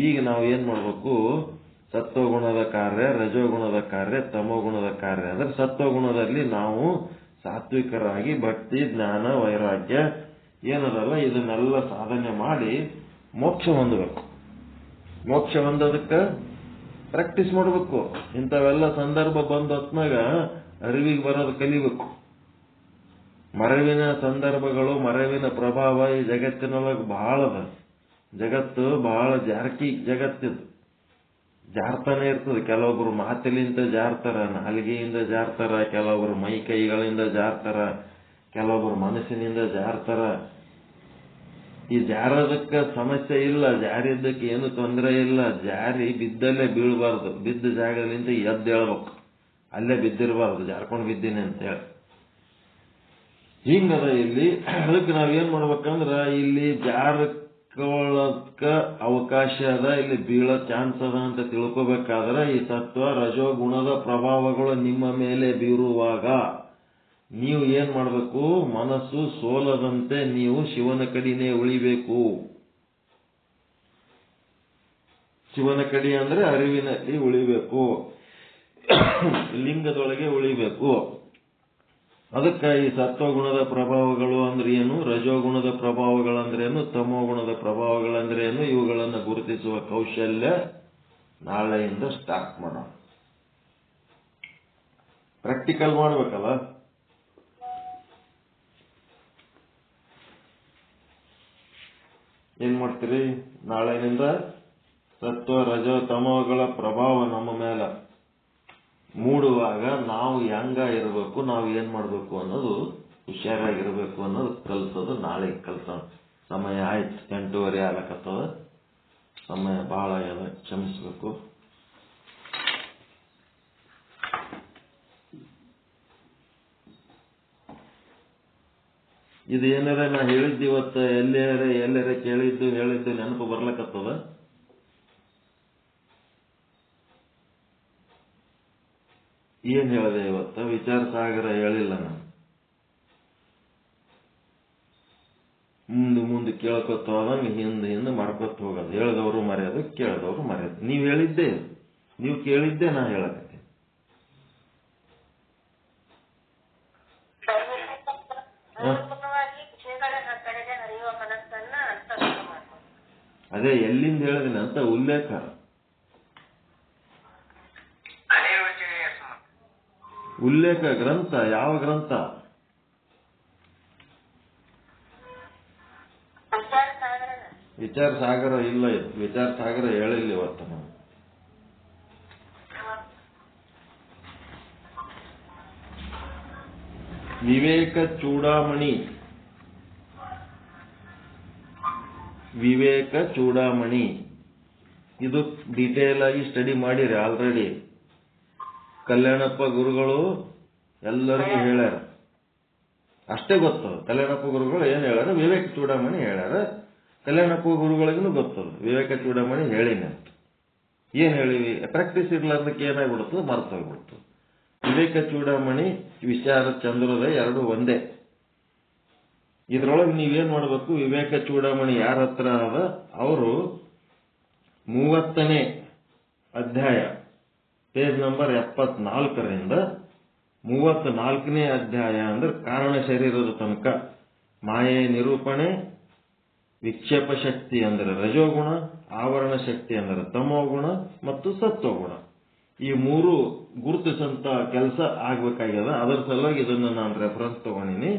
ಈಗ ನಾವು ಏನ್ ಮಾಡ್ಬೇಕು, ಸತ್ವಗುಣದ ಕಾರ್ಯ, ರಜೋಗುಣದ ಕಾರ್ಯ, ತಮೋಗುಣದ ಕಾರ್ಯ. ಅಂದ್ರೆ ಸತ್ವಗುಣದಲ್ಲಿ ನಾವು ಸಾತ್ವಿಕರಾಗಿ ಭಕ್ತಿ, ಜ್ಞಾನ, ವೈರಾಗ್ಯ ಏನದಲ್ಲ ಇದನ್ನೆಲ್ಲ ಸಾಧನೆ ಮಾಡಿ ಮೋಕ್ಷ ಹೊಂದಬೇಕು. ಮೋಕ್ಷ ಹೊಂದೋದಕ್ಕೆ ಪ್ರಾಕ್ಟೀಸ್ ಮಾಡಬೇಕು. ಇಂಥವೆಲ್ಲ ಸಂದರ್ಭ ಬಂದ ಹೊತ್ನಾಗ ಅರಿವಿಗೆ ಬರೋದು ಕಲಿಬೇಕು. ಮರವಿನ ಸಂದರ್ಭಗಳು, ಮರವಿನ ಪ್ರಭಾವ ಈ ಜಗತ್ತಿನೊಳಗೆ ಬಹಳ ಅದ. ಜಗತ್ತು ಬಹಳ ಜಾರಕಿ ಜಗತ್ತಿದು, ಜಾರ್ತಾನೆ ಇರ್ತದೆ. ಕೆಲವೊಬ್ರು ಮಾತಿಲಿಂದ ಜಾರ್ತಾರ, ನಾಲಿಗೆಯಿಂದ ಜಾರ್ತಾರ, ಕೆಲವೊಬ್ರು ಮೈ ಕೈಗಳಿಂದ ಜಾರ್ತಾರ, ಕೆಲವೊಬ್ರು ಮನಸ್ಸಿನಿಂದ ಜಾರ್ತಾರ. ಈ ಜಾರೋದಕ್ಕೆ ಸಮಸ್ಯೆ ಇಲ್ಲ, ಜಾರಿದ್ದಕ್ಕೆ ಏನು ತೊಂದರೆ ಇಲ್ಲ. ಜಾರಿ ಬಿದ್ದಲ್ಲೇ ಬೀಳಬಾರ್ದು, ಬಿದ್ದ ಜಾಗದಿಂದ ಎದ್ದೇಳ್ಬೇಕು, ಅಲ್ಲೇ ಬಿದ್ದಿರಬಾರ್ದು, ಜಾರ್ಕೊಂಡು ಬಿದ್ದೀನಿ ಅಂತೇಳಿ. ಹಿಂಗದ ಇಲ್ಲಿ. ಅದಕ್ಕೆ ನಾವೇನ್ ಮಾಡ್ಬೇಕಂದ್ರ ಇಲ್ಲಿ ಜಾರಕೊಳ್ಳಕ ಅವಕಾಶ ಅದ, ಇಲ್ಲಿ ಬೀಳೋ ಚಾನ್ಸ್ ಅದ ಅಂತ ತಿಳ್ಕೊಬೇಕಾದ್ರೆ ಈ ಸತ್ವ ರಜೋ ಗುಣದ ಪ್ರಭಾವಗಳು ನಿಮ್ಮ ಮೇಲೆ ಬೀರುವಾಗ ನೀವು ಏನ್ ಮಾಡ್ಬೇಕು? ಮನಸ್ಸು ಸೋಲದಂತೆ ನೀವು ಶಿವನ ಕಡಿನೇ ಉಳಿಬೇಕು. ಶಿವನ ಕಡಿ ಅಂದ್ರೆ ಅರಿವಿನಲ್ಲಿ ಉಳಿಬೇಕು, ಲಿಂಗದೊಳಗೆ ಉಳಿಬೇಕು. ಅದಕ್ಕೆ ಈ ಸತ್ವಗುಣದ ಪ್ರಭಾವಗಳು ಅಂದ್ರೆ ಏನು, ರಜೋಗುಣದ ಪ್ರಭಾವಗಳಂದ್ರೇನು, ತಮೋಗುಣದ ಪ್ರಭಾವಗಳಂದ್ರೇನು, ಇವುಗಳನ್ನು ಗುರುತಿಸುವ ಕೌಶಲ್ಯ ನಾಳೆಯಿಂದ ಸ್ಟಾರ್ಟ್ ಮಾಡೋಣ. ಪ್ರಾಕ್ಟಿಕಲ್ ಮಾಡ್ಬೇಕಲ್ಲ. ಏನ್ ಮಾಡ್ತೀರಿ? ನಾಳೆನಿಂದ ಸತ್ವ ರಜೋ ತಮೋಗಳ ಪ್ರಭಾವ ನಮ್ಮ ಮೇಲೆ ಮೂಡುವಾಗ ನಾವು ಹೆಂಗ ಇರಬೇಕು, ನಾವು ಏನ್ ಮಾಡ್ಬೇಕು ಅನ್ನೋದು, ಹುಷಾರಾಗಿರ್ಬೇಕು ಅನ್ನೋದು ಕಲ್ಸೋದು ನಾಳೆಗೆ ಕಲ್ಸೋಣ. ಸಮಯ ಆಯ್ತು, 8:30 ಆಗ್ಲಕತ್ತದ. ಸಮಯ ಬಹಳ ಆಗ್ಯದ, ಕ್ಷಮಿಸ್ಬೇಕು. ಇದು ಏನಾರ ನಾ ಹೇಳಿದ್ದು ಇವತ್ತು ಎಲ್ಲಾರ ಕೇಳಿದ್ದು ಹೇಳಿದ್ದು ನೆನಪು ಬರ್ಲಕತ್ತದ? ಏನ್ ಹೇಳಿದೆ ಇವತ್ತು? ವಿಚಾರ ಸಾಗರ ಹೇಳಿಲ್ಲ ನಾನು. ಮುಂದೆ ಕೇಳ್ಕೊತ ಹೋದಂಗೆ ಹಿಂದೆ ಮಾಡ್ಕೊತ ಹೋಗೋದು. ಹೇಳಿದವರು ಮರ್ಯಾದೆ, ಕೇಳಿದವರು ಮರ್ಯಾದೆ. ನೀವು ಹೇಳಿದ್ದೆ, ನೀವು ಕೇಳಿದ್ದೆ ನಾ ಹೇಳಕತ್ತೆ. ಅದೇ ಎಲ್ಲಿಂದ ಹೇಳಿದಿನ ಅಂತ ಉಲ್ಲೇಖ. ಉಲ್ಲೇಖ ಗ್ರಂಥ ಯಾವ ಗ್ರಂಥ? ವಿಚಾರ ಸಾಗರ ಇಲ್ಲ. ಇದು ವಿಚಾರ ಸಾಗರ ಹೇಳಿಲ್ಲ ಇವತ್ತು ನಾವು. ವಿವೇಕ ಚೂಡಾಮಣಿ, ವಿವೇಕ ಚೂಡಾಮಣಿ. ಇದು ಡೀಟೇಲ್ ಆಗಿ ಸ್ಟಡಿ ಮಾಡಿರಿ ಆಲ್ರೆಡಿ. ಕಲ್ಯಾಣಪ್ಪ ಗುರುಗಳು ಎಲ್ಲರಿಗೂ ಹೇಳ್ಯಾರ, ಅಷ್ಟೇ ಗೊತ್ತದ. ಕಲ್ಯಾಣಪ್ಪ ಗುರುಗಳು ಏನ್ ಹೇಳ್ಯಾರ? ವಿವೇಕ ಚೂಡಾಮಣಿ ಹೇಳ್ಯಾರ. ಕಲ್ಯಾಣಪ್ಪ ಗುರುಗಳಿಗೂ ಗೊತ್ತದ ವಿವೇಕ ಚೂಡಾಮಣಿ ಹೇಳಿನ ಅಂತ. ಏನ್ ಹೇಳಿವಿ? ಪ್ರಾಕ್ಟೀಸ್ ಇರ್ಲಾರ್ದಕ್ಕೆ ಏನಾಗ್ಬಿಡ್ತದೆ, ಮರ್ತೋಗ್ಬಿಡ್ತದೆ. ವಿವೇಕ ಚೂಡಾಮಣಿ, ವಿಚಾರ ಚಂದ್ರೋದಯ ಎರಡು ಒಂದೇ. ಇದ್ರೊಳಗೆ ನೀವೇನ್ ಮಾಡ್ಬೇಕು? ವಿವೇಕ ಚೂಡಾಮಣಿ ಯಾರ ಹತ್ರ ಅದ? ಅವರು 30ನೇ ಅಧ್ಯಾಯ, ಪೇಜ್ ನಂಬರ್ 74ರಿಂದ 34ನೇ ಅಧ್ಯಾಯ ಅಂದ್ರೆ ಕಾರಣ ಶರೀರದ ತನಕ ಮಾಯೆ ನಿರೂಪಣೆ, ವಿಕ್ಷೇಪ ಶಕ್ತಿ ಅಂದ್ರೆ ರಜೋಗುಣ, ಆವರಣ ಶಕ್ತಿ ಅಂದ್ರೆ ತಮೋಗುಣ ಮತ್ತು ಸತ್ವಗುಣ. ಈ ಮೂರು ಗುರುತಿಸಂತ ಕೆಲಸ ಆಗ್ಬೇಕಾಗ್ಯದ. ಅದರ ಸಲುವಾಗಿ ಇದನ್ನ ನಾನು ರೆಫರೆನ್ಸ್ ತಗೊಂಡಿನಿ.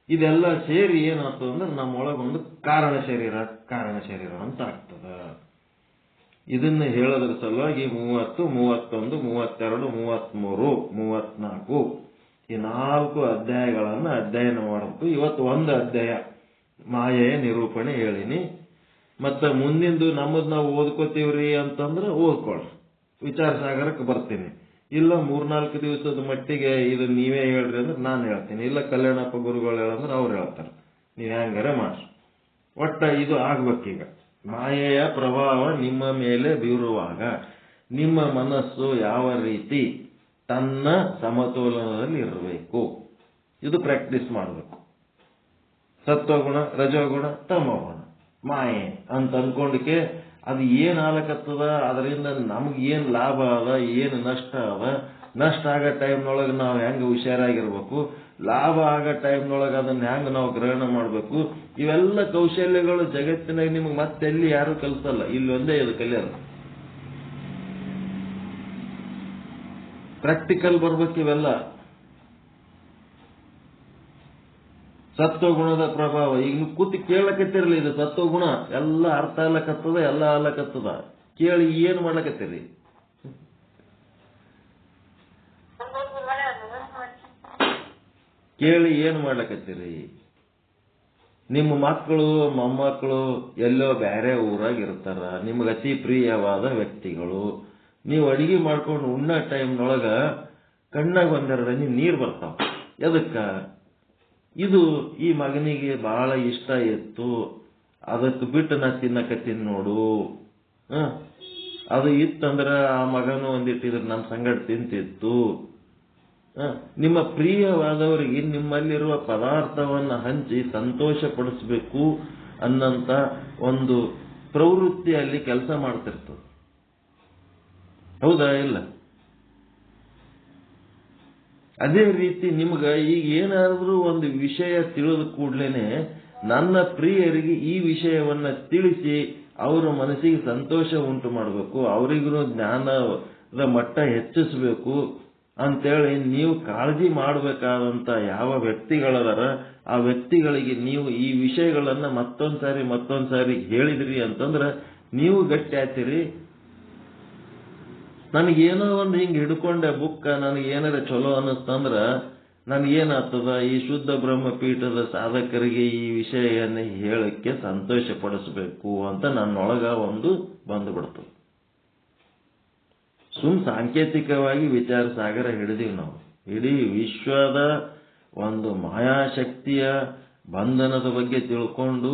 ಇದೆಲ್ಲ ಸೇರಿ ಏನಾಗ್ತದ ಅಂದ್ರೆ ನಮ್ಮೊಳಗೊಂದು ಕಾರಣ ಶರೀರ ಅಂತ ಆಗ್ತದ. ಇದನ್ನ ಹೇಳೋದ್ರ ಸಲುವಾಗಿ 30, 31, 32, 33, 34 ಈ 4 ಅಧ್ಯಾಯಗಳನ್ನ ಅಧ್ಯಯನ ಮಾಡಬೇಕು. ಇವತ್ತು ಒಂದು ಅಧ್ಯಾಯ ಮಾಯೆಯ ನಿರೂಪಣೆ ಹೇಳಿನಿ. ಮತ್ತೆ ಮುಂದಿಂದು ನಮ್ಮದ್ ನಾವು ಓದ್ಕೋತೀವ್ರಿ ಅಂತಂದ್ರೆ ಓದ್ಕೊಳ್ರಿ, ವಿಚಾರ ಸಾಗರಕ್ಕೆ ಬರ್ತೀನಿ. ಇಲ್ಲ 3-4 ದಿವಸದ ಮಟ್ಟಿಗೆ ಇದು ನೀವೇ ಹೇಳ್ರಿ ಅಂದ್ರೆ ನಾನು ಹೇಳ್ತೀನಿ. ಇಲ್ಲ ಕಲ್ಯಾಣಪ್ಪ ಗುರುಗಳು ಹೇಳಂದ್ರೆ ಅವ್ರು ಹೇಳ್ತಾರೆ. ನೀವ್ ಹೆಂಗಾರ ಮಾಡ್ರಿ. ಒಟ್ಟ ಇದು ಆಗ್ಬೇಕೀಗ. ಮಾಯೆಯ ಪ್ರಭಾವ ನಿಮ್ಮ ಮೇಲೆ ಬೀರುವಾಗ ನಿಮ್ಮ ಮನಸ್ಸು ಯಾವ ರೀತಿ ತನ್ನ ಸಮತೋಲನದಲ್ಲಿ ಇರಬೇಕು, ಇದು ಪ್ರಾಕ್ಟೀಸ್ ಮಾಡಬೇಕು. ಸತ್ವಗುಣ, ರಜೋಗುಣ, ತಮೋಗುಣ, ಮಾಯೆ ಅಂತ ಅನ್ಕೊಂಡಕ್ಕೆ ಅದು ಏನ್ ಆಲಕತ್ತದ, ಅದರಿಂದ ನಮ್ಗೆ ಏನ್ ಲಾಭ ಅದ, ಏನ್ ನಷ್ಟ ಅದ, ನಷ್ಟ ಆಗೋ ಟೈಮ್ನೊಳಗೆ ನಾವು ಹೆಂಗೆ ಹುಷಾರಾಗಿರ್ಬೇಕು, ಲಾಭ ಆಗೋ ಟೈಮ್ನೊಳಗೆ ಅದನ್ನ ಹೆಂಗೆ ನಾವು ಗ್ರಹಣ ಮಾಡಬೇಕು, ಇವೆಲ್ಲ ಕೌಶಲ್ಯಗಳು ಜಗತ್ತಿನಾಗ ನಿಮ್ಗೆ ಮತ್ತೆಲ್ಲಿ ಯಾರು ಕಲಿಸಲ್ಲ. ಇಲ್ಲಿ ಒಂದೇ ಇದು ಕಲಿಯೋದು. ಪ್ರಾಕ್ಟಿಕಲ್ ಬರ್ಬೇಕು ಇವೆಲ್ಲ. ಸತ್ವಗುಣದ ಪ್ರಭಾವ. ಈಗ ನೀವು ಕೂತಿ ಕೇಳಕತ್ತಿರಲಿ, ಇದು ಸತ್ವಗುಣ ಎಲ್ಲ ಅರ್ಥ ಆಗ್ಲಕತ್ತದ, ಎಲ್ಲ ಆಗ್ಲಕತ್ತದ. ಕೇಳಿ ಏನ್ ಮಾಡ್ಲಕತ್ತೀರಿ? ಕೇಳಿ ಏನ್ ಮಾಡ್ಲಕತ್ತೀರಿ? ನಿಮ್ಮ ಮಕ್ಕಳು ಮೊಮ್ಮಕ್ಕಳು ಎಲ್ಲೋ ಬೇರೆ ಊರಾಗ ಇರ್ತಾರ, ನಿಮ್ಗೆ ಅತಿ ಪ್ರಿಯವಾದ ವ್ಯಕ್ತಿಗಳು. ನೀವು ಅಡಿಗೆ ಮಾಡ್ಕೊಂಡು ಉಣ್ಣ ಟೈಮ್ನೊಳಗ ಕಣ್ಣಾಗ ಒಂದೆರಡು ನೀರು ಬರ್ತಾವ. ಎದಕ್ಕ? ಇದು ಈ ಮಗನಿಗೆ ಬಹಳ ಇಷ್ಟ ಇತ್ತು, ಅದಕ್ಕೆ ಬಿಟ್ಟು ನಾ ತಿನ್ನಕತ್ತೀನಿ ನೋಡು. ಅದು ಇತ್ತಂದ್ರ ಆ ಮಗನು ಒಂದಿಟ್ಟಿದ್ರೆ ನಮ್ಮ ಸಂಗಡ ತಿಂತಿತ್ತು. ನಿಮ್ಮ ಪ್ರಿಯವಾದವರಿಗೆ ನಿಮ್ಮಲ್ಲಿರುವ ಪದಾರ್ಥವನ್ನು ಹಂಚಿ ಸಂತೋಷ ಪಡಿಸ್ಬೇಕು ಅನ್ನಂತ ಒಂದು ಪ್ರವೃತ್ತಿಯಲ್ಲಿ ಕೆಲಸ ಮಾಡ್ತಿರ್ತದೆ. ಹೌದಾ ಇಲ್ಲ? ಅದೇ ರೀತಿ ನಿಮ್ಗ ಈಗ ಏನಾದ್ರೂ ಒಂದು ವಿಷಯ ತಿಳಿದ ಕೂಡ್ಲೇನೆ ನನ್ನ ಪ್ರಿಯರಿಗೆ ಈ ವಿಷಯವನ್ನ ತಿಳಿಸಿ ಅವರ ಮನಸ್ಸಿಗೆ ಸಂತೋಷ ಉಂಟು ಮಾಡಬೇಕು, ಅವರಿಗೂ ಜ್ಞಾನದ ಮಟ್ಟ ಹೆಚ್ಚಿಸಬೇಕು ಅಂತೇಳಿ ನೀವು ಕಾಳಜಿ ಮಾಡಬೇಕಾದಂತ ಯಾವ ವ್ಯಕ್ತಿಗಳದಾರ ಆ ವ್ಯಕ್ತಿಗಳಿಗೆ ನೀವು ಈ ವಿಷಯಗಳನ್ನ ಮತ್ತೊಂದ್ಸಾರಿ ಹೇಳಿದ್ರಿ ಅಂತಂದ್ರ ನೀವು ಗಟ್ಟಿ ಆಗ್ತೀರಿ. ನನಗೇನೋ ಒಂದು ಹಿಂಗೆ ಹಿಡ್ಕೊಂಡೆ ಬುಕ್ಕ, ನನಗೇನಾರ ಚಲೋ ಅನ್ನಿಸ್ತಂದ್ರ ನನಗೇನಾಗ್ತದ, ಈ ಶುದ್ಧ ಬ್ರಹ್ಮಪೀಠದ ಸಾಧಕರಿಗೆ ಈ ವಿಷಯವನ್ನು ಹೇಳಕ್ಕೆ ಸಂತೋಷ ಪಡಿಸಬೇಕು ಅಂತ ನನ್ನೊಳಗ ಒಂದು ಬಂದುಬಿಡ್ತದೆ. ಸಾಂಕೇತಿಕವಾಗಿ ವಿಚಾರ ಸಾಗರ ಹಿಡಿದೀವಿ ನಾವು. ಇಡೀ ವಿಶ್ವದ ಒಂದು ಮಾಯಾಶಕ್ತಿಯ ಬಂಧನದ ಬಗ್ಗೆ ತಿಳ್ಕೊಂಡು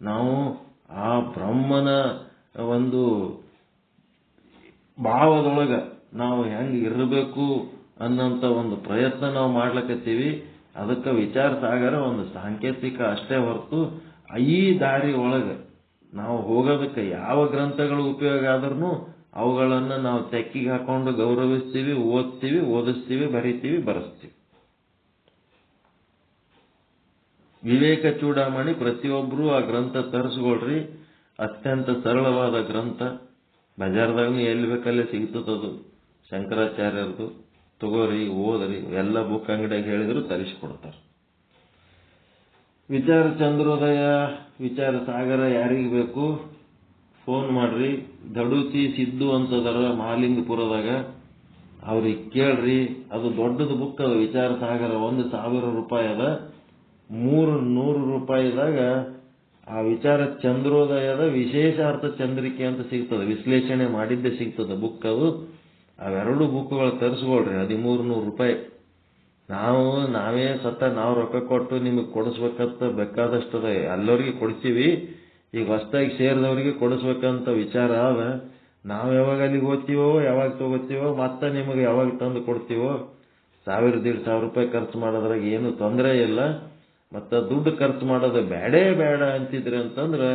ನಾವು ಆ ಬ್ರಹ್ಮನ ಒಂದು ಭಾವದೊಳಗ ನಾವು ಹೆಂಗೆ ಇರಬೇಕು ಅನ್ನೋಂಥ ಒಂದು ಪ್ರಯತ್ನ ನಾವು ಮಾಡ್ಲಕತ್ತೀವಿ. ಅದಕ್ಕೆ ವಿಚಾರ ಸಾಗರ ಒಂದು ಸಾಂಕೇತಿಕ ಅಷ್ಟೇ ಹೊರತು ಈ ದಾರಿ ಒಳಗೆ ನಾವು ಹೋಗೋದಕ್ಕೆ ಯಾವ ಗ್ರಂಥಗಳು ಉಪಯೋಗ ಆದ್ರೂ ಅವುಗಳನ್ನು ನಾವು ತೆಕ್ಕಿಗೆ ಹಾಕೊಂಡು ಗೌರವಿಸ್ತೀವಿ, ಓದ್ತೀವಿ, ಓದಿಸ್ತೀವಿ, ಬರಿತೀವಿ, ಬರೆಸ್ತೀವಿ. ವಿವೇಕ ಚೂಡಾಮಣಿ ಪ್ರತಿಯೊಬ್ಬರು ಆ ಗ್ರಂಥ ತರಿಸ್ಕೊಳ್ರಿ. ಅತ್ಯಂತ ಸರಳವಾದ ಗ್ರಂಥ. ಬಜಾರ್ದಾಗ ಎಲ್ಲಿ ಬೇಕಲ್ಲೇ ಸಿಗ್ತದದು. ಶಂಕರಾಚಾರ್ಯರದು. ತಗೋರಿ, ಓದ್ರಿ. ಎಲ್ಲ ಬುಕ್ ಅಂಗಡಿಯಾಗ ಹೇಳಿದ್ರು ತರಿಸ್ಕೊಡ್ತಾರೆ. ವಿಚಾರ ಚಂದ್ರೋದಯ, ವಿಚಾರ ಸಾಗರ ಯಾರಿಗೆ ಬೇಕು ಫೋನ್ ಮಾಡ್ರಿ. ದಡುತಿ ಸಿದ್ದು ಅಂತದರ ಮಹಾಲಿಂಗಪುರದಾಗ, ಅವ್ರಿಗೆ ಕೇಳ್ರಿ. ಅದು ದೊಡ್ಡದು ಬುಕ್ ಅದು. ವಿಚಾರ ಸಾಗರ 1,000 ರೂಪಾಯಿ ಅದ. 300 ರೂಪಾಯಿದಾಗ ಆ ವಿಚಾರ ಚಂದ್ರೋದಯದ ವಿಶೇಷಾರ್ಥ ಚಂದ್ರಿಕೆ ಅಂತ ಸಿಗ್ತದೆ. ವಿಶ್ಲೇಷಣೆ ಮಾಡಿದ್ದೆ ಸಿಗ್ತದೆ ಬುಕ್ ಅದು. ಅವೆರಡು ಬುಕ್ಗಳು ತರಿಸ್ಕೊಳ್ರಿ. 1,300 ರೂಪಾಯಿ. ನಾವೇ ನಾವು ರೊಕ್ಕ ಕೊಟ್ಟು ನಿಮಗೆ ಕೊಡಿಸ್ಬೇಕಂತ ಬೇಕಾದಷ್ಟದ. ಎಲ್ಲರಿಗೆ ಕೊಡ್ತೀವಿ. ಈಗ ಹೊಸದಾಗಿ ಸೇರಿದವರಿಗೆ ಕೊಡಿಸ್ಬೇಕಂತ ವಿಚಾರ ಅದ. ನಾವು ಯಾವಾಗ ಅಲ್ಲಿಗೆ ಹೋಗ್ತೀವೋ, ಯಾವಾಗ ತಗೋತೀವೋ, ಮತ್ತೆ ನಿಮಗೆ ಯಾವಾಗ ತಂದು ಕೊಡ್ತೀವೋ. 1,000-1,500 ರೂಪಾಯಿ ಖರ್ಚು ಮಾಡೋದ್ರಾಗ ಏನು ತೊಂದರೆ ಇಲ್ಲ. ಮತ್ತು ದುಡ್ಡು ಖರ್ಚು ಮಾಡೋದು ಬೇಡ ಅಂತಿದ್ರಿ ಅಂತಂದ್ರೆ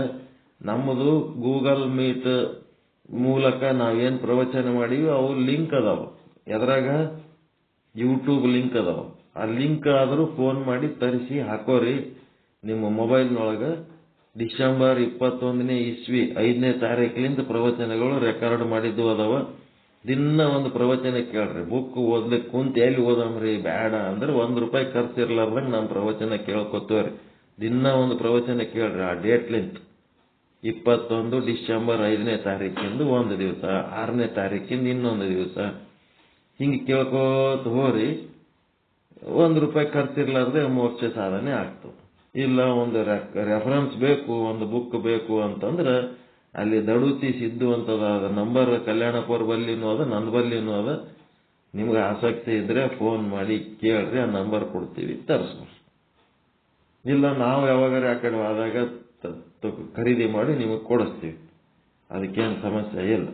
ನಮ್ಮದು ಗೂಗಲ್ ಮೀಟ್ ಮೂಲಕ ನಾವೇನು ಪ್ರವಚನ ಮಾಡೀವಿ ಅವು ಲಿಂಕ್ ಅದಾವ. ಎದ್ರಾಗ ಯೂಟ್ಯೂಬ್ ಲಿಂಕ್ ಅದಾವ. ಆ ಲಿಂಕ್ ಆದರೂ ಫೋನ್ ಮಾಡಿ ತರಿಸಿ ಹಾಕೋರಿ ನಿಮ್ಮ ಮೊಬೈಲ್ನೊಳಗೆ. ಡಿಸೆಂಬರ್ 21ನೇ ಇಸ್ವಿ 5ನೇ ತಾರೀಕಿನಿಂದ ಪ್ರವಚನಗಳು ರೆಕಾರ್ಡ್ ಮಾಡಿದ್ದು ಅದಾವ. ದಿನ ಒಂದು ಪ್ರವಚನ ಕೇಳ್ರಿ. ಬುಕ್ ಓದ್ಲಿಕ್ಕೆ ಕುಂತ ಎಲ್ಲಿ ಓದಮ್ರಿ, ಬೇಡ ಅಂದ್ರೆ ₹1 ಖರ್ಚು ಇರ್ಲಾರ್ದಂಗೆ ನಮ್ಮ ಪ್ರವಚನ ಕೇಳ್ಕೊತೀವ್ರಿ. ದಿನ ಒಂದು ಪ್ರವಚನ ಕೇಳ್ರಿ. ಆ ಡೇಟ್ಲಿಂತ 21 ಡಿಸೆಂಬರ್ 5ನೇ ತಾರೀಕಿಂದ ಒಂದು ದಿವಸ, 6ನೇ ತಾರೀಕಿಂದ ಇನ್ನೊಂದು ದಿವಸ, ಹಿಂಗೆ ಕೇಳ್ಕೋತ ಹೋರಿ. ₹1 ಖರ್ಚಿರ್ಲಾರ್ದೆ ಮೋಕ್ಷ ಸಾಧನೆ ಆಗ್ತದೆ. ಇಲ್ಲ ಒಂದು ರೆಫರೆನ್ಸ್ ಬೇಕು, ಒಂದು ಬುಕ್ ಬೇಕು ಅಂತಂದ್ರೆ ಅಲ್ಲಿ ದಡುತಿ ಸಿದ್ದು ಅಂತದ. ನಂಬರ್ ಕಲ್ಯಾಣಪುರ ಬಲ್ಲಿನೂ ಅದ, ನನ್ನ ಬಲ್ಲಿನೂ ಅದ. ನಿಮ್ಗೆ ಆಸಕ್ತಿ ಇದ್ರೆ ಫೋನ್ ಮಾಡಿ ಕೇಳ್ರಿ. ಆ ನಂಬರ್ ಕೊಡ್ತೀವಿ, ತರಿಸ್ಬೋದು. ಇಲ್ಲ ನಾವು ಯಾವಾಗಾರ ಆ ಕಡೆ ಆದಾಗ ಖರೀದಿ ಮಾಡಿ ನಿಮಗೆ ಕೊಡಿಸ್ತೀವಿ. ಅದಕ್ಕೇನು ಸಮಸ್ಯೆ ಇಲ್ಲ.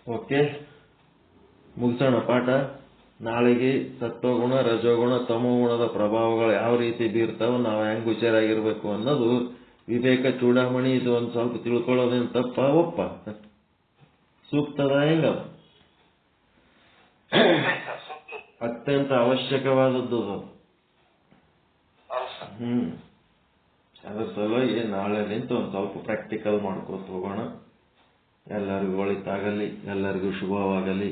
ಓಕೆ, ಮುಗಿಸೋಣ ಪಾಠ. ನಾಳೆಗೆ ಸತ್ವಗುಣ, ರಜೋಗುಣ, ತಮೋಗುಣದ ಪ್ರಭಾವಗಳು ಯಾವ ರೀತಿ ಬೀರ್ತಾವ, ನಾವು ಹೆಂಗೆ ಹುಷಾರಾಗಿರ್ಬೇಕು ಅನ್ನೋದು ವಿವೇಕ ಚೂಡಾಮಣಿ ಇದು ಒಂದು ಸ್ವಲ್ಪ ತಿಳ್ಕೊಳ್ಳೋದೇನು ತಪ್ಪ ಒಪ್ಪ ಸೂಕ್ತದ ಹೆಂಗದ? ಅತ್ಯಂತ ಅವಶ್ಯಕವಾದದ್ದು ಅದು. ಅದ್ರ ಸಲುವಾಗಿ ನಾಳೆ ನಿಂತು ಒಂದು ಸ್ವಲ್ಪ ಪ್ರಾಕ್ಟಿಕಲ್ ಮಾಡ್ಕೋತ ಹೋಗೋಣ. ಎಲ್ಲರಿಗೂ ಒಳಿತಾಗಲಿ, ಎಲ್ಲರಿಗೂ ಶುಭವಾಗಲಿ.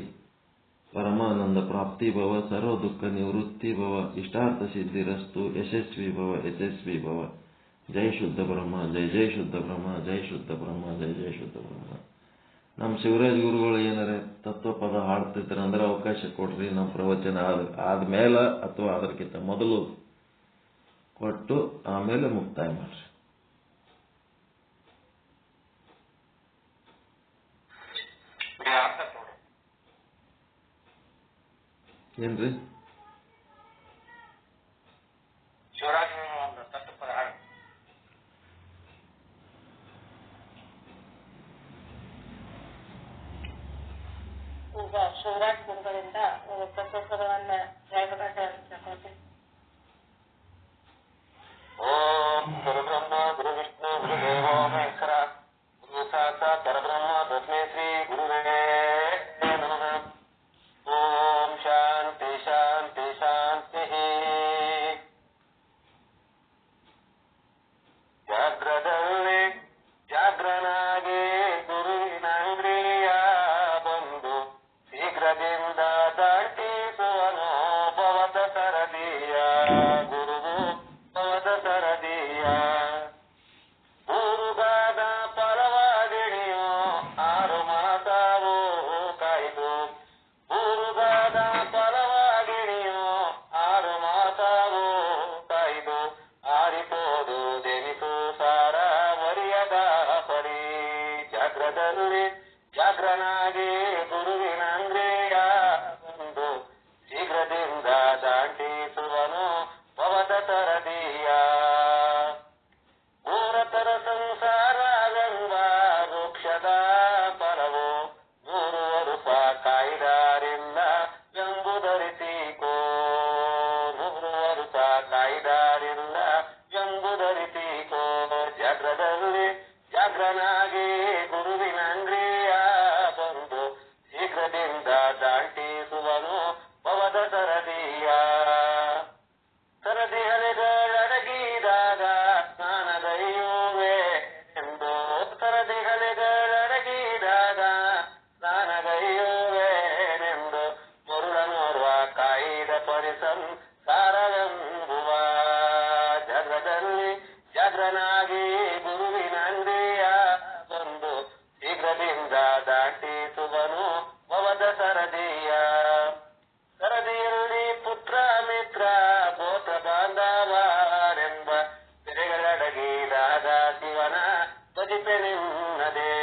ಪರಮಾನಂದ ಪ್ರಾಪ್ತಿ ಭವ, ಸರ್ವ ದುಃಖ ನಿವೃತ್ತಿ ಭವ, ಇಷ್ಟಾರ್ಥ ಸಿದ್ಧಿರಸ್ತು, ಯಶಸ್ವಿ ಭವ, ಯಶಸ್ವಿ ಭವ. ಜೈ ಶುದ್ಧ ಬ್ರಹ್ಮ, ಜೈ ಜೈ ಶುದ್ಧ ಬ್ರಹ್ಮ, ಜೈ ಶುದ್ಧ ಬ್ರಹ್ಮ, ಜೈ ಜೈ ಶುದ್ಧ ಬ್ರಹ್ಮ. ನಮ್ಮ ಶಿವರಾಜ್ ಗುರುಗಳು ಏನಾರ ತತ್ವಪದ ಹಾಡ್ತಿದ್ರಂದ್ರೆ ಅವಕಾಶ ಕೊಡ್ರಿ. ನಮ್ಮ ಪ್ರವಚನ ಆದ್ಮೇಲೆ ಅಥವಾ ಅದಕ್ಕಿಂತ ಮೊದಲು ಕೊಟ್ಟು ಆಮೇಲೆ ಮುಕ್ತಾಯ ಮಾಡ್ರಿ. ಏನ್ರಿ? ಈಗ ಶಿವರಾಜ್ ಗುರುಗಳಿಂದ ಒಂದು ತತ್ವಪದವನ್ನ ಜಯಪ್ರಕಾಶ ಓಂ ಗುರುಬ್ರಹ್ಮ ಗುರು ವಿಷ್ಣು ಗುರುದೇವೋ ಮಹೇಶ್ವರ ಗುರು ಸಾಕ್ಷಾತ್ ಪರಬ್ರಹ್ಮ ತಸ್ಮೈ ಶ್ರೀ ಗುರುವೇ ನಮಃ. ಓಂ ಶಾಂತಿ ಶಾಂತಿ ಶಾಂತಿ. ಜಾಗ್ರದಲ್ಲಿ ಜಾಗ್ರನಾಗಿ ಗುರುವಿನಂಗ್ರಿಯ ಬಂದು ಶೀಘ್ರದಿಂದ ದಾಟಿಸುವನು ಭವದ ಸರದಿಯ. ಗುರುವು ಭವದ ಸರದಿಯ ಊರುಗಾದ ಪರವಾಗಿಣಿಯೋ ಆರು ಮಾತಾವು ಕಾಯ್ದು. ಊರುಗಾದ ಪರವಾಗಿಣಿಯೋ ಆರು ಮಾತಾವು ಕಾಯ್ದು. ಆರಿತೋದು ಜನಿಸು ಸಾರ ಮರಿಯದ ಪರಿ. ಜಾಗ್ರದಲ್ಲಿ ಜಾಗ್ರನಾಗಿ ಗುರುವಿನಂಗ್ರಿಯ ಬಂದು ಶೀಘ್ರದಿಂದ ದಾಟಿಸುವನು ಭವದ ಸರದಿಯ. ಮೂರತರ ಸಂಸಾರವೆಂಬ ವೃಕ್ಷದ ಫಲವು 3 ವರುಷ ಕಾಯ್ದಾರಿಲ್ಲ ಎಂಬುದರಿತೀಕೋ. 3 ವರುಷ ಕಾಯ್ದಾರಿಲ್ಲ ಎಂಬುದರಿತೀಕೋ. ಜಾಗ್ರದಲ್ಲಿ ಜಾಗ್ರನಾಗಿ ಗುರುವಿನಂಗ್ರಿಯ ಬಂದು ಶೀಘ್ರದಿಂದ ದಾಟಿಸುವನು ಭವದ ಸರದಿಯ. ಸರದಿಗಳಿಗಳಡಗಿದಾಗ ಸ್ನಾನಗೈಯುವೆ ಎಂದು. ಸರದಿಗಳಿಗಳಡಗಿದಾಗ ಸ್ನಾನಗೈಯುವೆನೆಂದು ಮರುಳನೋರ್ವ ಕಾಯಿದ ಪರಿಸಂ ಸಾರವೆಂಬುವ. ಜಾಗ್ರದಲ್ಲಿ ಜಾಗ್ರನಾಗಿ ಗುರುವಿನಂಗ್ರಿಯ ಬಂದು ಶೀಘ್ರದಿಂದ ದಾಟಿಸುವನು ಭವದ ಸರದಿಯ. ಸರದಿಯಲ್ಲಿ ಪುತ್ರ ಮಿತ್ರ ಗೋತ್ರ ಬಾಂಧವರೆಂಬ ತೆರೆಗಳಡಗಿದಾಗ ಶಿವನ ಭಜಿಪೆನಿನ್ನದೆ.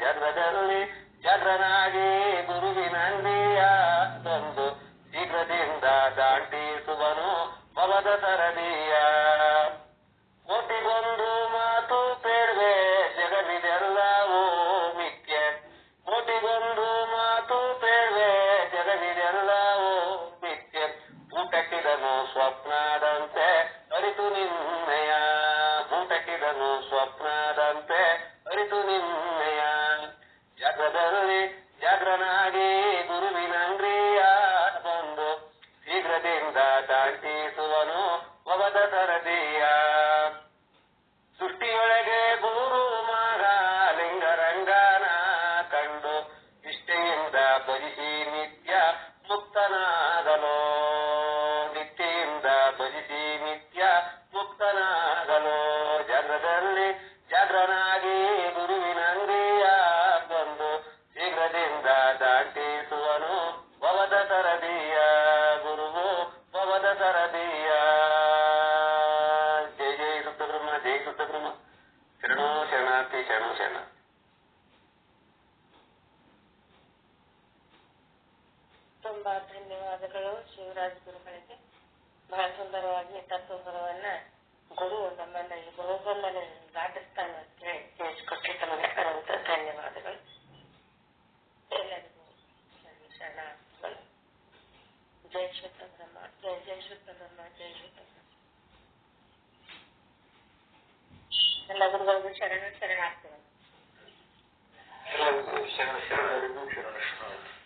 ಜಾಗ್ರದಲ್ಲಿ ಜಾಗ್ರನಾಗಿ ಗುರುವಿನಂಗ್ರಿಯ ಬಂದು ಶೀಘ್ರದಿಂದ ದಾಟಿಸುವನು ಭವದ ಸರದಿಯ. ಕೋಟಿಗೊಂದು ಮಾತು ಬೇಡ್ವೆ ಜಗವಿದೆಲ್ಲವೂ ಮಿಥ್ಯ. ಕೋಟಿಗೊಂದು ಮಾತು ಬೇಡ್ವೆ ಜಗವಿದೆಲ್ಲವೂ ಮಿಥ್ಯ. ಊಟಕ್ಕಿದನು ಸ್ವಪ್ನದಂತೆ ಅರಿತು ನಿನ್ನೆಯ. ಊಟಕ್ಕಿದನು ಸ್ವಪ್ನದಂತೆ ಅರಿತು ನಿನ್ನೆಯ. ಜಾಗ್ರದಲ್ಲಿ ಜಾಗ್ರನಾಗಿ ಗುರುವಿನಂಗ್ರಿಯ ಬಂದು ಶೀಘ್ರದಿಂದ ದಾಟಿಸುವನು ಭವದ ಸರದಿಯ. ಸೃಷ್ಟಿಯೊಳಗೆ ಗುರು ಮಹಾಲಿಂಗರಂಗನ ಕಂಡು ನಿಷ್ಠೆಯಿಂದ ಭಜಿಸಿ ನಿತ್ಯ ಮುಕ್ತನಾಗಲು. ನಿಷ್ಠೆಯಿಂದ ಭಜಿಸಿ ನಿತ್ಯ ಮುಕ್ತನಾಗಲು. ಜಾಗ್ರದಲ್ಲಿ ಜಾಗ್ರನಾಗಿ ಗುರುವಿನಂಗ್ರಿಯ ಬಂದು ಶೀಘ್ರದಿಂದ ದಾಟಿಸುವನು ಭವದ ಸರದಿಯ. ಗುರುವು ಭವದ ಸರದಿಯ. ಜೈ ಜೈ ಶುದ್ಧ ಬ್ರಹ್ಮ, ಜೈ ಶುದ್ಧ ಬ್ರಹ್ಮ. ಶರಣೋ ಶರಣಾರ್ಥಿ, ಶರಣೋ ಶರಣ. ತುಂಬಾ ಧನ್ಯವಾದಗಳು ಶಿವರಾಜ್ ಗುರುಗಳಿಗೆ. ಬಹಳ ಸುಂದರವಾಗಿ ತತ್ವಪದವನ್ನ ಗುರು ನಮ್ಮನ್ನ ಈ ಗುರುಗಳನ್ನ ದಾಟಿಸ್ತಾನೆ ಅಂತ ಹೇಳಿ ತಿಳಿಸ್ಕೊಟ್ಟಿ ತಮಗೆ ಅನಂತ ಧನ್ಯವಾದಗಳು. ಎಲ್ಲರಿಗೂ ಶರಣಾರ್ಥಿಗಳು. ಜೈ ಶುದ್ಧ ಬ್ರಹ್ಮ, ಜೈ ಜೈ ಶುದ್ಧ ಬ್ರಹ್ಮ, ಜೈ ಶುದ್ಧ ಬ್ರಹ್ಮ. ಎಲ್ಲ ಗುರುಗಳಿಗೂ ಶರಣಾರ್ಥಿಗಳು. ಎಲ್ಲರಿಗೂ ಶರಣರಿಗೂ ಶರಣ.